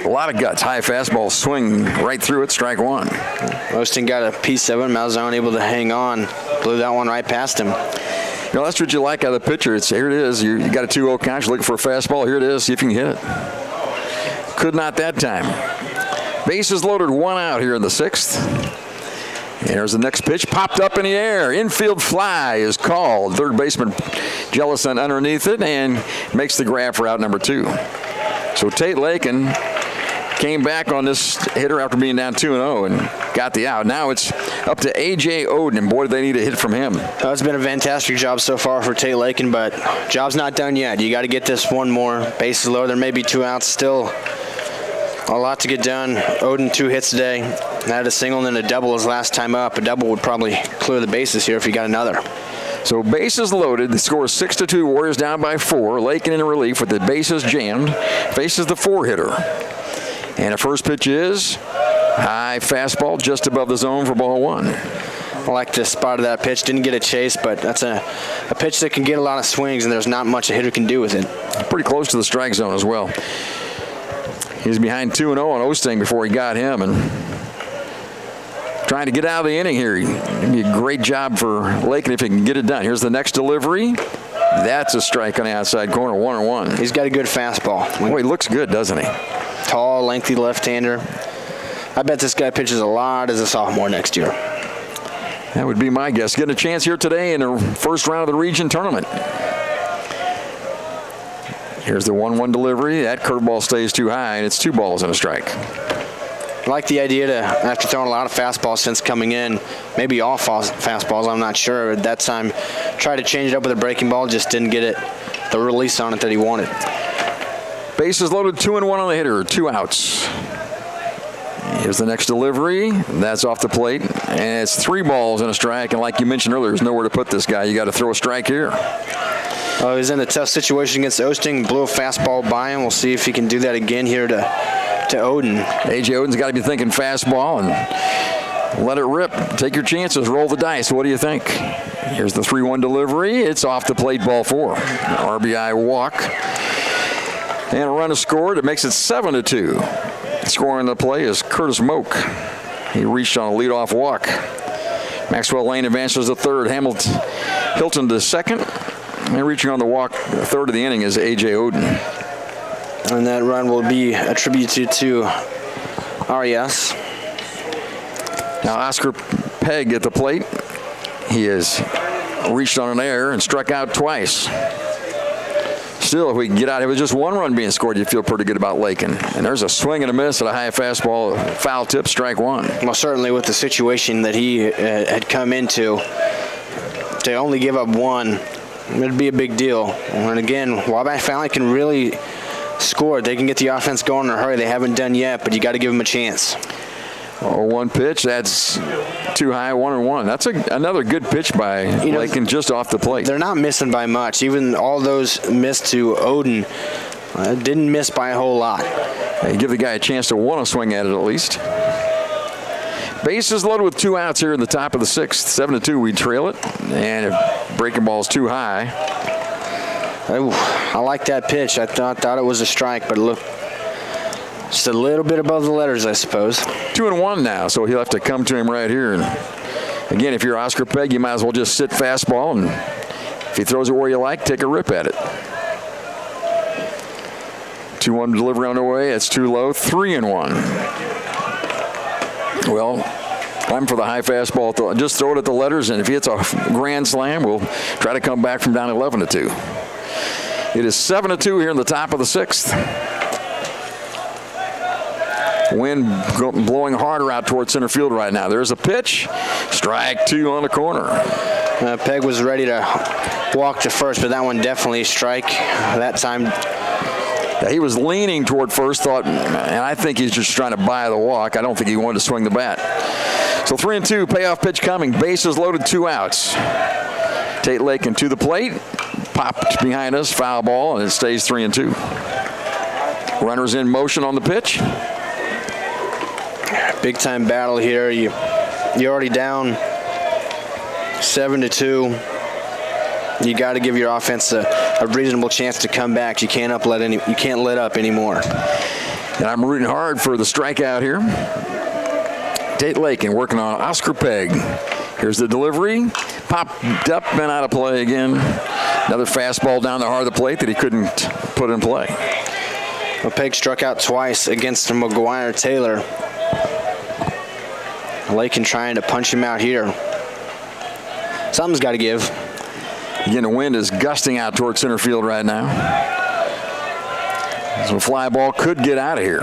A lot of guts. High fastball swing right through it, strike one. Osting got a piece of it. Malzahn able to hang on. Blew that one right past him. That's what you like out of the pitcher. Here it is. You got a 2-0 count. You're looking for a fastball. Here it is. See if you can hit it. Could not that time. Bases loaded, 1 out here in the 6th. And there's the next pitch. Popped up in the air. Infield fly is called. Third baseman Jellison underneath it and makes the grab for out number 2. So Tate Lakin came back on this hitter after being down 2-0 and got the out. Now it's up to A.J. Oden, and boy, do they need a hit from him. It's been a fantastic job so far for Tate Lakin, but job's not done yet. You got to get this one more. Bases low. There may be 2 outs still. A lot to get done. Oden 2 hits today. Had a single and then a double his last time up. A double would probably clear the bases here if he got another. So bases loaded. The score is 6-2. Warriors down by 4. Lakin in relief with the bases jammed. Faces the 4-hitter. And the first pitch is high fastball just above the zone for ball 1. I like the spot of that pitch. Didn't get a chase, but that's a pitch that can get a lot of swings, and there's not much a hitter can do with it. Pretty close to the strike zone as well. He's behind 2-0 on Osting before he got him, and trying to get out of the inning here. It'd be a great job for Lakin if he can get it done. Here's the next delivery. That's a strike on the outside corner, 1-1. He's got a good fastball. Boy, he looks good, doesn't he? Tall, lengthy left-hander. I bet this guy pitches a lot as a sophomore next year. That would be my guess. Getting a chance here today in the first round of the region tournament. Here's the 1-1 delivery. That curveball stays too high, and it's 2 balls and a strike. I like the idea to, after throwing a lot of fastballs since coming in, maybe all fastballs, I'm not sure. At that time, tried to change it up with a breaking ball, just didn't get the release on it that he wanted. Bases loaded, 2-1 on the hitter, 2 outs. Here's the next delivery. That's off the plate, and it's 3 balls and a strike. And like you mentioned earlier, there's nowhere to put this guy. You got to throw a strike here. Oh, he's in a tough situation against Osting. Blew a fastball by him. We'll see if he can do that again here to Oden. A.J. Oden's got to be thinking fastball and let it rip. Take your chances. Roll the dice. What do you think? Here's the 3-1 delivery. It's off the plate, ball 4. RBI walk. And a run is scored. It makes it 7-2. Scoring the play is Curtis Moak. He reached on a leadoff walk. Maxwell Lane advances to third. Hilton to second. And reaching on the walk, the third of the inning is A.J. Oden. And that run will be attributed to RES. Now Oscar Pegg at the plate. He has reached on an error and struck out twice. Still, if we can get out, it was just 1 run being scored, you feel pretty good about Lakin. And there's a swing and a miss at a high fastball, foul tip, strike 1. Well, certainly with the situation that he had come into, to only give up 1, it'd be a big deal. And again, Wabash Valley can really score. They can get the offense going in a hurry. They haven't done yet, but you got to give them a chance. 1 pitch, that's too high, 1-1. That's another good pitch by Lakin just off the plate. They're not missing by much. Even all those missed to Oden didn't miss by a whole lot. Hey, give the guy a chance to want to swing at it at least. Bases loaded with 2 outs here in the top of the 6th. 7-2, we trail it. And if breaking ball's too high. I like that pitch. I thought it was a strike, but look, just a little bit above the letters, I suppose. 2-1 now, so he'll have to come to him right here. And again, if you're Oscar Pegg, you might as well just sit fastball, and if he throws it where you like, take a rip at it. 2-1 delivery on the way. It's too low. 3-1. Well, I'm for the high fastball. Just throw it at the letters, and if he hits a grand slam, we'll try to come back from down 11-2. It is 7-2 here in the top of the 6th. Wind blowing harder out towards center field right now. There's a pitch. Strike 2 on the corner. Pegg was ready to walk to first, but that one definitely a strike that time. Yeah, he was leaning toward first, and I think he's just trying to buy the walk. I don't think he wanted to swing the bat. So 3-2, payoff pitch coming. Bases loaded, 2 outs. Tate Lakin to the plate. Popped behind us, foul ball, and it stays 3-2. Runners in motion on the pitch. Big time battle here. You're already down 7-2. You got to give your offense a reasonable chance to come back. You can't let up anymore. And I'm rooting hard for the strikeout here. Tate Lakin working on Oscar Pegg. Here's the delivery. Popped up and out of play again. Another fastball down the heart of the plate that he couldn't put in play. Well, Pegg struck out twice against McGuire Taylor. Lakin trying to punch him out here. Something's got to give. Again, the wind is gusting out towards center field right now. So a fly ball could get out of here.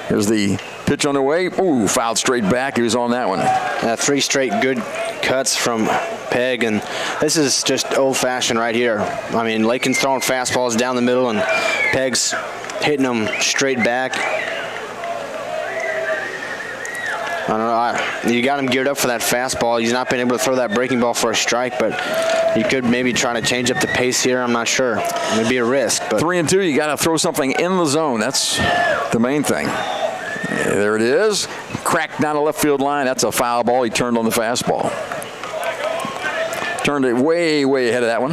Here's the pitch on the way. Ooh, fouled straight back. He was on that one. 3 straight good cuts from Pegg, and this is just old-fashioned right here. I mean, Lakin's throwing fastballs down the middle, and Pegg's hitting them straight back. I don't know. You got him geared up for that fastball. He's not been able to throw that breaking ball for a strike, but he could maybe try to change up the pace here. I'm not sure. It would be a risk. But 3-2. You got to throw something in the zone. That's the main thing. There it is. Cracked down the left field line. That's a foul ball. He turned on the fastball. Turned it way, way ahead of that one.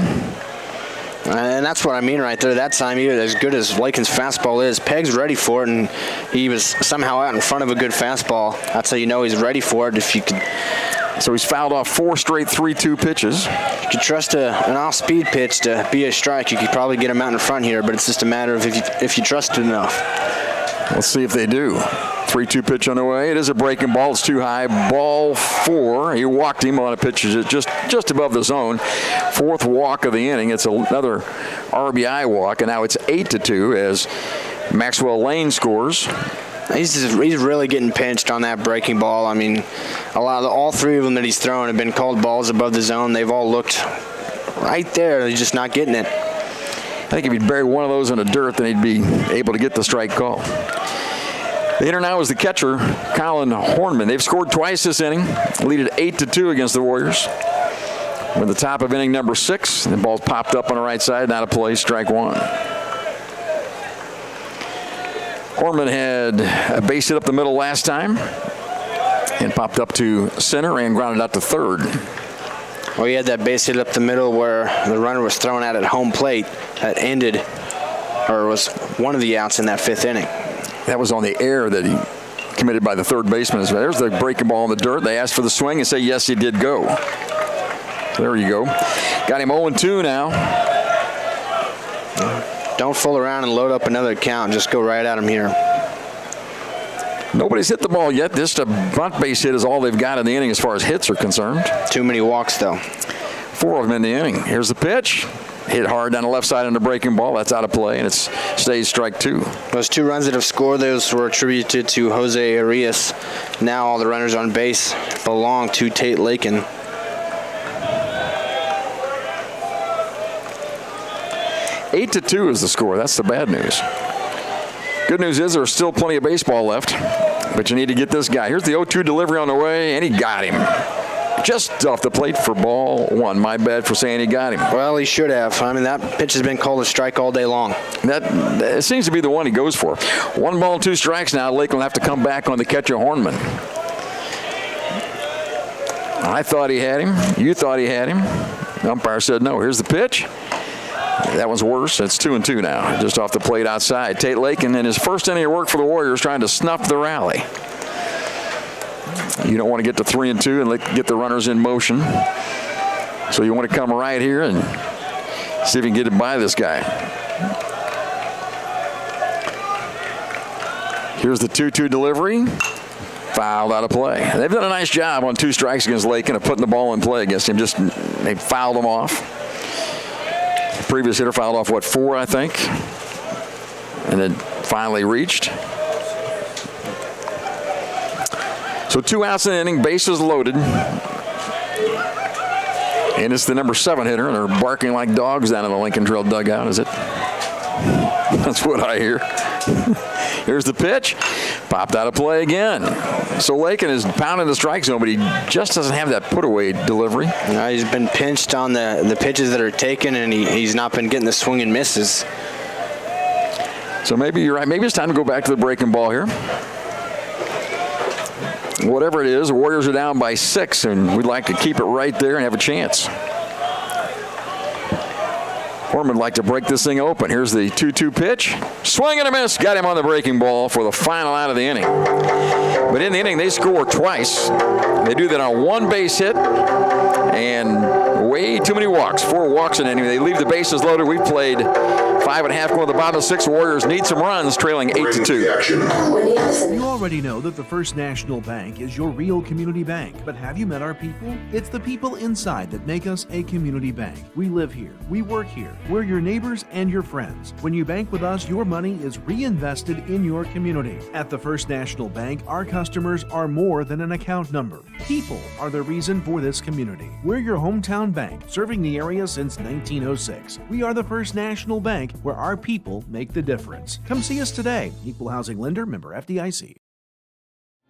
And that's what I mean right there. That time, even as good as Lakin's fastball is, Pegg's ready for it, and he was somehow out in front of a good fastball. That's how you know he's ready for it. If you could. So he's fouled off 4 straight 3-2 pitches. If you could trust an off-speed pitch to be a strike, you could probably get him out in front here, but it's just a matter of if you trust it enough. Let's see if they do. 3-2 pitch on the way. It is a breaking ball. It's too high. Ball 4. He walked him on a pitch just above the zone. 4th walk of the inning. It's another RBI walk, and now it's 8-2 as Maxwell Lane scores. He's really getting pinched on that breaking ball. I mean, all 3 of them that he's thrown have been called balls above the zone. They've all looked right there. He's just not getting it. I think if he'd buried one of those in the dirt, then he'd be able to get the strike call. The hitter now is the catcher, Colin Hornman. They've scored twice this inning, lead it 8-2 against the Warriors. We're at the top of inning number 6. The ball's popped up on the right side, out of play, strike 1. Hornman had a base hit up the middle last time and popped up to center and grounded out to third. Well, he had that base hit up the middle where the runner was thrown out at home plate that ended, or was one of the outs in that 5th inning. That was on the error that he committed by the third baseman. There's the breaking ball in the dirt. They asked for the swing and say, yes, he did go. So there you go. Got him 0-2 now. Don't fool around and load up another count. Just go right at him here. Nobody's hit the ball yet. Just a bunt base hit is all they've got in the inning as far as hits are concerned. Too many walks, though. 4 of them in the inning. Here's the pitch. Hit hard down the left side on the breaking ball. That's out of play, and it stays strike 2. Those 2 runs that have scored, those were attributed to Jose Arias. Now all the runners on base belong to Tate Lakin. Eight to 2 is the score. That's the bad news. Good news is there's still plenty of baseball left, but you need to get this guy. Here's the 0-2 delivery on the way, and he got him. Just off the plate for ball 1. My bad for saying he got him. Well, he should have. I mean, that pitch has been called a strike all day long. That seems to be the one he goes for. 1 ball, 2 strikes now. Lakeland will have to come back on the catcher, Hornman. I thought he had him. You thought he had him. The umpire said no. Here's the pitch. That one's worse. It's 2-2 now, just off the plate outside. Tate Lakin in his first inning of work for the Warriors trying to snuff the rally. You don't want to get to 3-2 and get the runners in motion. So you want to come right here and see if you can get it by this guy. Here's the 2-2 delivery. Fouled out of play. They've done a nice job on 2 strikes against Lakin of putting the ball in play against him. They fouled him off. The previous hitter fouled off, 4, I think? And then finally reached. So 2 outs in the inning, bases loaded. And it's the number 7 hitter, and they're barking like dogs down in the Lincoln Trail dugout, is it? That's what I hear. Here's the pitch. Popped out of play again. So Lakin is pounding the strike zone, but he just doesn't have that put-away delivery. He's been pinched on the pitches that are taken, and he's not been getting the swing and misses. So maybe you're right. Maybe it's time to go back to the breaking ball here. Whatever it is, the Warriors are down by 6, and we'd like to keep it right there and have a chance. Foreman would like to break this thing open. Here's the 2-2 pitch. Swing and a miss. Got him on the breaking ball for the final out of the inning. But in the inning, they score twice. They do that on one base hit and way too many walks. 4 walks in the inning. They leave the bases loaded. We've played 5.5 going to the bottom of 6. Warriors need some runs, trailing 8-2. You already know that the First National Bank is your real community bank, but have you met our people? It's the people inside that make us a community bank. We live here. We work here. We're your neighbors and your friends. When you bank with us, your money is reinvested in your community. At the First National Bank, our customers are more than an account number. People are the reason for this community. We're your hometown bank, serving the area since 1906. We are the First National Bank, where our people make the difference. Come see us today. Equal Housing Lender, member FDIC.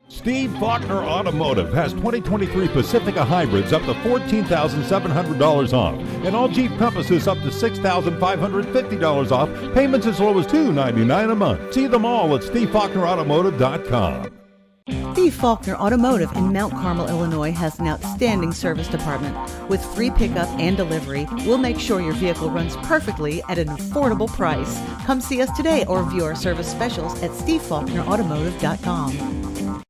Steve Faulkner Automotive has 2023 Pacifica hybrids up to $14,700 off, and all Jeep Compasses up to $6,550 off, payments as low as $299 a month. See them all at SteveFaulknerAutomotive.com. Steve Faulkner Automotive in Mount Carmel, Illinois has an outstanding service department. With free pickup and delivery, we'll make sure your vehicle runs perfectly at an affordable price. Come see us today or view our service specials at SteveFaulknerAutomotive.com.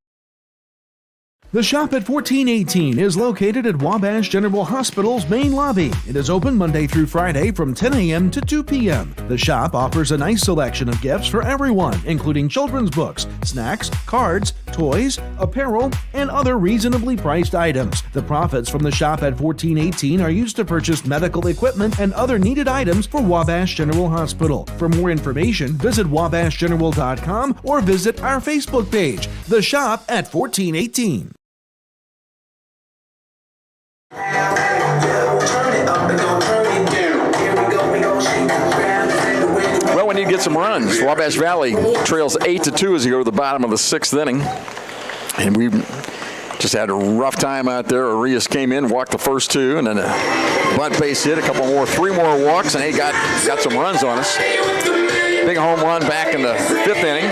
The Shop at 1418 is located at Wabash General Hospital's main lobby. It is open Monday through Friday from 10 a.m. to 2 p.m. The shop offers a nice selection of gifts for everyone, including children's books, snacks, cards, toys, apparel, and other reasonably priced items. The profits from the Shop at 1418 are used to purchase medical equipment and other needed items for Wabash General Hospital. For more information, visit wabashgeneral.com or visit our Facebook page, The Shop at 1418. Well, we need to get some runs. Wabash Valley trails 8-2 as you go to the bottom of the 6th inning. And we just had a rough time out there. Arias came in, walked the first 2, and then a bunt base hit, 3 more walks, and he got some runs on us. Big home run back in the 5th inning.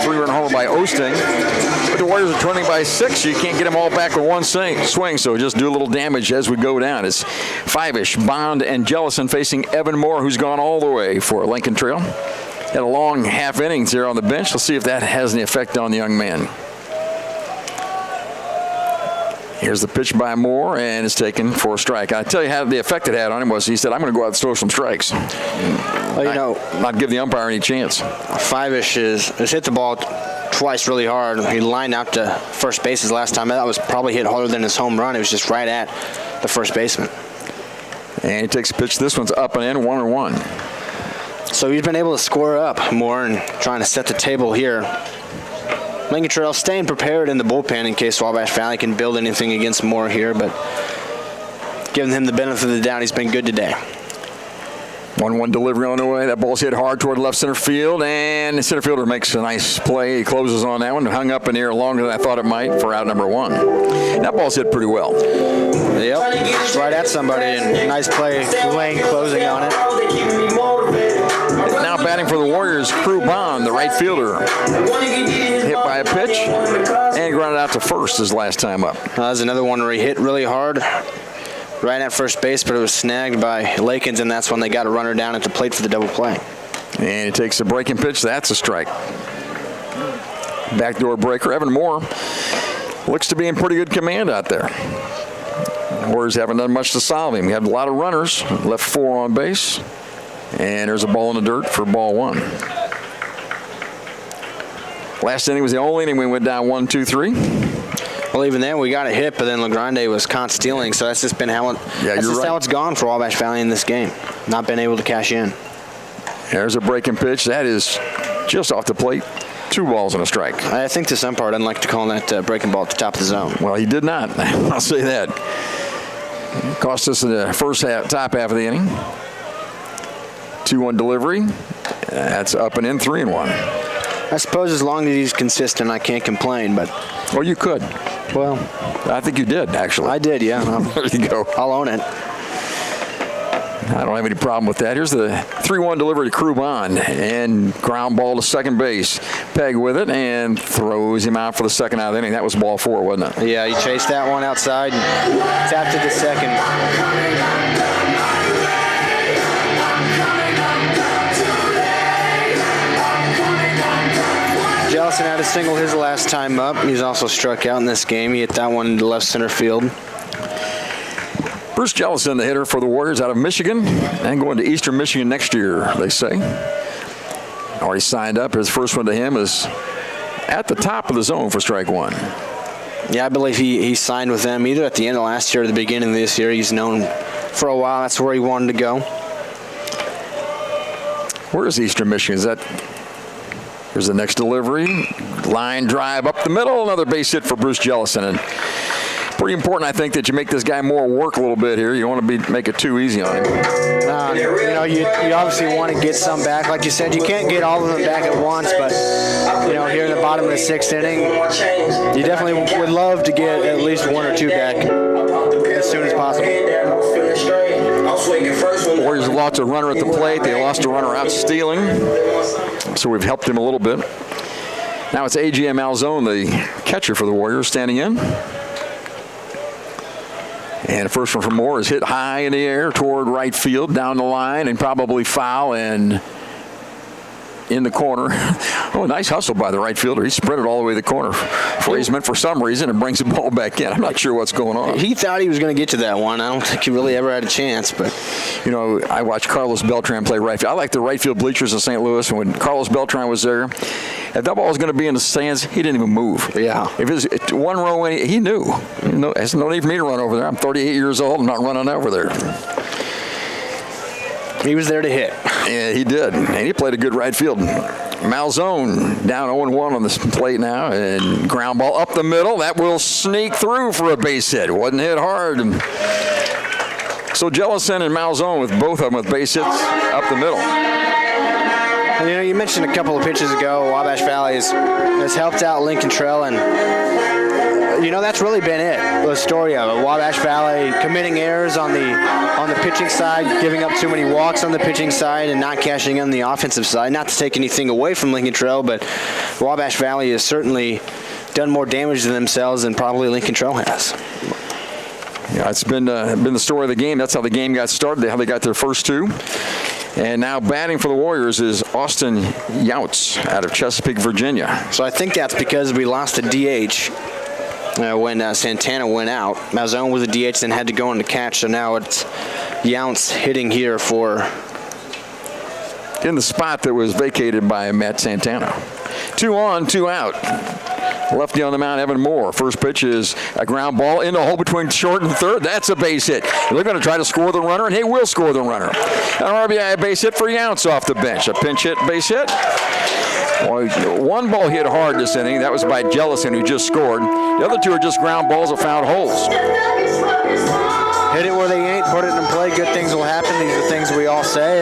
3-run homer by Osting. But the Warriors are trailing by 6. You can't get them all back with one swing, so just do a little damage as we go down. It's Fivish, Bond, and Jellison facing Evan Moore, who's gone all the way for Lincoln Trail. Had a long half innings here on the bench. Let's see if that has any effect on the young man. Here's the pitch by Moore, and it's taken for a strike. I tell you how the effect it had on him was he said, I'm going to go out and throw some strikes. Well, not give the umpire any chance. Fivish has hit the ball twice really hard. He lined out to first base his last time. That was probably hit harder than his home run. It was just right at the first baseman. And he takes a pitch. This one's up and in, 1-1. So he's been able to square up more and trying to set the table here. Lincoln Trail staying prepared in the bullpen in case Wabash Valley can build anything against Moore here, but giving him the benefit of the doubt, he's been good today. 1-1 delivery on the way. That ball's hit hard toward left center field, and the center fielder makes a nice play. He closes on that one, hung up in the air longer than I thought it might for out number 1. That ball's hit pretty well. Yep, just right at somebody, and nice play, Lane closing on it. Now batting for the Warriors, Crew Bond, the right fielder. Hit by a pitch and grounded out to first his last time up. That was another one where he hit really hard right at first base, but it was snagged by Lakins, and that's when they got a runner down at the plate for the double play. And he takes a breaking pitch. That's a strike. Backdoor breaker. Evan Moore looks to be in pretty good command out there. Warriors haven't done much to solve him. We have a lot of runners. Left 4 on base. And there's a ball in the dirt for ball 1. Last inning was the only inning we went down 1-2-3. Well, even then we got a hit, but then LaGrande was caught stealing, so that's just been how how it's gone for Wabash Valley in this game. Not been able to cash in. There's a breaking pitch. That is just off the plate. 2 balls and a strike. I think this umpire doesn't like to call that breaking ball at the top of the zone. Well, he did not. I'll say that. Cost us in the top half of the inning. 2-1 delivery. That's up and in, 3-1. I suppose as long as he's consistent, I can't complain, but... Well, you could. Well... I think you did, actually. I did, yeah. There you go. I'll own it. I don't have any problem with that. Here's the 3-1 delivery to Crew Bond, and ground ball to second base. Peg with it and throws him out for the second out of the inning. That was ball 4, wasn't it? Yeah, he chased that one outside and tapped it to second. Jellison had a single his last time up. He's also struck out in this game. He hit that one into left center field. Bruce Jellison, the hitter for the Warriors out of Michigan, and going to Eastern Michigan next year, they say. Already signed up. His first one to him is at the top of the zone for strike one. Yeah, I believe he signed with them either at the end of last year or the beginning of this year. He's known for a while. That's where he wanted to go. Where is Eastern Michigan? Is that... Here's the next delivery. Line drive up the middle. Another base hit for Bruce Jellison. And pretty important, I think, that you make this guy more work a little bit here. You want to make it too easy on him. You obviously want to get some back. Like you said, you can't get all of them back at once, but, here in the bottom of the 6th inning, you definitely would love to get at least 1 or 2 back as soon as possible. Warriors lost a runner at the plate. They lost a runner out stealing. So we've helped him a little bit. Now it's A.J. Malzone, the catcher for the Warriors, standing in. And the first one from Moore is hit high in the air toward right field, down the line, and probably foul and in the corner. Oh, nice hustle by the right fielder. He sprinted all the way to the corner. Friesman, for some reason, and brings the ball back in. I'm not sure what's going on. He thought he was going to get to that one. I don't think he really ever had a chance. But I watched Carlos Beltran play right field. I like the right field bleachers in St. Louis. And when Carlos Beltran was there, if that ball was going to be in the stands, he didn't even move. Yeah. If it was one row in, he knew. There's no need for me to run over there. I'm 38 years old. I'm not running over there. He was there to hit. Yeah, he did. And he played a good right field. Malzone down 0-1 on the plate now. And ground ball up the middle. That will sneak through for a base hit. Wasn't hit hard. So Jellison and Malzone with both of them with base hits up the middle. You mentioned a couple of pitches ago, Wabash Valley has helped out Lincoln Trail, and that's really been it. The story of it. Wabash Valley committing errors on the pitching side, giving up too many walks on the pitching side, and not cashing in on the offensive side. Not to take anything away from Lincoln Trail, but Wabash Valley has certainly done more damage to themselves than probably Lincoln Trail has. Yeah, it's been the story of the game. That's how the game got started. How they got their first 2. And now batting for the Warriors is Austin Younts out of Chesapeake, Virginia. So I think that's because we lost a DH when Santana went out. Malzone was a DH, then had to go in to catch. So now it's Younts hitting here in the spot that was vacated by Matt Santana. 2 on, 2 out. Lefty on the mound, Evan Moore. First pitch is a ground ball in the hole between short and third. That's a base hit. They're going to try to score the runner, and he will score the runner. An RBI base hit for Younts off the bench. A pinch hit, base hit. Well, one ball hit hard this inning. That was by Jellison, who just scored. The other 2 are just ground balls that found holes. Hit it where they ain't, put it in play, good things will happen. These are things we all say.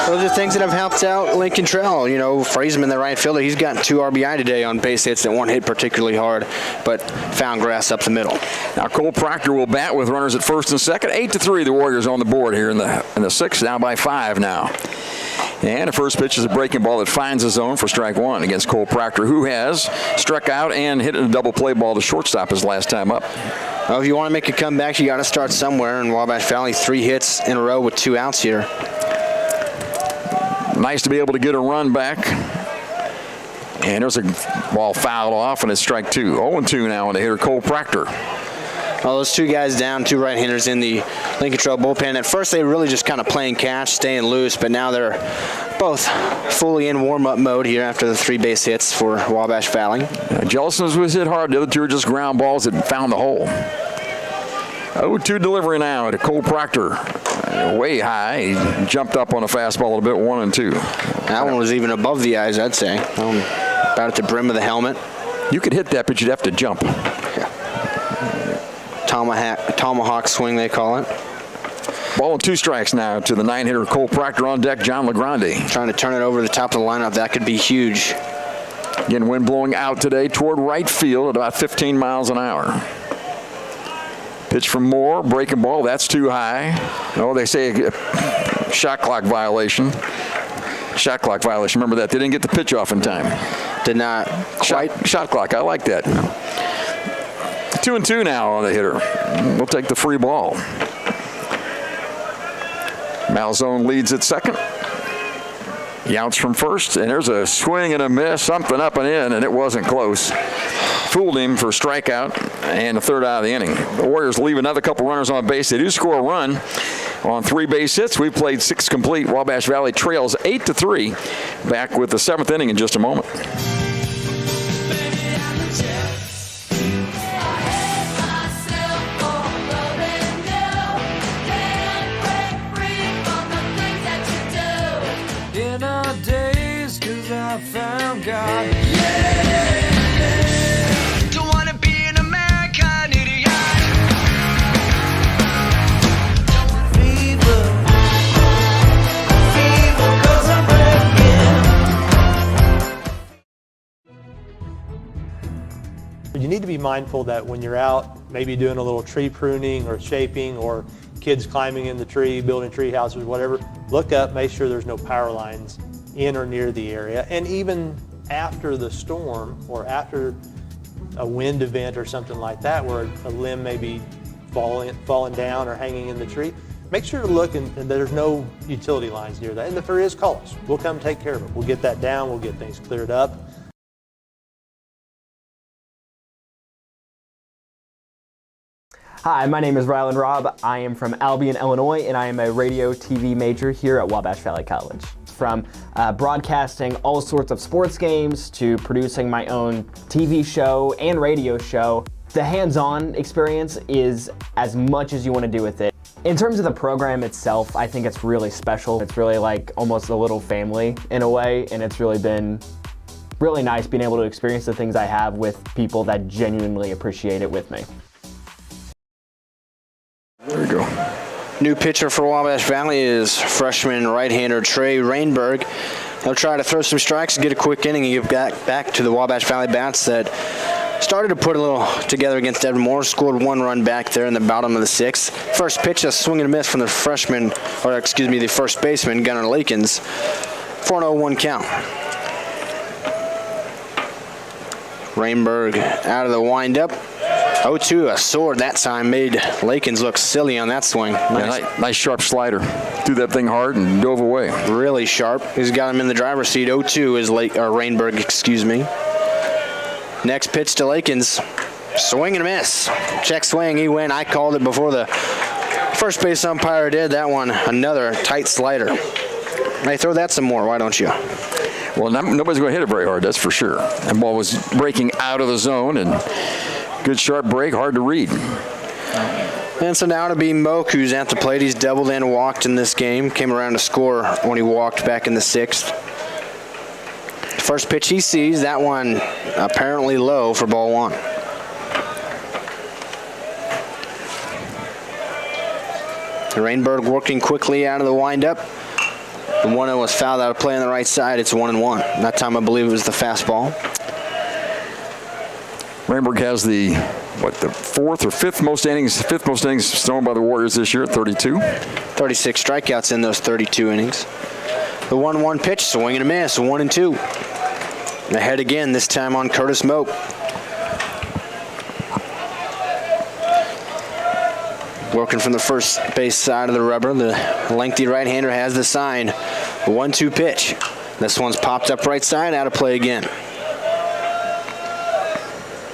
Those are things that have helped out Lincoln Trail. Friesman, the right fielder, he's gotten 2 RBI today on base hits that weren't hit particularly hard, but found grass up the middle. Now Cole Proctor will bat with runners at first and second. 8-3, the Warriors on the board here in the 6th, down by 5 now. And the first pitch is a breaking ball that finds the zone for strike 1 against Cole Proctor, who has struck out and hit a double play ball to shortstop his last time up. Well, if you want to make a comeback, you got to start somewhere. And Wabash Valley, 3 hits in a row with 2 outs here. Nice to be able to get a run back. And there's a ball fouled off, and it's strike 2. 0-2 now on the hitter, Cole Proctor. Well, those 2 guys down, 2 right-handers in the Lincoln Trail bullpen. At first, they were really just kind of playing catch, staying loose, but now they're both fully in warm-up mode here after the 3 base hits for Wabash Valley. Jellison was hit hard. The other 2 are just ground balls that found the hole. 0-2 delivery now to Cole Proctor. Way high. He jumped up on a fastball a little bit, 1-2. That one was even above the eyes, I'd say. About at the brim of the helmet. You could hit that, but you'd have to jump. Tomahawk swing, they call it. Ball and 2 strikes now to the 9-hitter Cole Proctor. On deck, John LaGrande. Trying to turn it over the top of the lineup. That could be huge. Again, wind blowing out today toward right field at about 15 miles an hour. Pitch from Moore, breaking ball. That's too high. Oh, they say shot clock violation. Shot clock violation. Remember that. They didn't get the pitch off in time. Did not. Shot clock. I like that. 2-2 now on the hitter. We'll take the free ball. Malzone leads at second. He outs from first, and there's a swing and a miss, something up and in, and it wasn't close. Fooled him for strikeout and a third out of the inning. The Warriors leave another couple runners on base. They do score a run on 3 base hits. We've played 6 complete. Wabash Valley trails 8-3. Back with the 7th inning in just a moment. In our days, 'cause I found God. Don't wanna be an American idiot. Fever, fever, 'cause I'm breaking. You need to be mindful that when you're out, maybe doing a little tree pruning or shaping, or kids climbing in the tree, building tree houses, whatever, look up, make sure there's no power lines in or near the area. And even after the storm or after a wind event or something like that, where a limb may be falling down or hanging in the tree, make sure to look and there's no utility lines near that. And if there is, call us. We'll come take care of it. We'll get that down. We'll get things cleared up. Hi, my name is Rylan Robb. I am from Albion, Illinois, and I am a radio TV major here at Wabash Valley College. From broadcasting all sorts of sports games to producing my own TV show and radio show, the hands-on experience is as much as you want to do with it. In terms of the program itself, I think it's really special. It's really like almost a little family in a way, and it's really been really nice being able to experience the things I have with people that genuinely appreciate it with me. There you go. New pitcher for Wabash Valley is freshman right-hander Trey Rainberg. He'll try to throw some strikes, get a quick inning, and get back to the Wabash Valley bats that started to put a little together against Edmore. Scored 1 run back there in the bottom of the 6th. First pitch, a swing and a miss from the the first baseman, Gunnar Lakins. 4-0-1 count. Rainberg out of the windup. 0-2, a sword that time made Lakins look silly on that swing. Nice sharp slider. Threw that thing hard and dove away. Really sharp. He's got him in the driver's seat. 0-2 is Rainberg, excuse me. Next pitch to Lakins. Swing and a miss. Check swing, he went. I called it before the first base umpire did. That one, another tight slider. Hey, throw that some more, why don't you? Well, nobody's going to hit it very hard, that's for sure. That ball was breaking out of the zone, and good sharp break, hard to read. And so now to be Moak, who's at the plate. He's doubled and walked in this game. Came around to score when he walked back in the 6th. First pitch he sees, that one apparently low for ball 1. Rainberg working quickly out of the windup. The 1-0 was fouled out of play on the right side. It's 1-1. That time I believe it was the fastball. Rainberg has the 4th or 5th most innings thrown by the Warriors this year at 32. 36 strikeouts in those 32 innings. The 1-1 pitch, swing and a miss, 1-2. Ahead again, this time on Curtis Moak. Working from the first base side of the rubber, the lengthy right-hander has the sign. 1-2 pitch. This one's popped up right side, out of play again.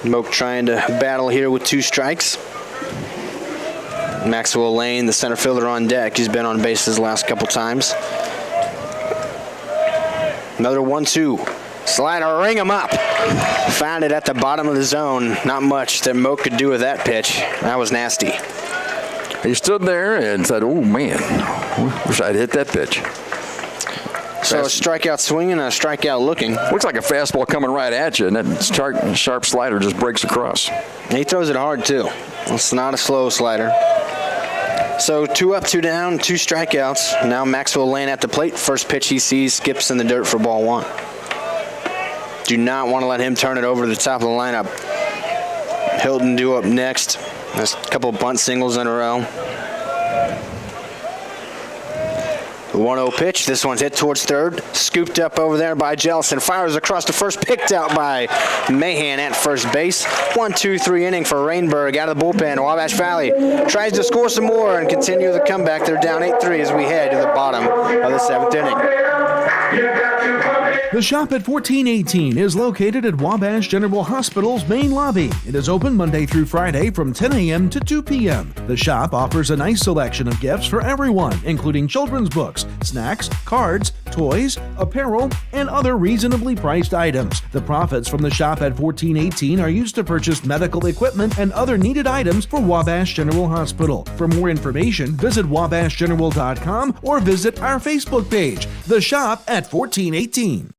Moak trying to battle here with 2 strikes. Maxwell Lane, the center fielder, on deck. He's been on base his last couple times. Another 1-2. Slider, ring him up. Found it at the bottom of the zone. Not much that Moak could do with that pitch. That was nasty. He stood there and said, oh, man, wish I'd hit that pitch. So a strikeout swinging, a strikeout looking. Looks like a fastball coming right at you, and that sharp slider just breaks across. He throws it hard, too. It's not a slow slider. So 2 up, 2 down, 2 strikeouts. Now Maxwell Lane at the plate. First pitch he sees, skips in the dirt for ball 1. Do not want to let him turn it over to the top of the lineup. Hilton due up next. There's a couple of bunt singles in a row. The 1-0 pitch. This one's hit towards third. Scooped up over there by Jellison. Fires across the first. Picked out by Mahan at first base. 1-2-3 inning for Rainberg out of the bullpen. Wabash Valley tries to score some more and continue the comeback. They're down 8-3 as we head to the bottom of the 7th inning. The Shop at 1418 is located at Wabash General Hospital's main lobby. It is open Monday through Friday from 10 a.m. to 2 p.m. The shop offers a nice selection of gifts for everyone, including children's books, snacks, cards, toys, apparel, and other reasonably priced items. The profits from the Shop at 1418 are used to purchase medical equipment and other needed items for Wabash General Hospital. For more information, visit wabashgeneral.com or visit our Facebook page, The Shop at 1418.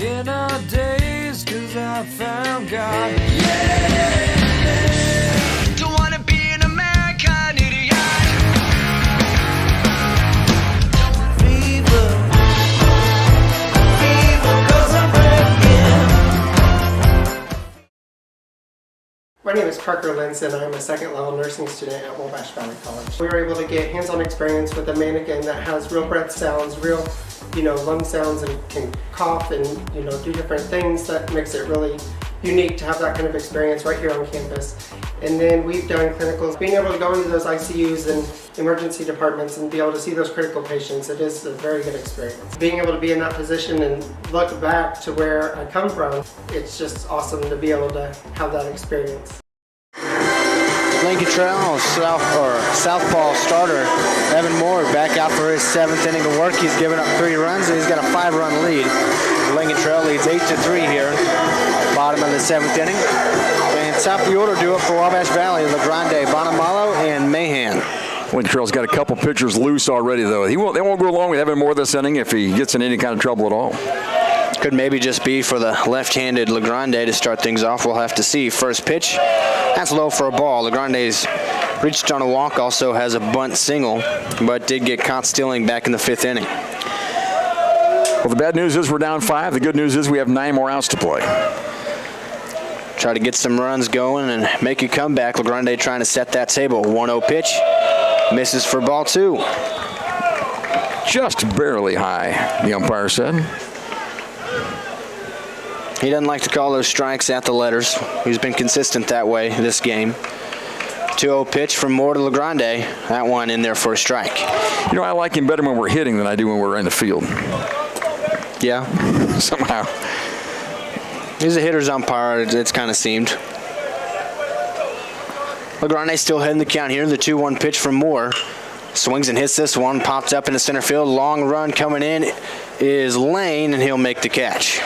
In our days, 'cause I found God. Don't wanna be an American idiot. Fever, fever, 'cause I'm breaking. My name is Parker Linson. I'm a second level nursing student at Wabash Valley College. We were able to get hands-on experience with a mannequin that has real breath sounds, real lung sounds, and can cough and do different things. That makes it really unique to have that kind of experience right here on campus. And then we've done clinicals. Being able to go into those ICUs and emergency departments and be able to see those critical patients, it is a very good experience. Being able to be in that position and look back to where I come from, it's just awesome to be able to have that experience. Lincoln Trail Southpaw starter Evan Moore back out for his 7th inning of work. He's given up 3 runs and he's got a 5-run lead. Lincoln Trail leads 8-3 here, bottom of the 7th inning. And top of the order due up for Wabash Valley, LaGrande, Bonamalo, and Mahan. Lincoln Trail's got a couple pitchers loose already, though. They won't go along with Evan Moore this inning if he gets in any kind of trouble at all. Could maybe just be for the left-handed LaGrande to start things off. We'll have to see. First pitch, that's low for a ball. LaGrande's reached on a walk, also has a bunt single, but did get caught stealing back in the 5th inning. Well, the bad news is we're down 5. The good news is we have 9 more outs to play. Try to get some runs going and make a comeback. LaGrande trying to set that table. 1-0 pitch, misses for ball 2. Just barely high, the umpire said. He doesn't like to call those strikes at the letters. He's been consistent that way this game. 2-0 pitch from Moore to LaGrande. That one in there for a strike. I like him better when we're hitting than I do when we're in the field. Yeah. Somehow. He's a hitter's umpire, it's kind of seemed. LaGrande still heading the count here. The 2-1 pitch from Moore. Swings and hits this one. Popped up into center field. Long run coming in is Lane, and he'll make the catch.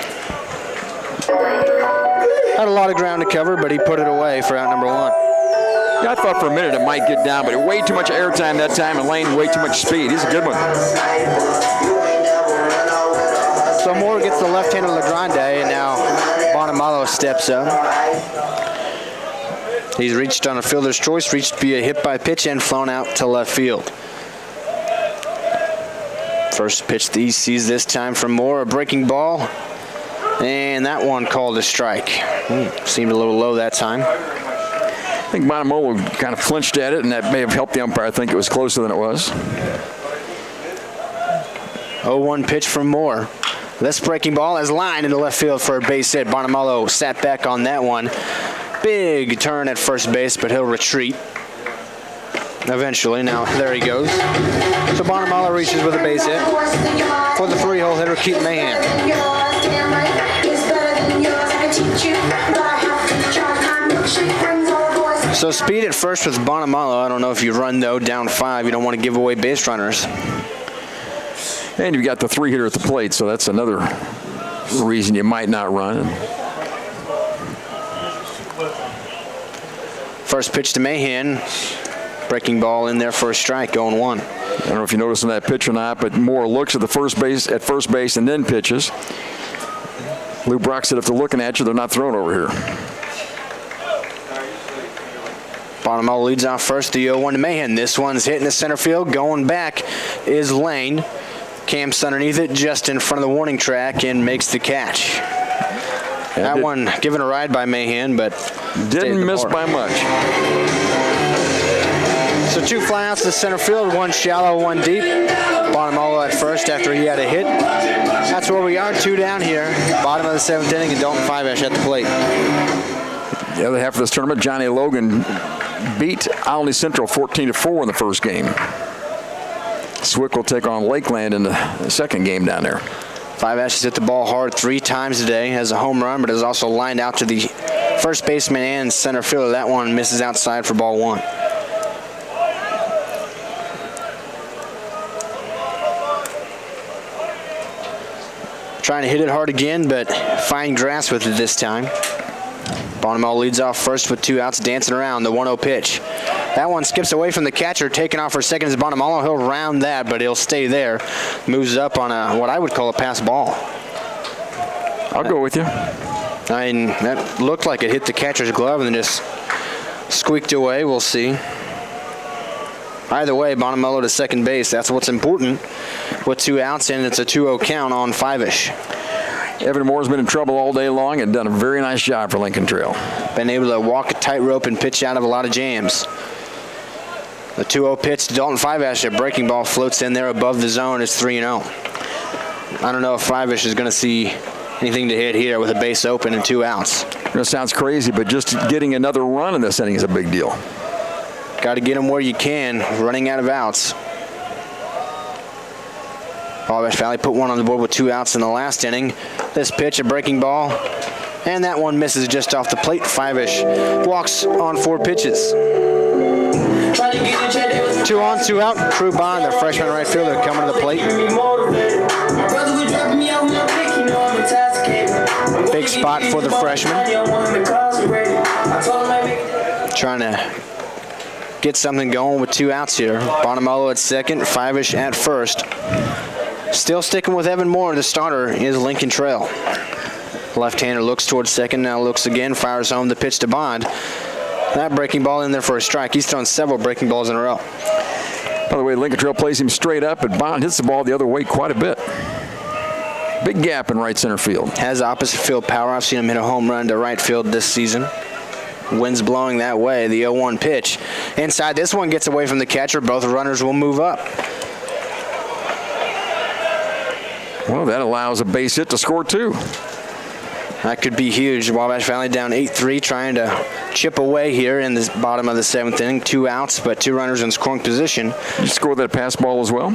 Had a lot of ground to cover, but he put it away for out number 1. Yeah, I thought for a minute it might get down, but it way too much airtime that time, and Lane way too much speed. He's a good one. So Moore gets the left-hander LaGrande, and now Bonamalo steps up. He's reached on a fielder's choice, reached via hit by pitch, and flown out to left field. First pitch he sees this time from Moore, a breaking ball. And that one called a strike. Seemed a little low that time. I think Bonamolo kind of flinched at it, and that may have helped the umpire. I think it was closer than it was. 0-1 pitch from Moore. This breaking ball is lined into left field for a base hit. Bonamalo sat back on that one. Big turn at first base, but he'll retreat eventually. Now, there he goes. So Bonamalo reaches with a base hit for the 3-hole hitter, Keith Mahan. So speed at first with Bonamalo. I don't know if you run, though, down 5. You don't want to give away base runners. And you've got the 3-hitter at the plate, so that's another reason you might not run. First pitch to Mahan. Breaking ball in there for a strike, going 1. I don't know if you noticed in that pitch or not, but Moore looks at first base and then pitches. Lou Brock said if they're looking at you, they're not throwing over here. Bonamalo leads off first, the 0-1 to Mahan. This one's hitting the center field. Going back is Lane. Camps underneath it, just in front of the warning track, and makes the catch. That one given a ride by Mahan, but didn't miss by much. So 2 flyouts to center field, 1 shallow, 1 deep. Bonamolo at first after he had a hit. That's where we are, 2 down here. Bottom of the 7th inning, and Dalton Fiveash at the plate. The other half of this tournament, Johnny Logan beat Olney Central 14-4 in the first game. Swick will take on Lakeland in the second game down there. Fiveash has hit the ball hard 3 times today, has a home run, but is also lined out to the first baseman and center fielder. That one misses outside for ball 1. Trying to hit it hard again, but fine grass with it this time. Bonamel leads off first with 2 outs, dancing around the 1-0 pitch. That one skips away from the catcher, taking off for second is Bonamalo. He'll round that, but he'll stay there. Moves up on what I would call a pass ball. I'll go with you. I mean, that looked like it hit the catcher's glove and then just squeaked away. We'll see. Either way, Bonamelo to second base. That's what's important with 2 outs, and it's a 2-0 count on Fiveash. Evan Moore's been in trouble all day long and done a very nice job for Lincoln Trail. Been able to walk a tightrope and pitch out of a lot of jams. The 2-0 pitch to Dalton Fiveash. A breaking ball floats in there above the zone. It's 3-0. I don't know if Fiveash is going to see anything to hit here with a base open and 2 outs. That sounds crazy, but just getting another run in this inning is a big deal. Got to get him where you can, running out of outs. Wabash Valley put 1 on the board with 2 outs in the last inning. This pitch, a breaking ball, and that one misses just off the plate. Fiveash walks on 4 pitches. 2 on, 2 out. Crew Bond, the freshman right fielder, coming to the plate. Big spot for the freshman. Trying to get something going with 2 outs here. Bonamolo at second, Fiveash at first. Still sticking with Evan Moore. The starter is Lincoln Trail. Left-hander looks towards second, now looks again, fires home the pitch to Bond. That breaking ball in there for a strike. He's thrown several breaking balls in a row. By the way, Lincoln Trail plays him straight up, but Bond hits the ball the other way quite a bit. Big gap in right center field. Has opposite field power. I've seen him hit a home run to right field this season. Wind's blowing that way. The 0-1 pitch. Inside, this one gets away from the catcher. Both runners will move up. Well, that allows a base hit to score 2. That could be huge. Wabash Valley down 8-3, trying to chip away here in the bottom of the 7th inning. 2 outs, but 2 runners in scoring position. You scored that pass ball as well?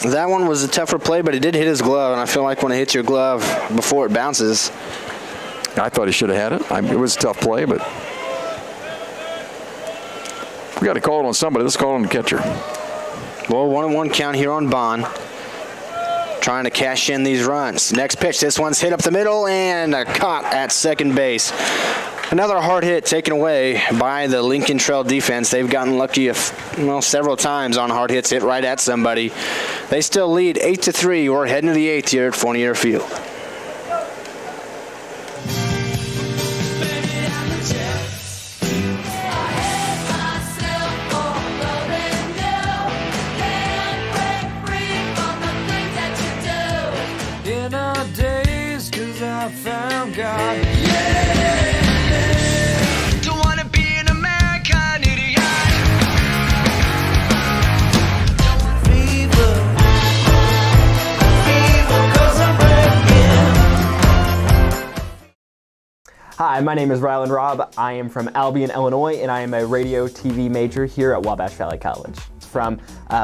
That one was a tougher play, but it did hit his glove, and I feel like when it hits your glove before it bounces. I thought he should have had it. It was a tough play, but we got to call it on somebody. Let's call it on the catcher. Well, 1-1 count here on Bond. Trying to cash in these runs. Next pitch, this one's hit up the middle and caught at second base. Another hard hit taken away by the Lincoln Trail defense. They've gotten lucky several times on hard hits hit right at somebody. They still lead 8-3. We're heading to the 8th here at Fournier Field. I found God. Don't wanna be an American idiot. Fever, 'cause I'm breaking. Hi, my name is Rylan Robb. I am from Albion, Illinois, and I am a radio TV major here at Wabash Valley College. From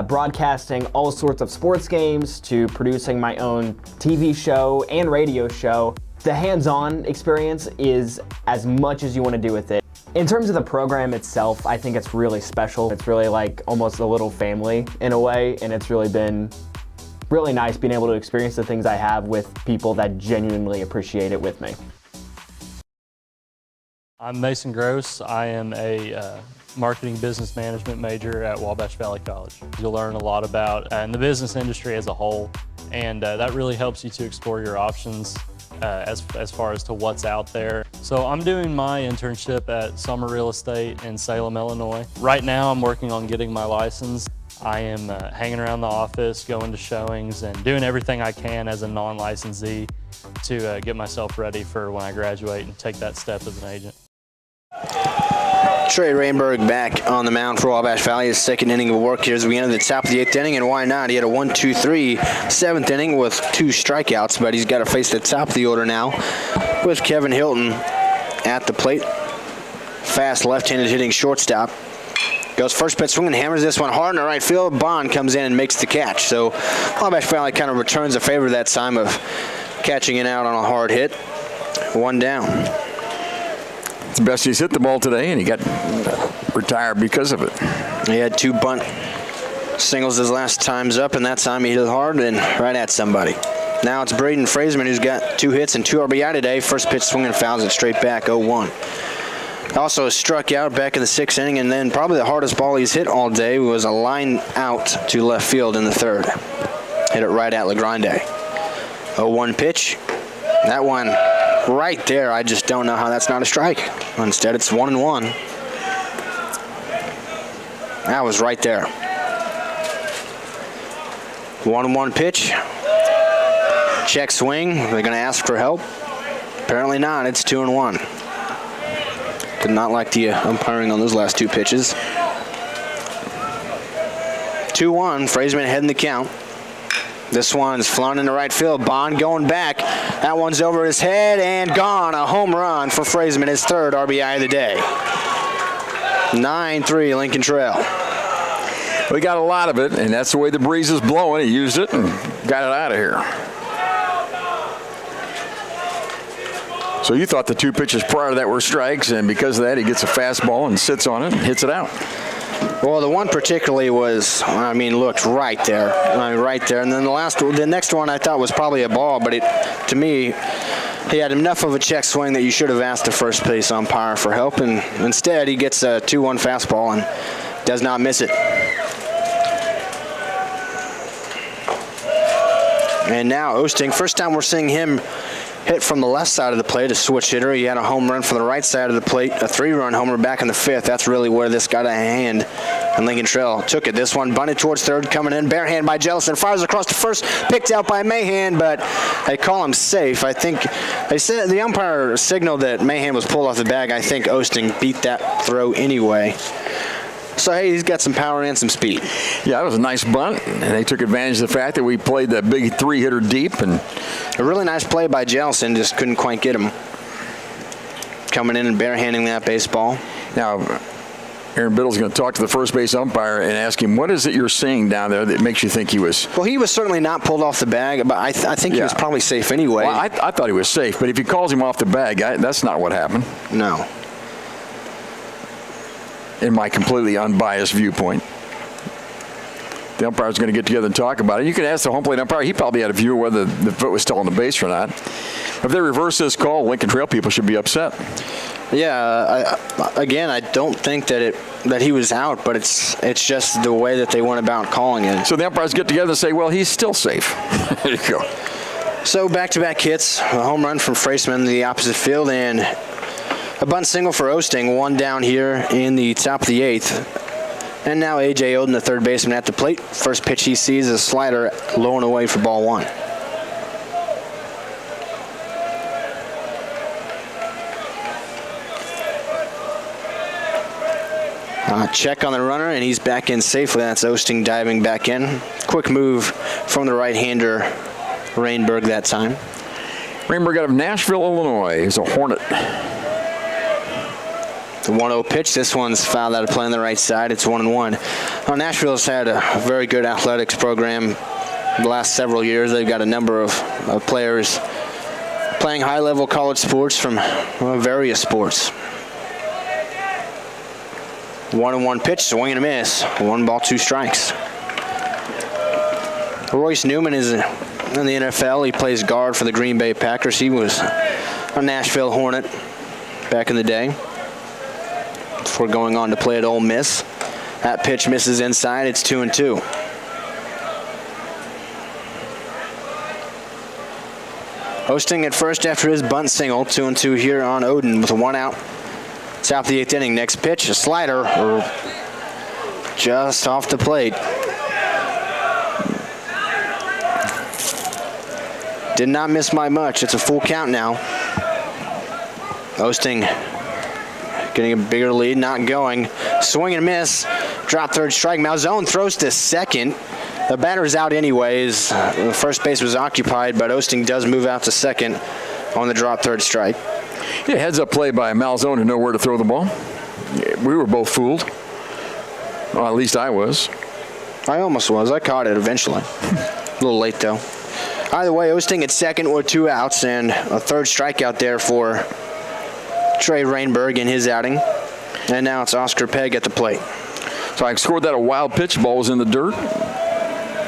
broadcasting all sorts of sports games to producing my own TV show and radio show, the hands-on experience is as much as you want to do with it. In terms of the program itself, I think it's really special. It's really like almost a little family in a way, and it's really been really nice being able to experience the things I have with people that genuinely appreciate it with me. I'm Mason Gross. I am a marketing business management major at Wabash Valley College. You'll learn a lot about in the business industry as a whole, and that really helps you to explore your options as far as to what's out there. So I'm doing my internship at Summer Real Estate in Salem, Illinois. Right now I'm working on getting my license. I am hanging around the office, going to showings, and doing everything I can as a non-licensee to get myself ready for when I graduate and take that step as an agent. Trey Rainberg back on the mound for Wabash Valley. His second inning of work here as we enter the top of the 8th inning, and why not? He had a 1-2-3 7th inning with 2 strikeouts, but he's got to face the top of the order now with Kevin Hilton at the plate. Fast left-handed hitting shortstop. Goes first pitch swinging, hammers this one hard in the right field. Bond comes in and makes the catch. So Wabash Valley kind of returns a favor that time of catching it out on a hard hit. 1 down. It's the best he's hit the ball today, and he got retired because of it. He had 2 bunt singles his last time's up, and that time he hit it hard and right at somebody. Now it's Braden Fraseman, who's got 2 hits and 2 RBI today. First pitch swinging, fouls it straight back, 0-1. Also struck out back in the 6th inning, and then probably the hardest ball he's hit all day was a line out to left field in the 3rd. Hit it right at LaGrande. 0-1 pitch. That one right there, I just don't know how that's not a strike. Instead, it's 1-1. That was right there. 1-1 pitch. Check swing. They're going to ask for help. Apparently not. It's 2-1. Did not like the umpiring on those last 2 pitches. 2-1. Fraseman heading the count. This one's flown into right field. Bond going back. That one's over his head and gone. A home run for Fraseman, his 3rd RBI of the day. 9-3 Lincoln Trail. We got a lot of it, and that's the way the breeze is blowing. He used it and got it out of here. So you thought the 2 pitches prior to that were strikes, and because of that, he gets a fastball and sits on it and hits it out. Well, the one particularly was, looked right there. Right there. And then the next one I thought was probably a ball, but to me, he had enough of a check swing that you should have asked the first base umpire for help, and instead he gets a 2-1 fastball and does not miss it. And now Osting, first time we're seeing him hit from the left side of the plate, a switch hitter. He had a home run from the right side of the plate, a 3-run homer back in the 5th. That's really where this got a hand. And Lincoln Trail took it. This one bunted towards 3rd, coming in. Bare hand by Jellison. Fires across to 1st, picked out by Mahan, but they call him safe. I think they said the umpire signaled that Mahan was pulled off the bag. I think Osting beat that throw anyway. So, hey, he's got some power and some speed. Yeah, that was a nice bunt, and they took advantage of the fact that we played that big 3-hitter deep. And a really nice play by Jellison, just couldn't quite get him. Coming in and barehanding that baseball. Now, Aaron Biddle's going to talk to the first base umpire and ask him, what is it you're seeing down there that makes you think he was? Well, he was certainly not pulled off the bag, but I think he was probably safe anyway. Well, I thought he was safe, but if he calls him off the bag, that's not what happened. No. In my completely unbiased viewpoint. The umpire's going to get together and talk about it. You can ask the home plate umpire. He probably had a view of whether the foot was still on the base or not. If they reverse this call, Lincoln Trail people should be upset. Yeah, again, I don't think that he was out, but it's just the way that they went about calling it. So the umpires get together and say, well, he's still safe. There you go. So back-to-back hits, a home run from Fraseman in the opposite field, and a bunt single for Osting, 1 down here in the top of the 8th. And now A.J. Oden, the 3rd baseman, at the plate. First pitch he sees is a slider low and away for ball 1. Check on the runner, and he's back in safely. That's Osting diving back in. Quick move from the right-hander, Rainberg, that time. Rainberg out of Nashville, Illinois. He's a Hornet. The 1-0 pitch. This one's fouled out of play on the right side. It's 1-1. Well, Nashville's had a very good athletics program the last several years. They've got a number of players playing high-level college sports from various sports. 1-1 pitch, swing and a miss. 1 ball, 2 strikes. Royce Newman is in the NFL. He plays guard for the Green Bay Packers. He was a Nashville Hornet back in the day before going on to play at Ole Miss. That pitch misses inside. It's 2-2. Osting at first after his bunt single. 2-2 here on Oden with 1 out. Top of the 8th inning. Next pitch, a slider just off the plate. Did not miss by much. It's a full count now. Osting getting a bigger lead, not going. Swing and miss. Drop third strike. Malzone throws to second. The batter's out anyways. The first base was occupied, but Osting does move out to second on the drop third strike. Yeah, heads up play by Malzone to know where to throw the ball. We were both fooled. Well, at least I was. I almost was. I caught it eventually. A little late, though. Either way, Osting at second with 2 outs and a third strikeout there for Trey Rainberg in his outing. And now it's Oscar Pegg at the plate. So I scored that a wild pitch. Ball was in the dirt.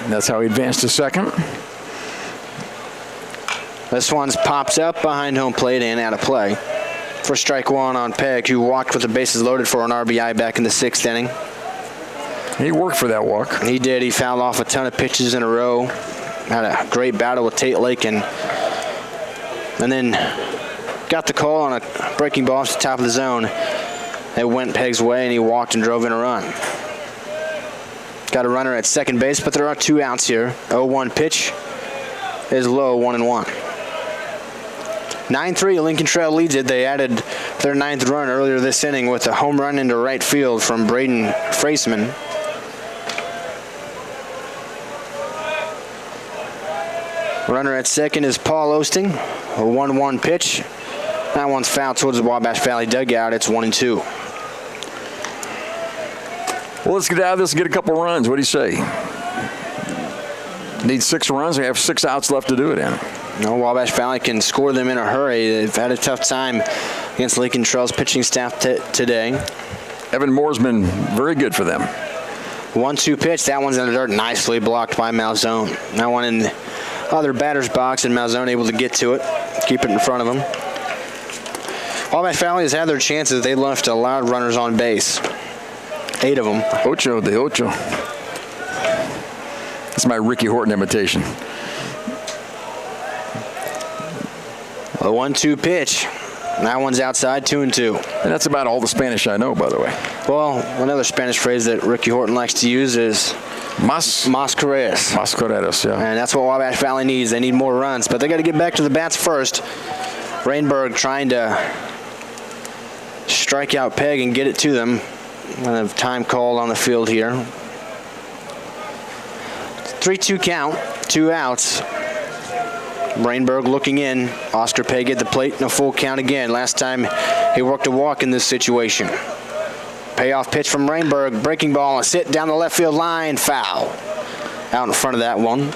That's how he advanced to second. This one pops up behind home plate and out of play. For strike one on Pegg, who walked with the bases loaded for an RBI back in the 6th inning. He worked for that walk. He did. He fouled off a ton of pitches in a row. Had a great battle with Tate Lakin. And then got the call on a breaking ball off the top of the zone. It went Pegg's way, and he walked and drove in a run. Got a runner at second base, but there are 2 outs here. 0-1 pitch is low, 1-1. 9-3, Lincoln Trail leads it. They added their 9th run earlier this inning with a home run into right field from Braden Freisman. Runner at second is Paul Osting. A 1-1 pitch. That one's fouled towards the Wabash Valley dugout. It's 1-2. Well, let's get out of this and get a couple runs. What do you say? Need 6 runs. We have 6 outs left to do it in. No, Wabash Valley can score them in a hurry. They've had a tough time against Lincoln Trail's pitching staff today. Evan Moore's been very good for them. 1-2 pitch. That one's in the dirt. Nicely blocked by Malzone. That one in the other batter's box, and Malzone able to get to it. Keep it in front of him. Wabash Valley has had their chances. They left a lot of runners on base. 8 of them. Ocho de ocho. That's my Ricky Horton imitation. A 1-2 pitch. That one's outside, 2-2. And that's about all the Spanish I know, by the way. Well, another Spanish phrase that Ricky Horton likes to use is Mas Carreras. Mas Carreras, yeah. And that's what Wabash Valley needs. They need more runs, but they got to get back to the bats first. Rainberg trying to strike out Pegg and get it to them. Kind of time called on the field here. 3-2 count, 2 outs. Rainberg looking in. Oscar Pegg at the plate in a full count again. Last time he worked a walk in this situation. Payoff pitch from Rainberg. Breaking ball, a sit down the left field line. Foul. Out in front of that one.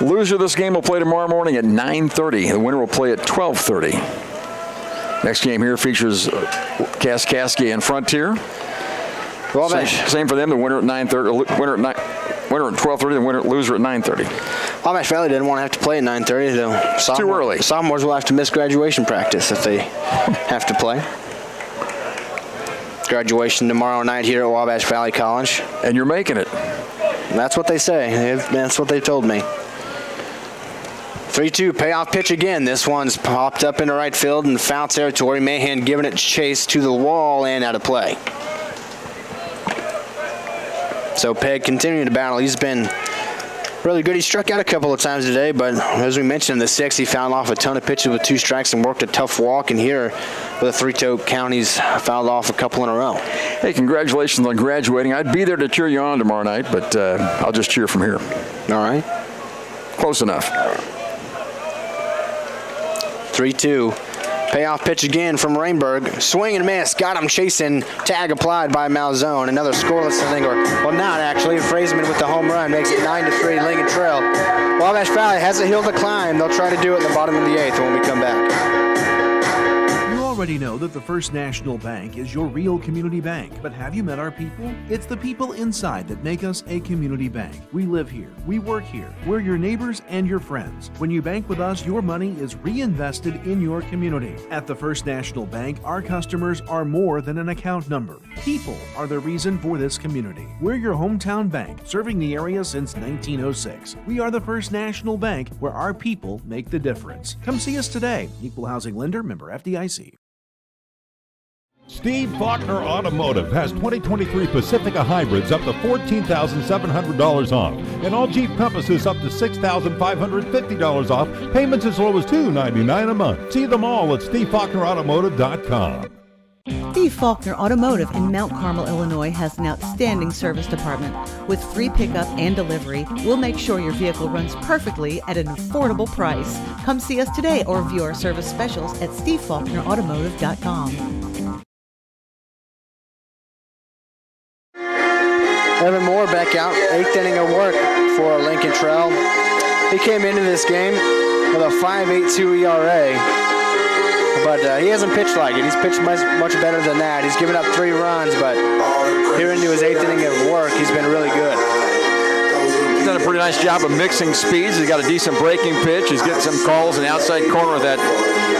Loser of this game will play tomorrow morning at 9:30. The winner will play at 12:30. Next game here features Kaskaskia and Frontier. Same for them. The winner at 9:30. Winner at 12:30. The loser at 9:30. Wabash Valley didn't want to have to play at 9:30. Too early. Sophomores will have to miss graduation practice if they have to play. Graduation tomorrow night here at Wabash Valley College. And you're making it. That's what they say. That's what they told me. 3-2, payoff pitch again. This one's popped up into right field in foul territory. Mahan giving it chase to the wall and out of play. So Pegg continuing to battle. He's been really good. He struck out a couple of times today, but as we mentioned in the 6th, he fouled off a ton of pitches with 2 strikes and worked a tough walk. And here with a 3-2 count, he's fouled off a couple in a row. Hey, congratulations on graduating. I'd be there to cheer you on tomorrow night, but I'll just cheer from here. All right. Close enough. 3-2. Payoff pitch again from Rainberg. Swing and miss. Got him chasing. Tag applied by Malzone. Another scoreless inning, well, not actually. Freisman with the home run makes it 9-3 Lincoln Trail. Wabash Valley has a hill to climb. They'll try to do it in the bottom of the 8th when we come back. You already know that the First National Bank is your real community bank, but have you met our people? It's the people inside that make us a community bank. We live here. We work here. We're your neighbors and your friends. When you bank with us, your money is reinvested in your community. At the First National Bank, our customers are more than an account number. People are the reason for this community. We're your hometown bank, serving the area since 1906. We are the First National Bank, where our people make the difference. Come see us today. Equal housing lender, member FDIC. Steve Faulkner Automotive has 2023 Pacifica hybrids up to $14,700 off, and all Jeep Compasses up to $6,550 off, payments as low as $299 a month. See them all at SteveFaulknerAutomotive.com. Steve Faulkner Automotive in Mount Carmel, Illinois has an outstanding service department. With free pickup and delivery, we'll make sure your vehicle runs perfectly at an affordable price. Come see us today or view our service specials at SteveFaulknerAutomotive.com. Evan Moore back out, 8th inning of work for Lincoln Trail. He came into this game with a 5.82 ERA, but he hasn't pitched like it. He's pitched much better than that. He's given up 3 runs, but here into his 8th inning of work, he's been really good. He's done a pretty nice job of mixing speeds. He's got a decent breaking pitch. He's getting some calls in the outside corner of that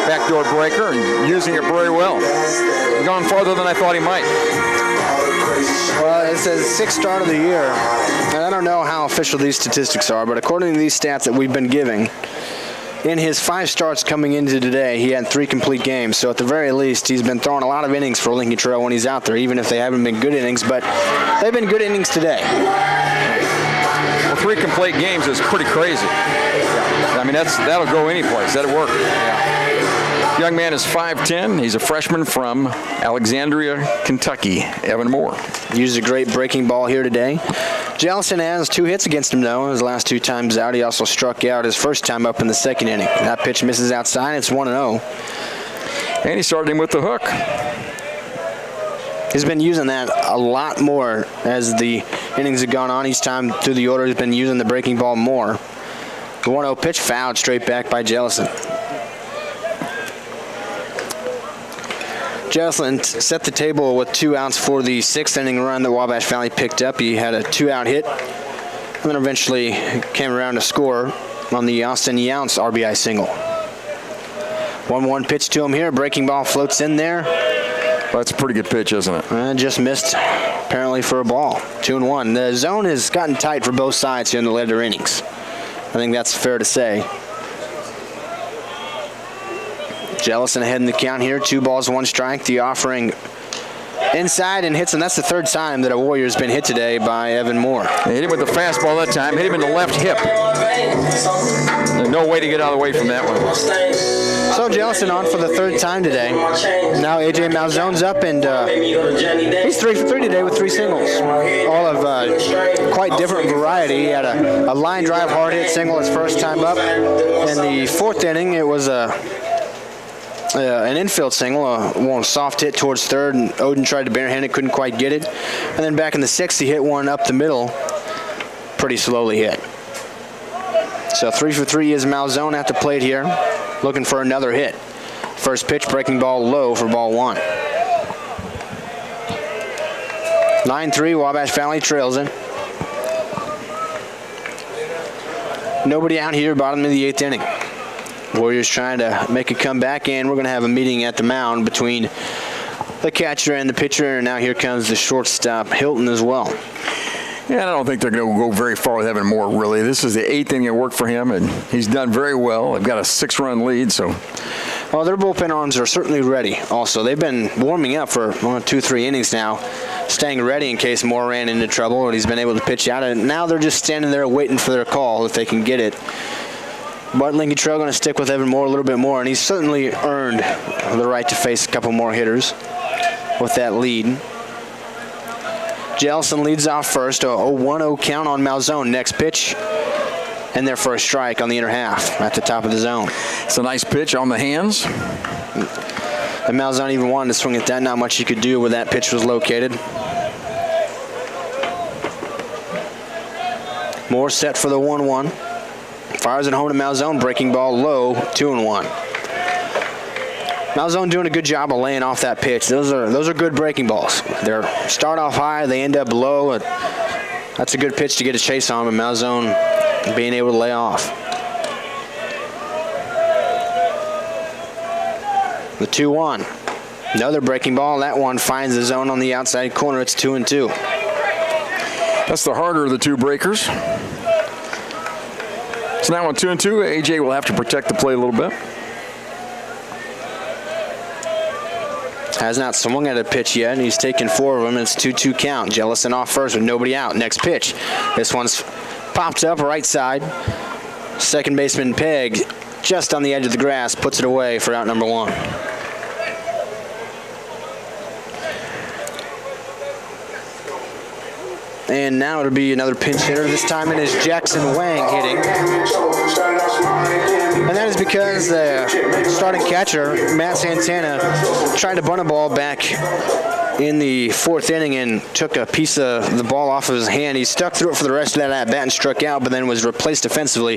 backdoor breaker and using it very well. He's gone farther than I thought he might. Well, it says 6th start of the year, and I don't know how official these statistics are, but according to these stats that we've been giving, in his 5 starts coming into today, he had 3 complete games. So at the very least, he's been throwing a lot of innings for Lincoln Trail when he's out there, even if they haven't been good innings, but they've been good innings today. Well, 3 complete games is pretty crazy. I mean, that'll go any place. That'll work. Young man is 5'10". He's a freshman from Alexandria, Kentucky. Evan Moore. Used a great breaking ball here today. Jellison has 2 hits against him, though. His last 2 times out, he also struck out his first time up in the 2nd inning. That pitch misses outside. It's 1-0. And he started him with the hook. He's been using that a lot more as the innings have gone on. Each time through the order, he's been using the breaking ball more. The 1-0 pitch fouled straight back by Jellison. Jellison set the table with 2 outs for the 6th inning run that Wabash Valley picked up. He had a 2-out hit and then eventually came around to score on the Austin Younts RBI single. 1-1 pitch to him here. Breaking ball floats in there. That's a pretty good pitch, isn't it? Just missed, apparently, for a ball. 2-1. The zone has gotten tight for both sides here in the later innings. I think that's fair to say. Jellison ahead in the count here. 2 balls, 1 strike. The offering inside and hits him. That's the 3rd time that a Warrior's been hit today by Evan Moore. They hit him with the fastball that time. Hit him in the left hip. There's no way to get out of the way from that one. So Jellison on for the 3rd time today. Now A.J. Malzone's up, and he's 3 for 3 today with 3 singles. All of quite different variety. He had a line drive hard hit single his first time up. In the 4th inning, it was an infield single, one soft hit towards 3rd, and Odin tried to barehand it, couldn't quite get it. And then back in the 6th, he hit one up the middle, pretty slowly hit. So 3 for 3 is Malzone at the plate here, looking for another hit. First pitch, breaking ball low for ball 1. 9-3, Wabash Valley trails it. Nobody out here, bottom of the 8th inning. Warriors trying to make a comeback, and we're going to have a meeting at the mound between the catcher and the pitcher, and now here comes the shortstop, Hilton, as well. Yeah, I don't think they're going to go very far with Evan Moore, really. This is the 8th inning of work for him, and he's done very well. They've got a 6-run lead, so. Well, their bullpen arms are certainly ready also. They've been warming up for 2-3 innings now, staying ready in case Moore ran into trouble, and he's been able to pitch out, and now they're just standing there waiting for their call if they can get it. But Lincoln Trail going to stick with Evan Moore a little bit more, and he's certainly earned the right to face a couple more hitters with that lead. Jellison leads off first, a 1-0 count on Malzone. Next pitch, and there for a strike on the inner half at the top of the zone. It's a nice pitch on the hands. And Malzone even wanted to swing at that. Not much he could do where that pitch was located. Moore set for the 1-1. Fires it home to Malzone, breaking ball low, 2-1. Malzone doing a good job of laying off that pitch. Those are good breaking balls. They start off high, they end up low. That's a good pitch to get a chase on, but Malzone being able to lay off. The 2-1. Another breaking ball. That one finds the zone on the outside corner. It's 2-2. That's the harder of the 2 breakers. So now on 2-2, A.J. will have to protect the plate a little bit. Has not swung at a pitch yet, and he's taken 4 of them. It's 2-2 count. Jellison off first with nobody out. Next pitch. This one's popped up right side. Second baseman Pegg just on the edge of the grass puts it away for out number 1. And now it'll be another pinch hitter. This time it is Jackson Wang hitting. And that is because the starting catcher, Matt Santana, tried to bunt a ball back in the 4th inning and took a piece of the ball off of his hand. He stuck through it for the rest of that at-bat and struck out, but then was replaced defensively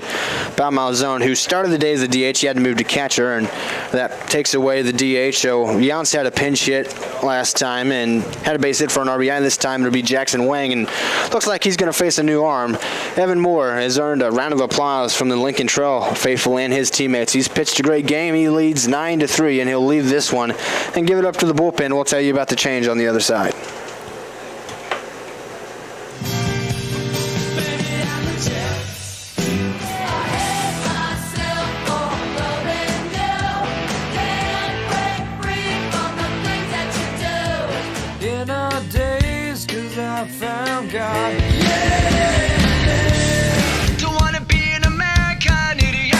by Malzone, who started the day as the DH. He had to move to catcher, and that takes away the DH. So Yance had a pinch hit last time and had a base hit for an RBI. This time it'll be Jackson Wang, and looks like he's going to face a new arm. Evan Moore has earned a round of applause from the Lincoln Trail faithful and his teammates. He's pitched a great game. He leads 9-3, and he'll leave this one and give it up to the bullpen. We'll tell you about the change on the other side. In our days, 'cause I found God. Don't wanna be an American idiot.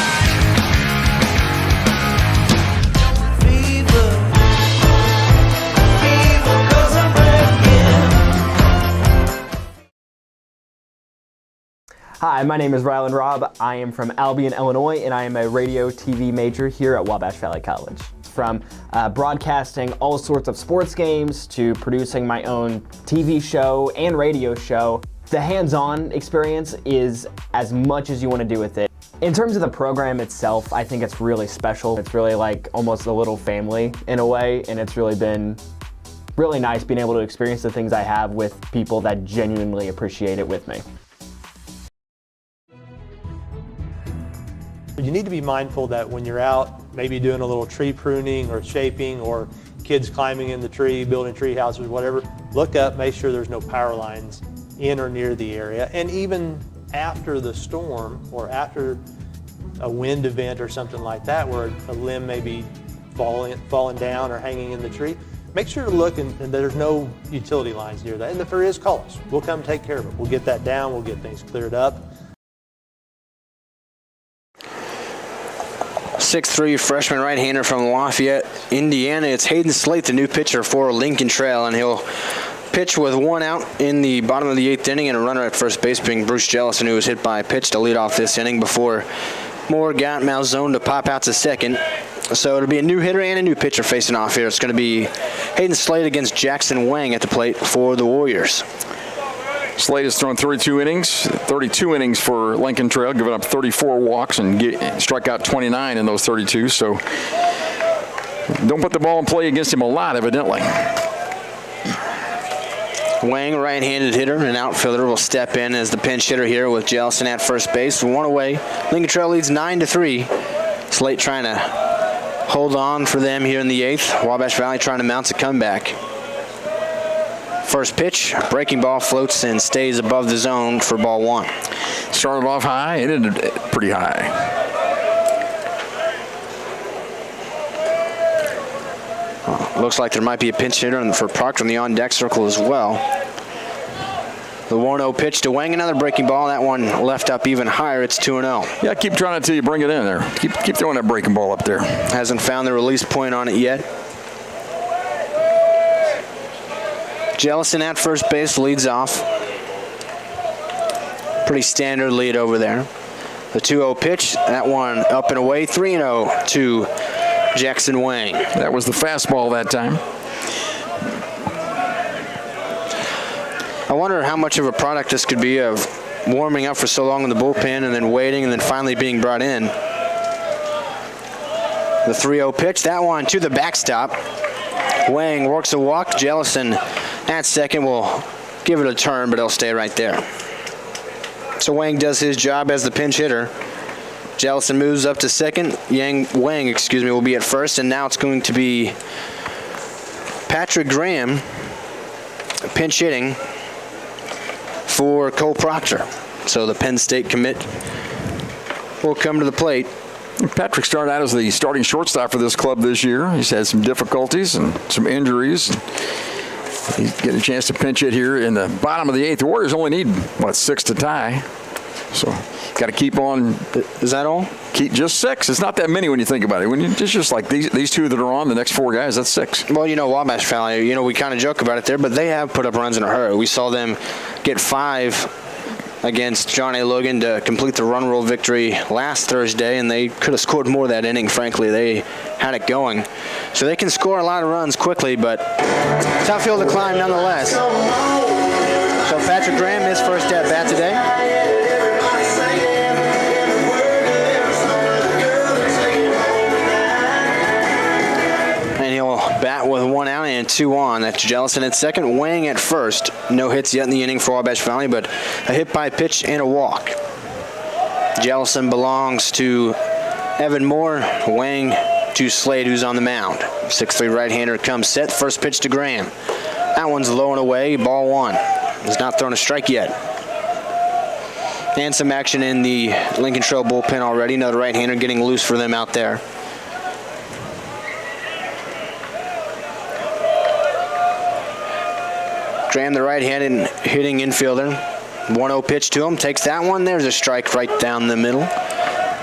Fever, 'cause I'm breaking. Hi, my name is Rylan Robb. I am from Albion, Illinois, and I am a radio TV major here at Wabash Valley College. From broadcasting all sorts of sports games to producing my own TV show and radio show, the hands-on experience is as much as you want to do with it. In terms of the program itself, I think it's really special. It's really like almost a little family in a way, and it's really been really nice being able to experience the things I have with people that genuinely appreciate it with me. You need to be mindful that when you're out, maybe doing a little tree pruning or shaping, or kids climbing in the tree, building tree houses, whatever, look up, make sure there's no power lines in or near the area. And even after the storm or after a wind event or something like that, where a limb may be falling down or hanging in the tree, make sure to look and there's no utility lines near that. And if there is, call us. We'll come take care of it. We'll get that down. We'll get things cleared up. 6'3" freshman right-hander from Lafayette, Indiana. It's Hayden Slate, the new pitcher for Lincoln Trail, and he'll pitch with 1 out in the bottom of the 8th inning and a runner at first base being Bruce Jellison, who was hit by a pitch to lead off this inning before Moore got Malzone to pop out to second. So it'll be a new hitter and a new pitcher facing off here. It's going to be Hayden Slate against Jackson Wang at the plate for the Warriors. Slate has thrown 32 innings for Lincoln Trail, giving up 34 walks and struck out 29 in those 32. So don't put the ball in play against him a lot, evidently. Wang, right-handed hitter, an outfielder, will step in as the pinch hitter here with Jellison at first base. 1 away. Lincoln Trail leads 9-3. Slate trying to hold on for them here in the 8th. Wabash Valley trying to mount a comeback. First pitch, breaking ball, floats and stays above the zone for ball 1. Started off high, ended pretty high. Looks like there might be a pinch hitter for Proctor in the on-deck circle as well. The 1-0 pitch to Wang, another breaking ball. That one left up even higher. It's 2-0. Yeah, keep trying it until you bring it in there. Keep throwing that breaking ball up there. Hasn't found the release point on it yet. Jellison at first base leads off. Pretty standard lead over there. The 2-0 pitch, that one up and away. 3-0 to Jackson Wang. That was the fastball that time. I wonder how much of a product this could be of warming up for so long in the bullpen and then waiting and then finally being brought in. The 3-0 pitch, that one to the backstop. Wang works a walk. Jellison at second will give it a turn, but he'll stay right there. So Wang does his job as the pinch hitter. Jellison moves up to second. Wang, will be at first, and now it's going to be Patrick Graham pinch hitting for Cole Proctor. So the Penn State commit will come to the plate Patrick started out as the starting shortstop for this club this year. He's had some difficulties and some injuries. He's getting a chance to pinch hit here in the bottom of the 8th. The Warriors only need, 6 to tie. So got to keep on. Is that all? Keep just 6. It's not that many when you think about it. When you just like these 2 that are on, the next 4 guys, that's 6. Well, Wabash Valley, we kind of joke about it there, but they have put up runs in a hurry. We saw them get 5 against John A. Logan to complete the run rule victory last Thursday, and they could have scored more that inning. Frankly, they had it going. So they can score a lot of runs quickly, but tough hill to climb nonetheless. So Patrick Graham, his first at bat today. And he'll bat with 1 out and 2 on. That's Jellison at second, Wang at first. No hits yet in the inning for Wabash Valley, but a hit by pitch and a walk. Jellison belongs to Evan Moore, Wang to Slade, who's on the mound. 6'3" right-hander comes set. First pitch to Graham. That one's low and away, ball 1. He's not thrown a strike yet. And some action in the Lincoln Trail bullpen already. Another right-hander getting loose for them out there. Graham, the right-handed hitting infielder. 1-0 pitch to him. Takes that one. There's a strike right down the middle.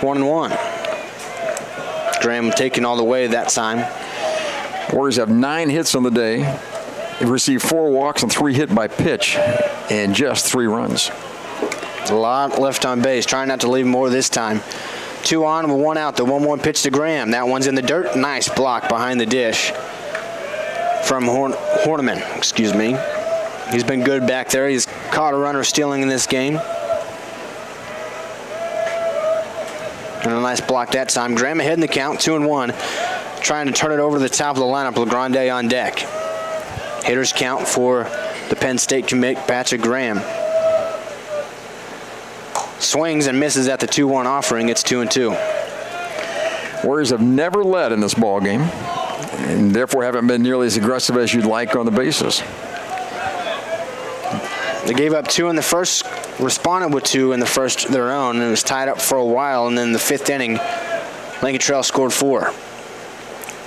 1-1. Graham taking all the way that time. Warriors have 9 hits on the day. They've received 4 walks and 3 hit by pitch and just 3 runs. A lot left on base. Trying not to leave more this time. 2 on with 1 out. The 1-1 pitch to Graham. That one's in the dirt. Nice block behind the dish from Horniman. Excuse me. He's been good back there. He's caught a runner stealing in this game. And a nice block that time. Graham ahead in the count, 2-1. Trying to turn it over to the top of the lineup. LeGrande on deck. Hitters count for the Penn State commit, Patrick Graham. Swings and misses at the 2-1 offering. It's 2-2. Warriors have never led in this ball game, and therefore haven't been nearly as aggressive as you'd like on the bases. They gave up 2 in the first, responded with 2 in the first their own, and it was tied up for a while. And then the 5th inning, Lincoln Trail scored 4.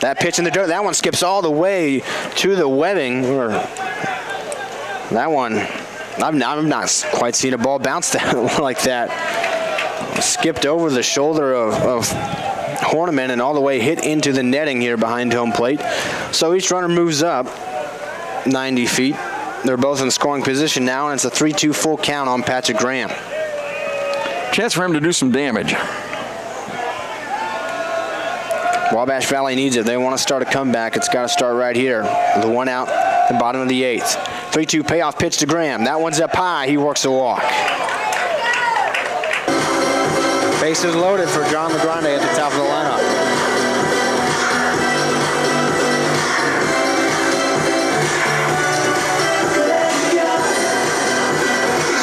That pitch in the dirt, that one skips all the way to the webbing. That one, I've not quite seen a ball bounce like that. Skipped over the shoulder of Horniman and all the way hit into the netting here behind home plate. So each runner moves up 90 feet. They're both in scoring position now, and it's a 3-2 full count on Patrick Graham. Chance for him to do some damage. Wabash Valley needs it. They want to start a comeback. It's got to start right here. The 1 out, the bottom of the 8th. 3-2 payoff pitch to Graham. That one's up high. He works a walk. Bases loaded for John LeGrande at the top of the lineup.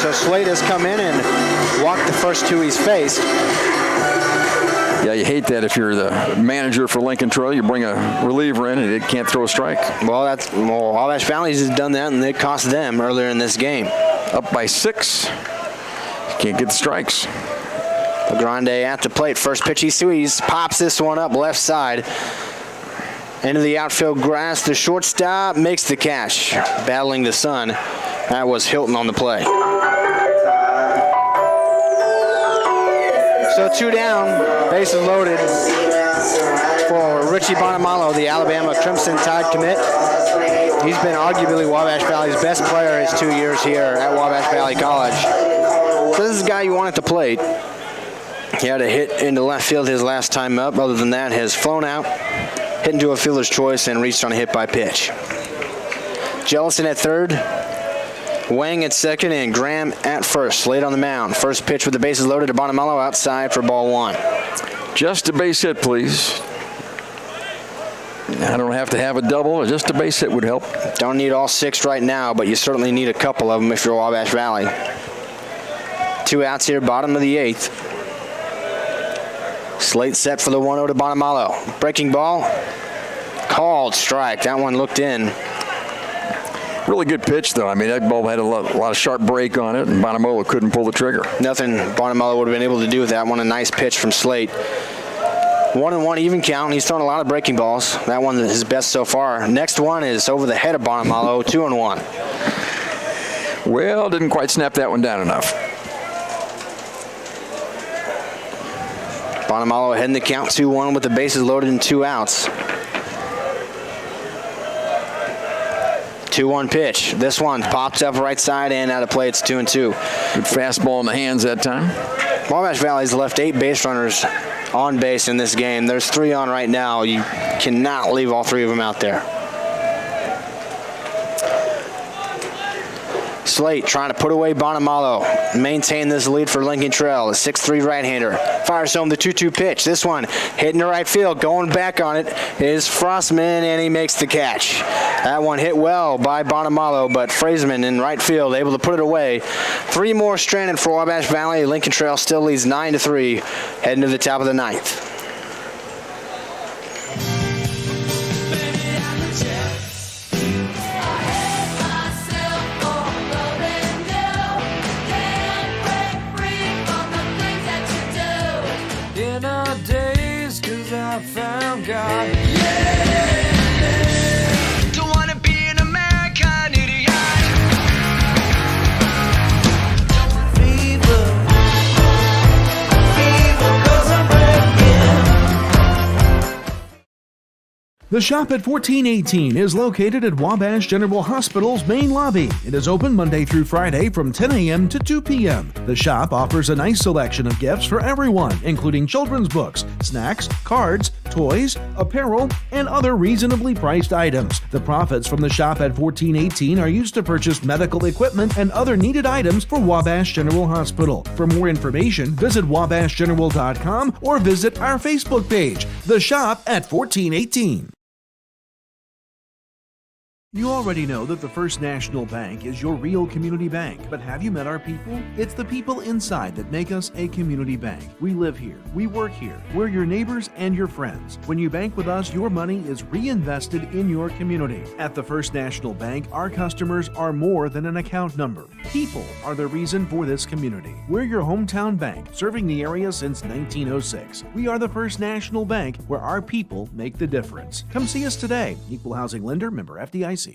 So Slade has come in and walked the first 2 he's faced. Yeah, you hate that if you're the manager for Lincoln Trail. You bring a reliever in and it can't throw a strike. Well, Wabash Valley has done that, and it cost them earlier in this game. Up by 6. Can't get the strikes. LeGrande at the plate. First pitch he swings. Pops this one up left side. Into the outfield grass. The shortstop makes the catch. Battling the sun. That was Hilton on the play. So 2 down, bases loaded for Richie Bonamalo, the Alabama Crimson Tide commit. He's been arguably Wabash Valley's best player his 2 years here at Wabash Valley College. So this is a guy you want at the plate. He had a hit into left field his last time up. Other than that, has flown out, hit into a fielder's choice, and reached on a hit by pitch. Jellison at third. Wang at second and Graham at first. Slade on the mound. First pitch with the bases loaded to Bonamalo outside for ball 1. Just a base hit, please. I don't have to have a double. Just a base hit would help. Don't need all 6 right now, but you certainly need a couple of them if you're Wabash Valley. 2 outs here, bottom of the 8th. Slate set for the 1-0 to Bonamalo. Breaking ball. Called strike. That one looked in. Really good pitch, though. I mean, that ball had a lot of sharp break on it, and Bonamalo couldn't pull the trigger. Nothing Bonamalo would have been able to do with that one. A nice pitch from Slate. 1-1 even count. He's thrown a lot of breaking balls. That one is his best so far. Next one is over the head of Bonamalo, 2-1. Well, didn't quite snap that one down enough. Bonamalo ahead in the count, 2-1 with the bases loaded and 2 outs. 2-1 pitch. This one pops up right side and out of play. It's 2-2. Good fastball in the hands that time. Wabash Valley's left 8 base runners on base in this game. There's 3 on right now. You cannot leave all 3 of them out there. Slate trying to put away Bonamalo. Maintain this lead for Lincoln Trail. A 6'3" right-hander. Fires home the 2-2 pitch. This one hitting the right field. Going back on it is Frostman, and he makes the catch. That one hit well by Bonamalo, but Fraseman in right field able to put it away. 3 more stranded for Wabash Valley. Lincoln Trail still leads 9-3 heading to the top of the 9th. I found God. Don't wanna be an American idiot. Fever, 'cause I'm breaking. The shop at 1418 is located at Wabash General Hospital's main lobby. It is open Monday through Friday from 10 a.m. to 2 p.m. The shop offers a nice selection of gifts for everyone, including children's books, snacks, cards, toys, apparel, and other reasonably priced items. The profits from the shop at 1418 are used to purchase medical equipment and other needed items for Wabash General Hospital. For more information, visit wabashgeneral.com or visit our Facebook page, The Shop at 1418. You already know that the First National Bank is your real community bank, but have you met our people? It's the people inside that make us a community bank. We live here, we work here, we're your neighbors and your friends. When you bank with us, your money is reinvested in your community. At the First National Bank, our customers are more than an account number. People are the reason for this community. We're your hometown bank, serving the area since 1906. We are the First National Bank, where our people make the difference. Come see us today. Equal housing lender, member FDIC.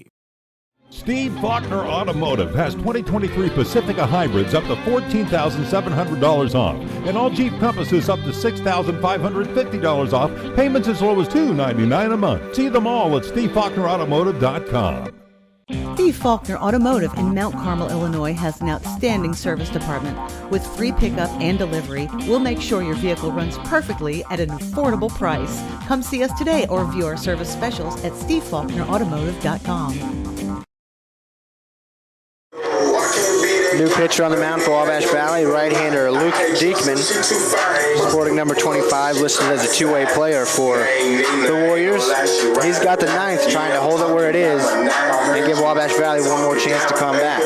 Steve Faulkner Automotive has 2023 Pacifica hybrids up to $14,700 off, and all Jeep Compasses up to $6,550 off, payments as low as $299 a month. See them all at SteveFaulknerAutomotive.com. Steve Faulkner Automotive in Mount Carmel, Illinois has an outstanding service department. With free pickup and delivery, we'll make sure your vehicle runs perfectly at an affordable price. Come see us today or view our service specials at SteveFaulknerAutomotive.com. New pitcher on the mound for Wabash Valley, right-hander Luke Diekman, sporting number 25, listed as a two-way player for the Warriors. He's got the 9th, trying to hold it where it is and give Wabash Valley one more chance to come back.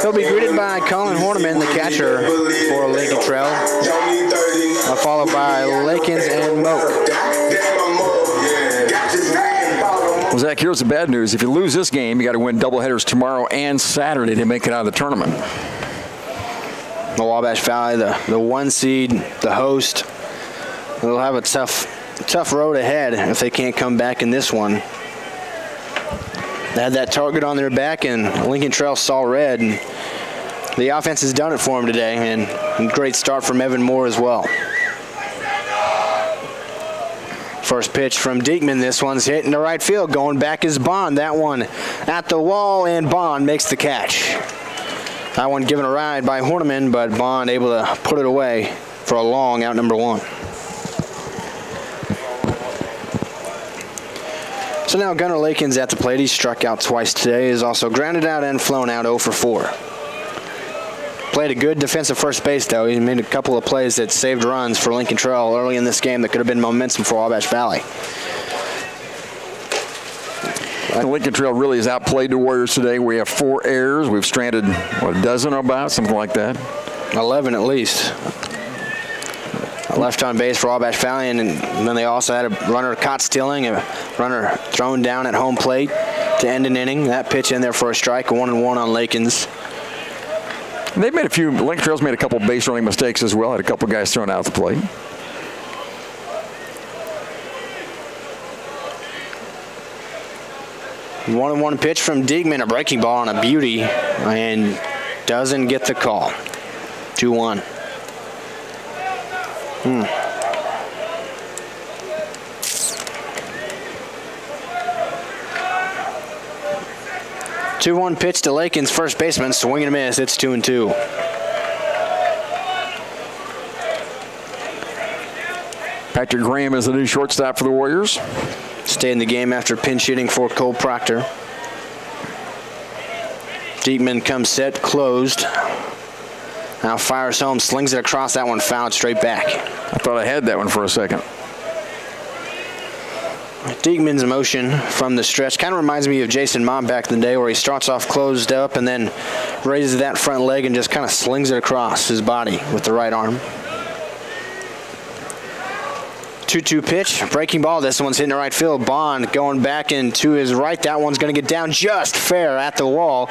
He'll be greeted by Colin Horniman, the catcher for Lincoln Trail, followed by Lakins and Moak. Well, Zach, here's the bad news. If you lose this game, you got to win doubleheaders tomorrow and Saturday to make it out of the tournament. The Wabash Valley, the 1 seed, the host, they'll have a tough road ahead if they can't come back in this one. They had that target on their back, and Lincoln Trail saw red. And the offense has done it for them today, and a great start from Evan Moore as well. First pitch from Diekman. This one's hitting the right field. Going back is Bond. That one at the wall, and Bond makes the catch. That one given a ride by Horniman, but Bond able to put it away for a long out number 1. So now Gunnar Lakins at the plate. He struck out twice today. Is also grounded out and flown out 0 for 4. Played a good defensive first base, though. He made a couple of plays that saved runs for Lincoln Trail early in this game that could have been momentum for Wabash Valley. Lincoln Trail really has outplayed the Warriors today. We have 4 errors. We've stranded, a dozen or about, something like that? 11 at least. Left on base for Wabash Valley, and then they also had a runner caught stealing, a runner thrown down at home plate to end an inning. That pitch in there for a strike, 1-1 on Lakins. They've made Lincoln Trail's made a couple base running mistakes as well. Had a couple guys thrown out the plate. One pitch from Diegman, a breaking ball on a beauty, and doesn't get the call. 2-1. 2-1 pitch to Lakin's first baseman, swing and a miss. It's 2-2. Patrick Graham is the new shortstop for the Warriors. Stayed in the game after pinch hitting for Cole Proctor. Diekman comes set, closed. Now fires home, slings it across, that one fouled straight back. I thought I had that one for a second. Diekman's motion from the stretch kind of reminds me of Jason Mott back in the day, where he starts off closed up and then raises that front leg and just kind of slings it across his body with the right arm. 2-2 pitch, breaking ball. This one's hitting the right field. Bond going back into his right. That one's going to get down just fair at the wall.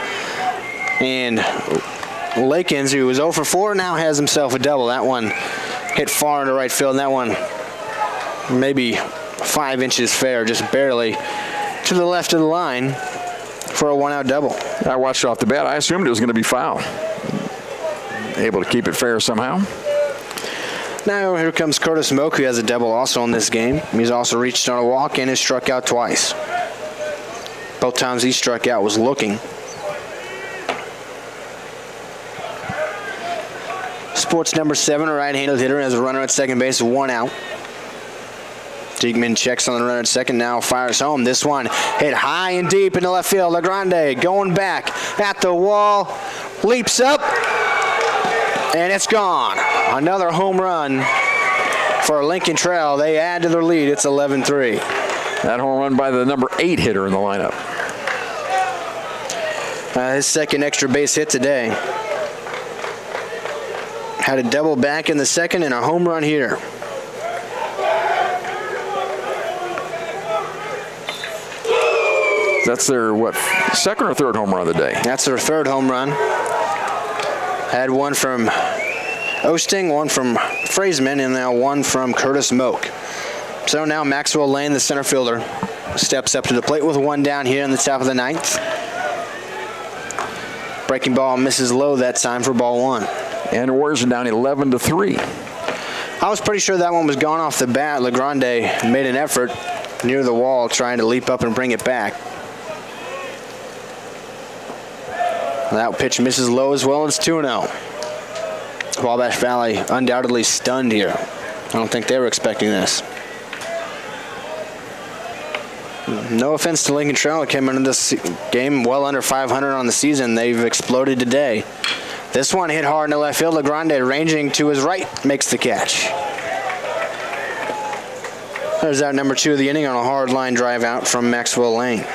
And Lakins, who was 0 for 4, now has himself a double. That one hit far into right field. And that one maybe 5 inches fair, just barely to the left of the line for a 1-out double. I watched off the bat. I assumed it was going to be foul. Able to keep it fair somehow. Now here comes Curtis Moak, who has a double also in this game. He's also reached on a walk and has struck out twice. Both times he struck out was looking. Sports number 7, a right-handed hitter, has a runner at second base, 1 out. Diekman checks on the runner at second, now fires home. This one hit high and deep into left field. LeGrande going back at the wall, leaps up, and it's gone. Another home run for Lincoln Trail. They add to their lead. It's 11-3. That home run by the number 8 hitter in the lineup. His second extra base hit today. Had a double back in the second and a home run here. That's their, second or third home run of the day? That's their third home run. Had one from Osting, one from Fraseman, and now one from Curtis Moak. So now Maxwell Lane, the center fielder, steps up to the plate with 1 down here in the top of the 9th. Breaking ball misses low that time for ball 1. And the Warriors are down 11-3. I was pretty sure that one was gone off the bat. LeGrande made an effort near the wall trying to leap up and bring it back. That pitch misses low as well. It's 2-0. Wabash Valley undoubtedly stunned here. I don't think they were expecting this. No offense to Lincoln Trail, it came into this game well under 500 on the season. They've exploded today. This one hit hard in the left field. LeGrande ranging to his right makes the catch. There's out number 2 of the inning on a hard line drive out from Maxwell Lane.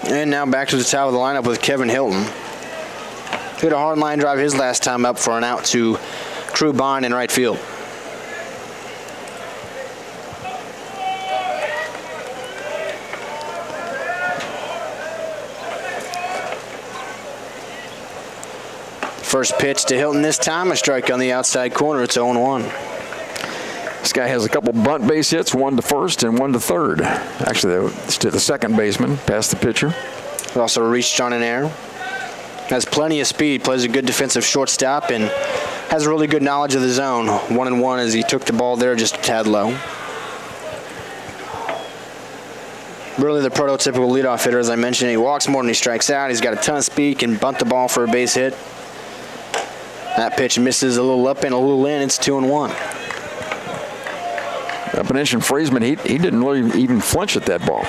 And now back to the top of the lineup with Kevin Hilton. Hit a hard line drive his last time up for an out to Crew Bond in right field. First pitch to Hilton this time, a strike on the outside corner. It's 0-1. This guy has a couple bunt base hits, 1 to first and 1 to third. Actually, it's to the second baseman, past the pitcher. Also reached on an error. Has plenty of speed, plays a good defensive shortstop, and has really good knowledge of the zone. 1-1 as he took the ball there just a tad low. Really the prototypical leadoff hitter, as I mentioned. He walks more than he strikes out. He's got a ton of speed, can bunt the ball for a base hit. That pitch misses a little up and a little in. It's 2-1. Up and in, Fraseman, he didn't really even flinch at that ball.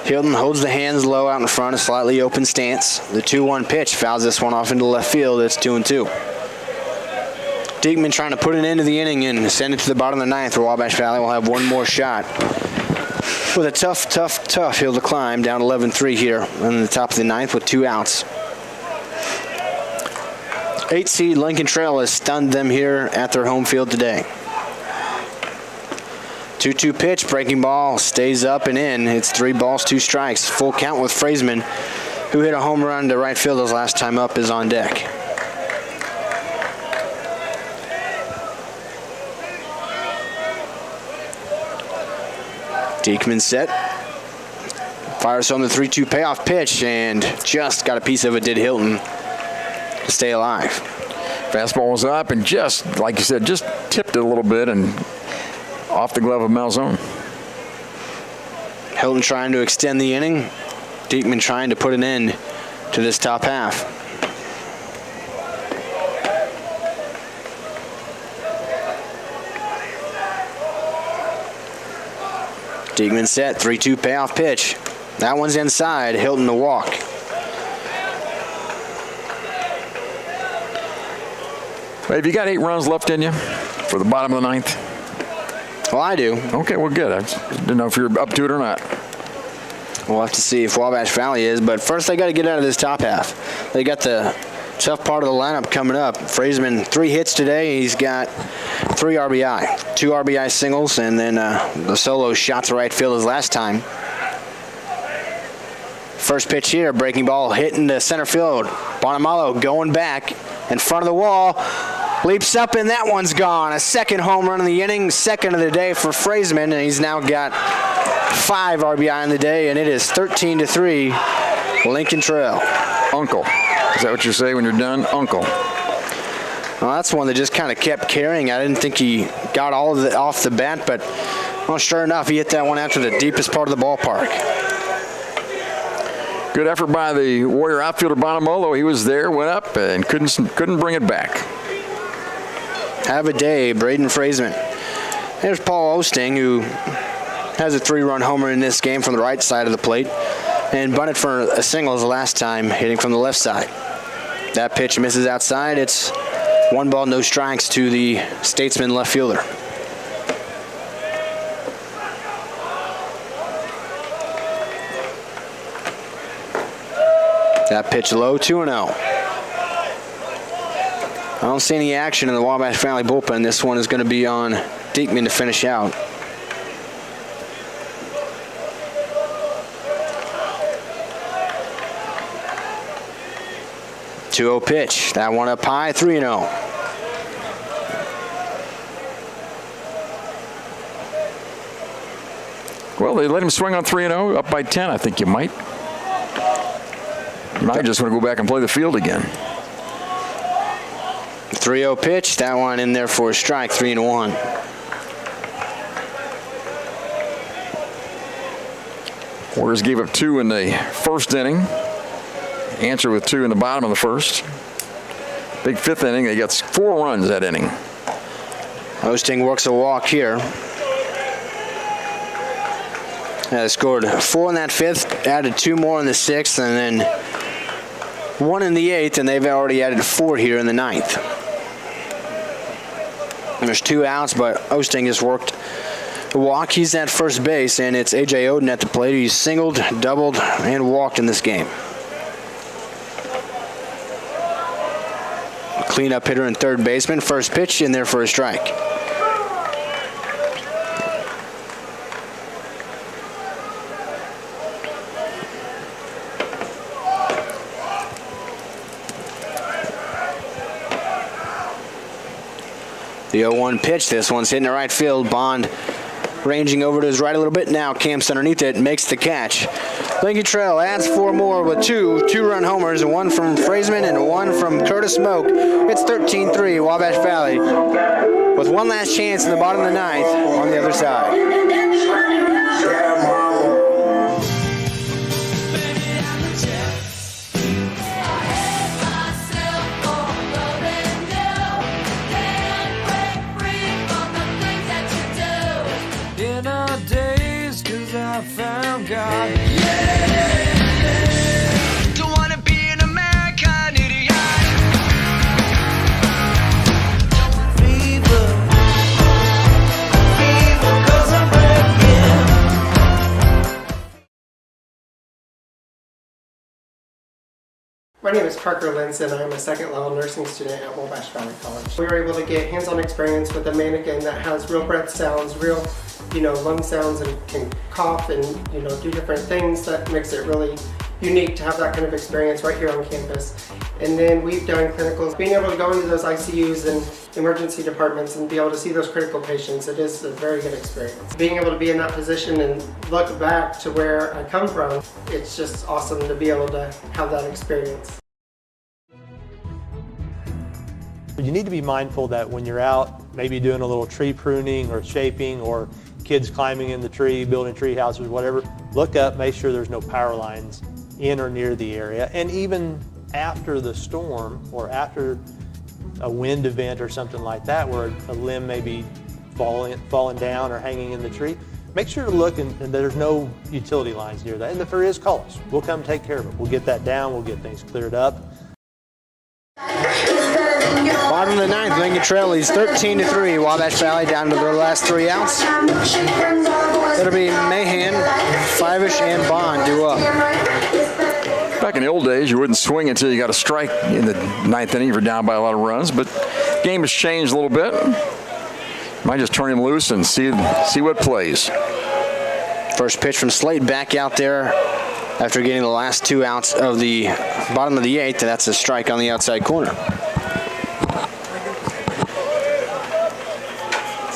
Hilton holds the hands low out in front, a slightly open stance. The 2-1 pitch fouls this one off into left field. It's 2-2. Diekman trying to put an end to the inning and send it to the bottom of the 9th, where Wabash Valley will have one more shot. With a tough hill to climb, down 11-3 here on the top of the 9th with 2 outs. 8 seed Lincoln Trail has stunned them here at their home field today. 2-2 pitch, breaking ball, stays up and in. It's 3 balls, 2 strikes. Full count with Frazeman, who hit a home run to right field his last time up, is on deck. Diekman set. Fires home the 3-2 payoff pitch, and just got a piece of it, did Hilton, to stay alive. Fastball was up and just, like you said, just tipped it a little bit and off the glove of Malzone. Hilton trying to extend the inning. Diekman trying to put an end to this top half. Diekman set, 3-2 payoff pitch. That one's inside, Hilton to walk. Have you got 8 runs left in you for the bottom of the 9th? Well, I do. Okay, well, good. I just didn't know if you're up to it or not. We'll have to see if Wabash Valley is, but first they got to get out of this top half. They got the tough part of the lineup coming up. Frazeman, 3 hits today. He's got 3 RBI, 2 RBI singles, and then the solo shot to right field his last time. First pitch here, breaking ball hitting to center field. Bonamalo going back in front of the wall, leaps up, and that one's gone. A second home run in the inning, second of the day for Frazeman, and he's now got 5 RBI in the day, and it is 13-3 Lincoln Trail. Uncle. Is that what you say when you're done? Uncle. Well, that's one that just kind of kept carrying. I didn't think he got all of it off the bat, but well, sure enough, he hit that one out to the deepest part of the ballpark. Good effort by the Warrior outfielder Bonamolo. He was there, went up, and couldn't bring it back. Have a day, Braden Frazeman. There's Paul Osting, who has a 3-run homer in this game from the right side of the plate, and bunted for a single his last time, hitting from the left side. That pitch misses outside. It's 1 ball, no strikes to the Statesman left fielder. That pitch low, 2-0. I don't see any action in the Wabash Valley bullpen. This one is going to be on Diekman to finish out. .2-0 pitch. That one up high, 3-0. Well, they let him swing on 3-0, up by 10. I think you might. You might just want to go back and play the field again. 3-0 pitch. That one in there for a strike, 3-1. Warriors gave up 2 in the first inning. Answer with 2 in the bottom of the first. Big 5th inning. They got 4 runs that inning. Osting works a walk here. They scored 4 in that 5th, added 2 more in the 6th, and then 1 in the 8th, and they've already added 4 here in the 9th. And there's 2 outs, but Osting has worked a walk. He's at first base, and it's A.J. Oden at the plate. He's singled, doubled, and walked in this game. Cleanup hitter and third baseman. First pitch in there for a strike. The 0-1 pitch. This one's hitting the right field. Bond ranging over to his right a little bit now. Camps underneath it, makes the catch. Lincoln Trail adds 4 more with 2 2-run homers, 1 from Frazeman and 1 from Curtis Smoke. It's 13-3 Wabash Valley with 1 last chance in the bottom of the 9th on the other side. I found God. Don't wanna be an American idiot. Fever, 'cause I'm My name is Parker Linson. I'm a second level nursing student at Wabash Valley College. We were able to get hands-on experience with a mannequin that has real breath sounds, real, lung sounds, and can cough and, do different things. That makes it really unique to have that kind of experience right here on campus. And then we've done clinicals. Being able to go into those ICUs and emergency departments and be able to see those critical patients, it is a very good experience. Being able to be in that position and look back to where I come from, it's just awesome to be able to have that experience. You need to be mindful that when you're out, maybe doing a little tree pruning or shaping, or kids climbing in the tree, building tree houses, whatever, look up, make sure there's no power lines in or near the area. And even after the storm or after a wind event or something like that, where a limb may be falling down or hanging in the tree, make sure to look and there's no utility lines near that. And if there is, call us. We'll come take care of it. We'll get that down. We'll get things cleared up. Bottom of the ninth, Lincoln Trail leads 13-3. Wabash Valley down to their last 3 outs. It'll be Mahan, Fivish, and Bond due up. Back in the old days, you wouldn't swing until you got a strike in the ninth inning if you're down by a lot of runs, but the game has changed a little bit. Might just turn him loose and see what plays. First pitch from Slade back out there after getting the last 2 outs of the bottom of the 8th. That's a strike on the outside corner.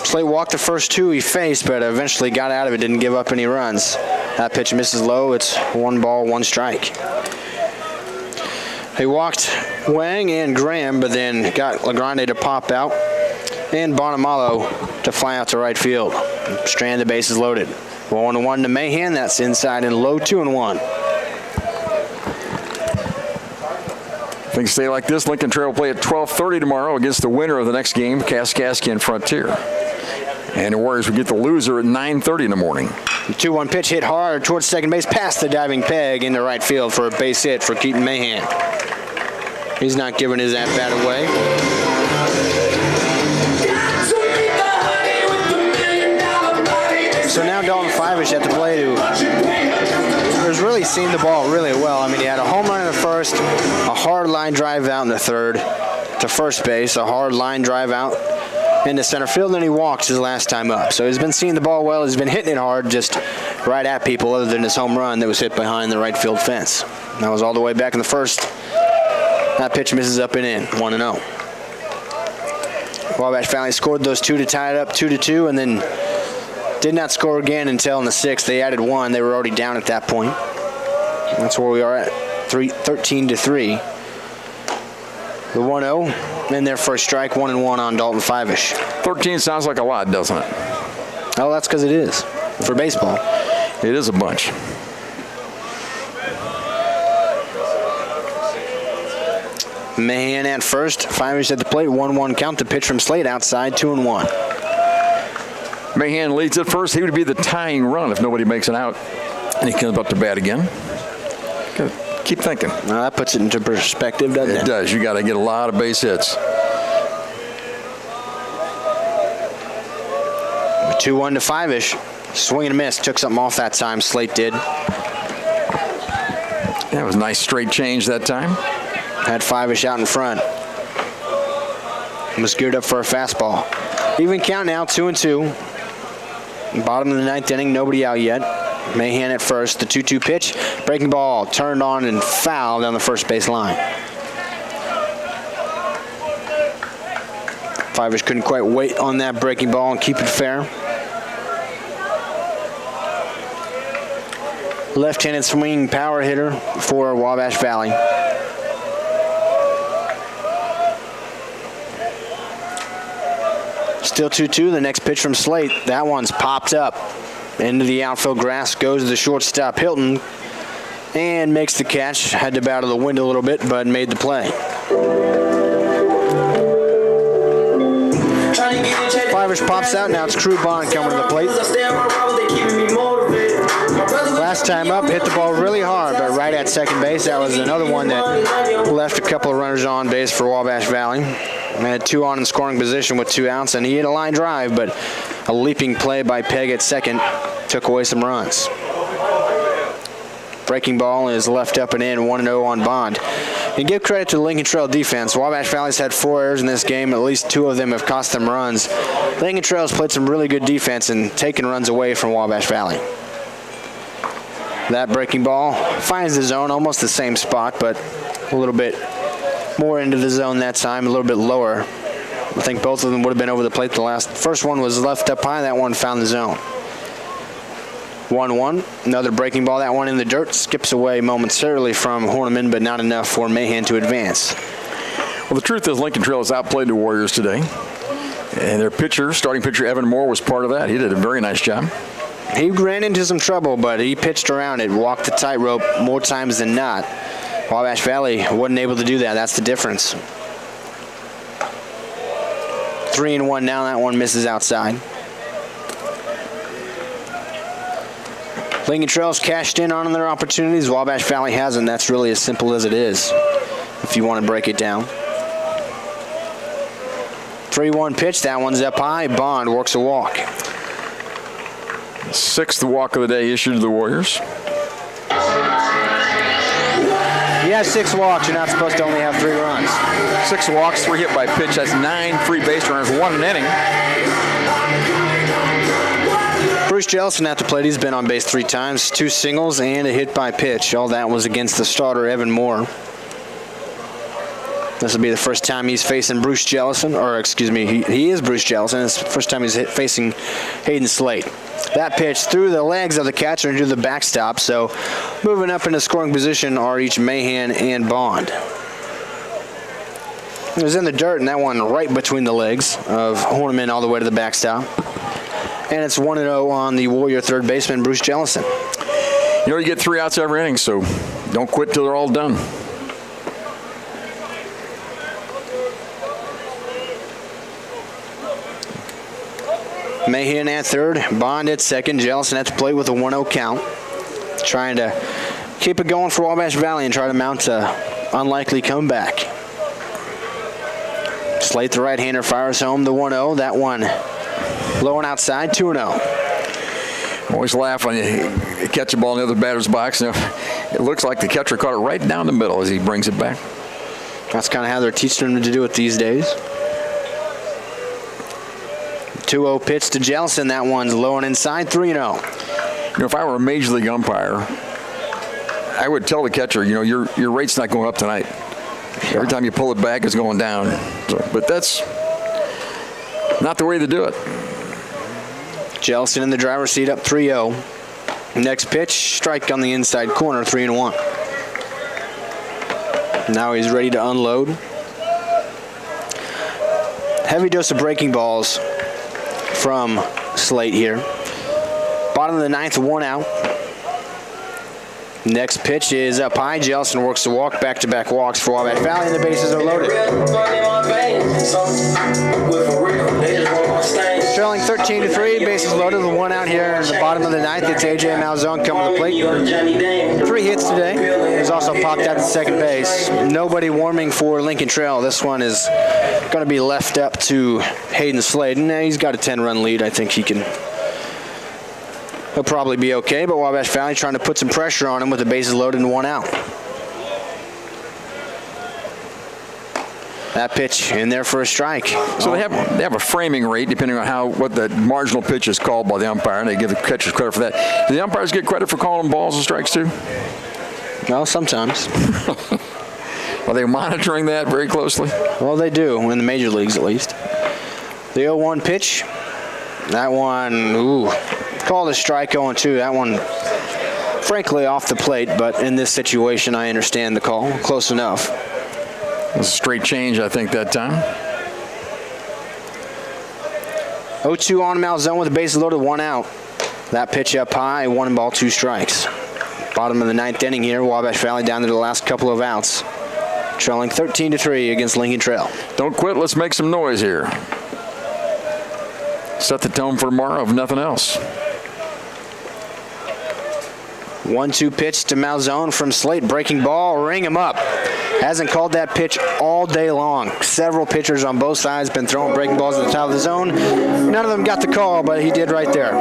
Slade walked the first 2 he faced, but eventually got out of it, didn't give up any runs. That pitch misses low. It's 1 ball, 1 strike. He walked Wang and Graham, but then got Legrande to pop out and Bonamalo to fly out to right field. Strand, the bases loaded. 1-1 to Mahan. That's inside and low, 2-1. Things stay like this. Lincoln Trail will play at 12:30 tomorrow against the winner of the next game, Kaskaskia and Frontier. And the Warriors will get the loser at 9:30 in the morning. The 2-1 pitch hit hard towards second base, past the diving peg into right field for a base hit for Keaton Mahan. He's not giving his at-bat away. So now Dalton Fivish at the plate, who has really seen the ball really well. I mean, he had a home run in the first, a hard line drive out in the third to first base, a hard line drive out into center field, and then he walks his last time up. So he's been seeing the ball well. He's been hitting it hard, just right at people, other than his home run that was hit behind the right field fence. That was all the way back in the first. That pitch misses up and in, 1-0. Wabash Valley scored those 2 to tie it up 2-2, and then did not score again until in the 6th. They added 1. They were already down at that point. That's where we are at, 13-3. The 1-0 and their first strike, 1-1 on Dalton Fivish. 13 sounds like a lot, doesn't it? Oh, that's because it is for baseball. It is a bunch. Mahan at first, Fivish at the plate, 1-1 count. The pitch from Slade outside, 2-1. Mahan leads at first. He would be the tying run if nobody makes an out. And he comes up to bat again. Keep thinking. Well, that puts it into perspective, doesn't it? It does. You got to get a lot of base hits. 2-1 to Fivish. Swing and a miss. Took something off that time. Slate did. That was a nice straight change that time. Had Fivish out in front. Was geared up for a fastball. Even count now, 2-2. Bottom of the 9th inning, nobody out yet. Mahan at first, the 2-2 pitch. Breaking ball turned on and fouled down the first base line. Fivish couldn't quite wait on that breaking ball and keep it fair. Left-handed swinging power hitter for Wabash Valley. Still 2-2. The next pitch from Slate. That one's popped up into the outfield grass. Goes to the shortstop, Hilton, and makes the catch. Had to bow to the wind a little bit, but made the play. Fivish pops out. Now it's Crew Bond coming to the plate. Last time up, hit the ball really hard, but right at second base. That was another one that left a couple of runners on base for Wabash Valley. Had 2 on in scoring position with 2 outs, and he hit a line drive, but a leaping play by Peg at second took away some runs. Breaking ball is left up and in, 1-0 on Bond. And give credit to the Lincoln Trail defense. Wabash Valley's had 4 errors in this game. At least 2 of them have cost them runs. Lincoln Trail's played some really good defense and taken runs away from Wabash Valley. That breaking ball finds the zone, almost the same spot, but a little bit more into the zone that time, a little bit lower. I think both of them would have been over the plate. First one was left up high. That one found the zone. 1-1. Another breaking ball. That one in the dirt. Skips away momentarily from Horniman, but not enough for Mahan to advance. Well, the truth is Lincoln Trail has outplayed the Warriors today. And their pitcher, starting pitcher Evan Moore, was part of that. He did a very nice job. He ran into some trouble, but he pitched around it, walked the tightrope more times than not. Wabash Valley wasn't able to do that. That's the difference. 3-1 now. That one misses outside. Lincoln Trail's cashed in on their opportunities. Wabash Valley hasn't. That's really as simple as it is, if you want to break it down. 3-1 pitch. That one's up high. Bond works a walk. 6th walk of the day issued to the Warriors. You have 6 walks. You're not supposed to only have 3 runs. 6 walks, 3 hit by pitch. That's 9 free base runners, 1 an inning. Bruce Jellison at the plate. He's been on base 3 times, 2 singles and a hit by pitch. All that was against the starter, Evan Moore. This will be the first time he's facing Bruce Jellison, or excuse me, he is Bruce Jellison. It's the first time he's facing Hayden Slate. That pitch through the legs of the catcher into the backstop, so moving up into scoring position are each Mahan and Bond. It was in the dirt, and that one right between the legs of Horniman all the way to the backstop. And it's 1-0 on the Warrior third baseman, Bruce Jellison. You know, you get 3 outs every inning, so don't quit till they're all done. Mahan at third, Bond at second, Jellison at the plate with a 1-0 count. Trying to keep it going for Wabash Valley and try to mount an unlikely comeback. Slate, the right-hander, fires home the 1-0. That one low and outside, 2-0. Always laugh when you catch a ball in the other batter's box. You know, it looks like the catcher caught it right down the middle as he brings it back. That's kind of how they're teaching them to do it these days. 2-0 pitch to Jellison. That one's low and inside, 3-0. You know, if I were a major league umpire, I would tell the catcher, you know, your rate's not going up tonight. Every time you pull it back, it's going down. So, but that's not the way to do it. Jellison in the driver's seat, up 3-0. Next pitch, strike on the inside corner, 3-1. Now he's ready to unload. Heavy dose of breaking balls from Slate here. Bottom of the 9th, 1 out. Next pitch is up high. Jellison works the walk, back-to-back walks for Wabash Valley, and the bases are loaded. Trailing 13-3, bases loaded with 1 out here in the bottom of the 9th. It's A.J. Malzone coming to the plate. 3 hits today. He's also popped out to second base. Nobody warming for Lincoln Trail. This one is going to be left up to Hayden Slade. And he's got a 10-run lead. I think he'll probably be okay, but Wabash Valley trying to put some pressure on him with the bases loaded and 1 out. That pitch in there for a strike. So they have a framing rate depending on what the marginal pitch is called by the umpire, and they give the catchers credit for that. Do the umpires get credit for calling balls and strikes too? Well, sometimes. Are they monitoring that very closely? Well, they do, in the major leagues at least. The 0-1 pitch. That one, called a strike 0-2. That one, frankly, off the plate, but in this situation, I understand the call. Close enough. It was a straight change, I think, that time. 0-2 on Malzone with the bases loaded, 1 out. That pitch up high, 1 ball, 2 strikes. Bottom of the 9th inning here, Wabash Valley down to the last couple of outs. Trailing 13-3 against Lincoln Trail. Don't quit, let's make some noise here. Set the tone for tomorrow, if nothing else. 1-2 pitch to Malzone from Slate. Breaking ball, ring him up. Hasn't called that pitch all day long. Several pitchers on both sides been throwing breaking balls at the top of the zone. None of them got the call, but he did right there.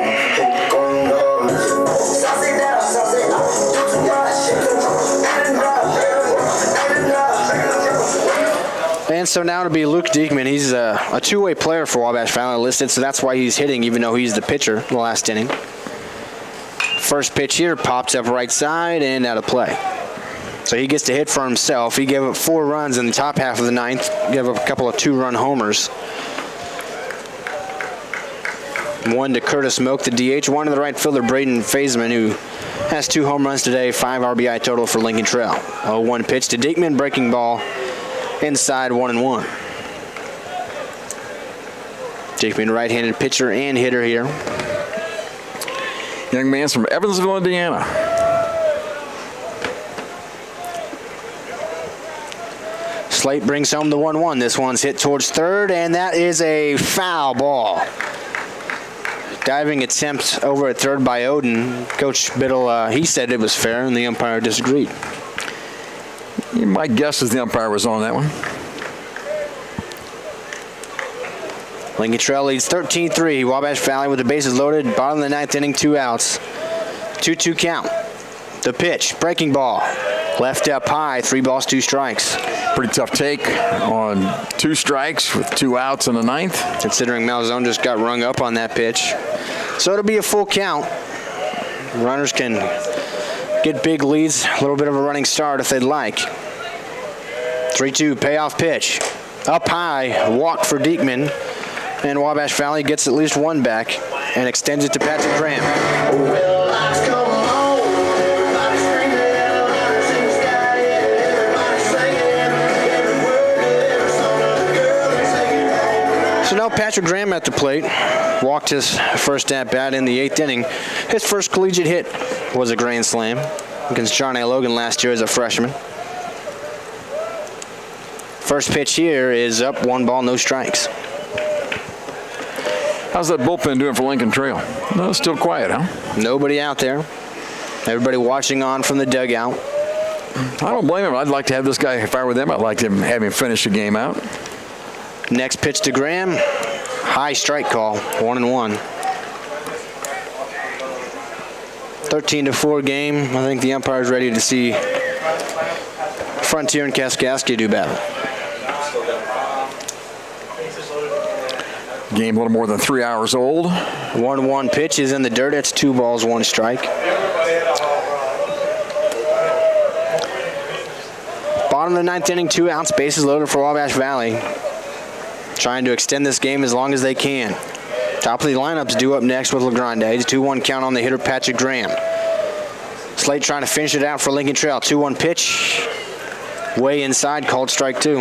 And so now it'll be Luke Diekman. He's a two-way player for Wabash Valley listed, so that's why he's hitting even though he's the pitcher in the last inning. First pitch here pops up right side and out of play. So he gets to hit for himself. He gave up 4 runs in the top half of the ninth, gave up a couple of 2-run homers. One to Curtis Moak, the DH. One to the right fielder, Braden Faisman, who has 2 home runs today, 5 RBI total for Lincoln Trail. 0-1 pitch to Diekman, breaking ball inside 1-1. Diekman, right-handed pitcher and hitter here. Young man's from Evansville, Indiana. Slate brings home the 1-1. This one's hit towards third, and that is a foul ball. Diving attempt over at third by Oden. Coach Biddle, he said it was fair, and the umpire disagreed. My guess is the umpire was on that one. Lincoln Trail leads 13-3. Wabash Valley with the bases loaded. Bottom of the ninth inning, 2 outs. 2-2 count. The pitch, breaking ball. Left up high, 3 balls, 2 strikes. Pretty tough take on 2 strikes with 2 outs in the ninth. Considering Malzone just got rung up on that pitch. So it'll be a full count. Runners can get big leads, a little bit of a running start if they'd like. 3-2 payoff pitch. Up high, walk for Diekman. And Wabash Valley gets at least 1 back and extends it to Patrick Graham. So now Patrick Graham at the plate. Walked his first at-bat in the 8th inning. His first collegiate hit was a grand slam against John A. Logan last year as a freshman. First pitch here is up, 1 ball, no strikes. How's that bullpen doing for Lincoln Trail? No, it's still quiet, huh? Nobody out there. Everybody watching on from the dugout. I don't blame him. I'd like to have this guy, if I were them, I'd like to have him finish the game out. Next pitch to Graham. High strike call, 1-1. 13-4 game. I think the umpire's ready to see Frontier and Kaskaskia do battle. Game a little more than 3 hours old. 1-1 pitch is in the dirt. It's 2 balls, 1 strike. Bottom of the 9th inning, 2 outs, bases loaded for Wabash Valley. Trying to extend this game as long as they can. Top of the lineup's due up next with LaGrande. It's a 2-1 count on the hitter, Patrick Graham. Slate trying to finish it out for Lincoln Trail. 2-1 pitch. Way inside, called strike 2.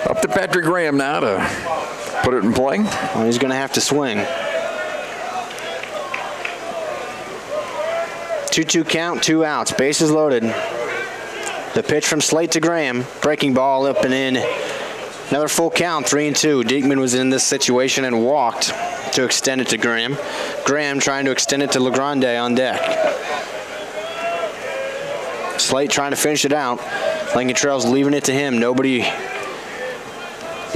Up to Patrick Graham now to put it in play. Well, he's going to have to swing. 2-2 count, 2 outs, bases loaded. The pitch from Slate to Graham, breaking ball up and in. Another full count, 3-2. Diekman was in this situation and walked to extend it to Graham. Graham trying to extend it to LaGrande on deck. Slate trying to finish it out. Lincoln Trail's leaving it to him. Nobody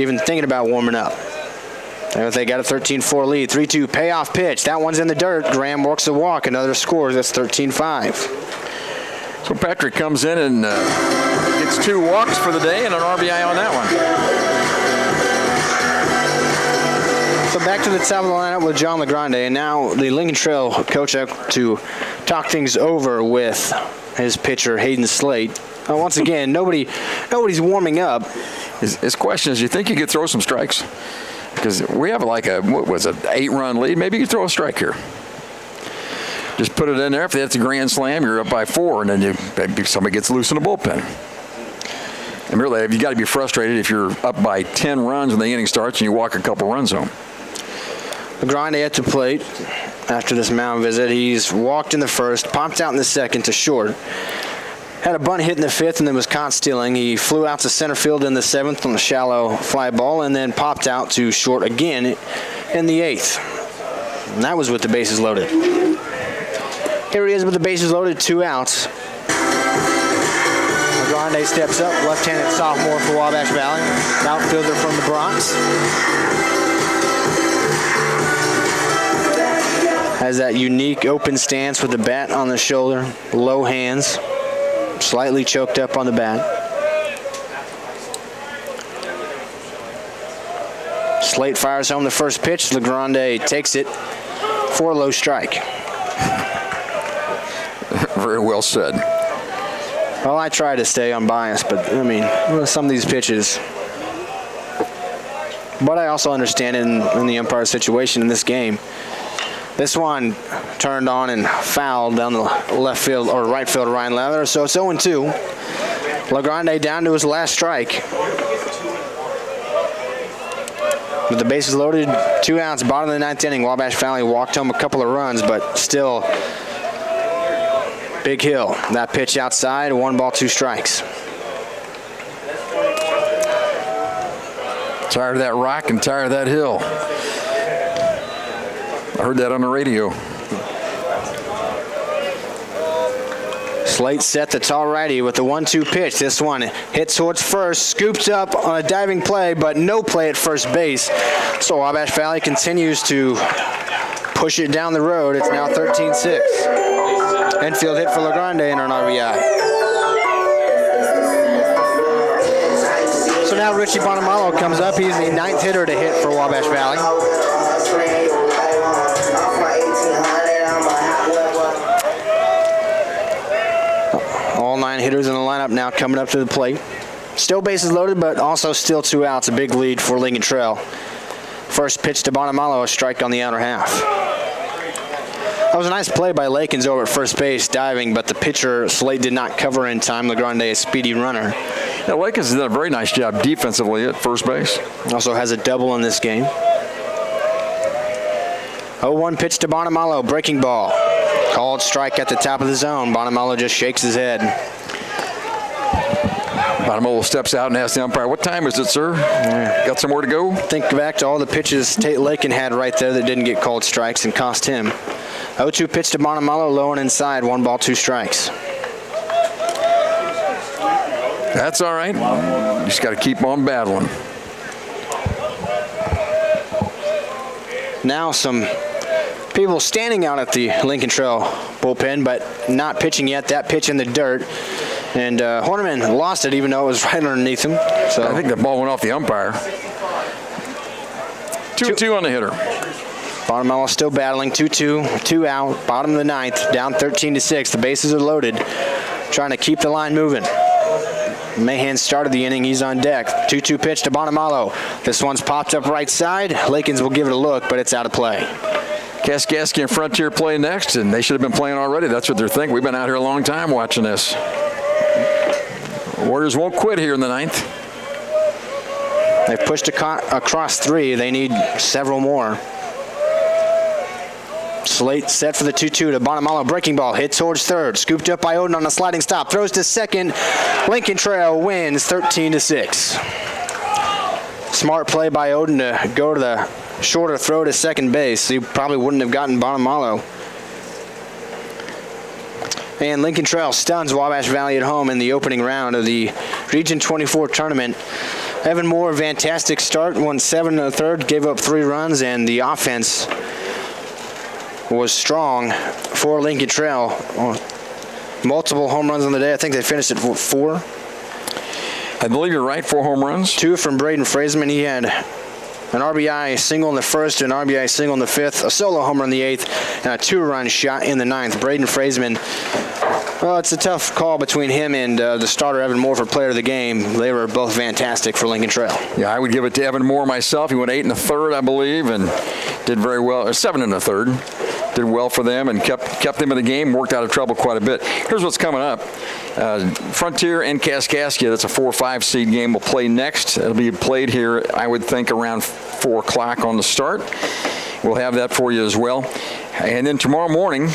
even thinking about warming up. They got a 13-4 lead. 3-2 payoff pitch. That one's in the dirt. Graham works a walk. Another score. That's 13-5. So Patrick comes in and gets 2 walks for the day and an RBI on that one. So back to the top of the lineup with John LaGrande, and now the Lincoln Trail coach up to talk things over with his pitcher Hayden Slate. Once again, nobody's warming up. His question is, you think you could throw some strikes? Because we have like a, what was it, 8-run lead. Maybe you could throw a strike here. Just put it in there. If that's a grand slam, you're up by 4, and then maybe somebody gets loose in the bullpen. And really, you got to be frustrated if you're up by 10 runs when the inning starts and you walk a couple runs home. LaGrande at the plate after this mound visit. He's walked in the first, popped out in the second to short. Had a bunt hit in the 5th and then was caught stealing. He flew out to center field in the 7th on a shallow fly ball and then popped out to short again in the 8th. And that was with the bases loaded. Here he is with the bases loaded, 2 outs. LaGrande steps up, left-handed sophomore for Wabash Valley. Outfielder from the Bronx. Has that unique open stance with the bat on the shoulder, low hands. slightly choked up on the bat. Slate fires home the first pitch. LeGrande takes it for a low strike. Very well said. Well, I try to stay unbiased, but I mean, some of these pitches. But I also understand in the umpire situation in this game. This one turned on and fouled down the left field or right field Ryan Leather, so it's 0-2. LeGrande down to his last strike. With the bases loaded, 2 outs, bottom of the 9th inning, Wabash Valley walked home a couple of runs, but still, Big Hill. That pitch outside, 1 ball, 2 strikes. Tired of that rock and tired of that hill. I heard that on the radio. Slate set the tall righty with the 1-2 pitch. This one hits towards first, scoops up on a diving play, but no play at first base. So Wabash Valley continues to push it down the road. It's now 13-6. Infield hit for LeGrande and an RBI. So now Richie Bonamalo comes up. He's the 9th hitter to hit for Wabash Valley. All 9 hitters in the lineup now coming up to the plate. Still bases loaded, but also still 2 outs. A big lead for Lincoln Trail. First pitch to Bonamalo, a strike on the outer half. That was a nice play by Lakins over at first base, diving, but the pitcher, Slate, did not cover in time. LeGrande, a speedy runner. Yeah, Lakins has done a very nice job defensively at first base. Also has a double in this game. 0-1 pitch to Bonamalo, breaking ball. Called strike at the top of the zone. Bonamalo just shakes his head. Bonamalo steps out and asks the umpire, "What time is it, sir? Got somewhere to go?" Think back to all the pitches Tate Lakin had right there that didn't get called strikes and cost him. 0-2 pitch to Bonamalo, low and inside, 1 ball, 2 strikes. That's all right. You just got to keep on battling. Now some people standing out at the Lincoln Trail bullpen, but not pitching yet. That pitch in the dirt. And Horniman lost it even though it was right underneath him. So I think the ball went off the umpire. 2-2 on the hitter. Bonamalo still battling. 2-2, 2 out, bottom of the 9th, down 13-6. The bases are loaded, trying to keep the line moving. Mahan started the inning. He's on deck. 2-2 pitch to Bonamalo. This one's popped up right side. Lakins will give it a look, but it's out of play. Kaskaskia and Frontier play next, and they should have been playing already. That's what they're thinking. We've been out here a long time watching this. Warriors won't quit here in the 9th. They've pushed across 3. They need several more. Slate set for the 2-2 to Bonamalo. Breaking ball hit towards third. Scooped up by Odin on a sliding stop. Throws to second. Lincoln Trail wins 13-6. Smart play by Odin to go to the shorter throw to second base. He probably wouldn't have gotten Bonamalo. And Lincoln Trail stuns Wabash Valley at home in the opening round of the Region 24 tournament. Evan Moore, fantastic start, won 7 1/3, gave up 3 runs, and the offense was strong for Lincoln Trail. Multiple home runs on the day. I think they finished at 4. I believe you're right, 4 home runs. 2 from Braden Fraseman. He had an RBI single in the first, an RBI single in the 5th, a solo homer in the 8th, and a 2-run shot in the 9th. Braden Fraseman, well, it's a tough call between him and the starter, Evan Moore, for player of the game. They were both fantastic for Lincoln Trail. Yeah, I would give it to Evan Moore myself. He went 8 1/3, I believe, and did very well, or 7 1/3. Did well for them and kept them in the game, worked out of trouble quite a bit. Here's what's coming up. Frontier and Kaskaskia, that's a 4-5 seed game, will play next. It'll be played here, I would think, around 4 o'clock on the start. We'll have that for you as well. And then tomorrow morning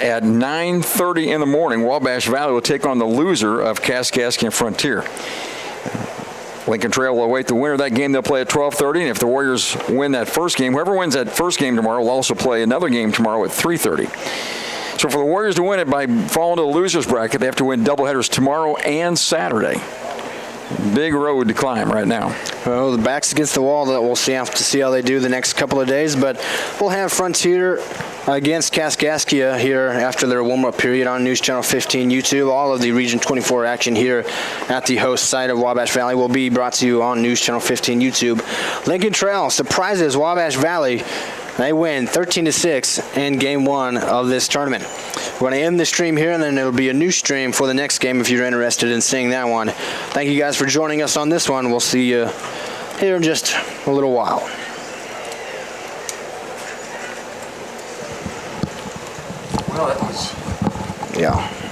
at 9:30 in the morning, Wabash Valley will take on the loser of Kaskaskia and Frontier. Lincoln Trail will await the winner of that game. They'll play at 12:30, and if the Warriors win that first game, whoever wins that first game tomorrow will also play another game tomorrow at 3:30. So for the Warriors to win it by falling to the losers bracket, they have to win doubleheaders tomorrow and Saturday. Big road to climb right now. Well, the back's against the wall. That we'll have to see how they do the next couple of days, but we'll have Frontier against Kaskaskia here after their warm-up period on News Channel 15 YouTube. All of the Region 24 action here at the host site of Wabash Valley will be brought to you on News Channel 15 YouTube. Lincoln Trail surprises Wabash Valley. They win 13-6 in Game 1 of this tournament. We're going to end the stream here, and then it'll be a new stream for the next game if you're interested in seeing that one. Thank you guys for joining us on this one. We'll see you here in just a little while. Well, that was... Yeah.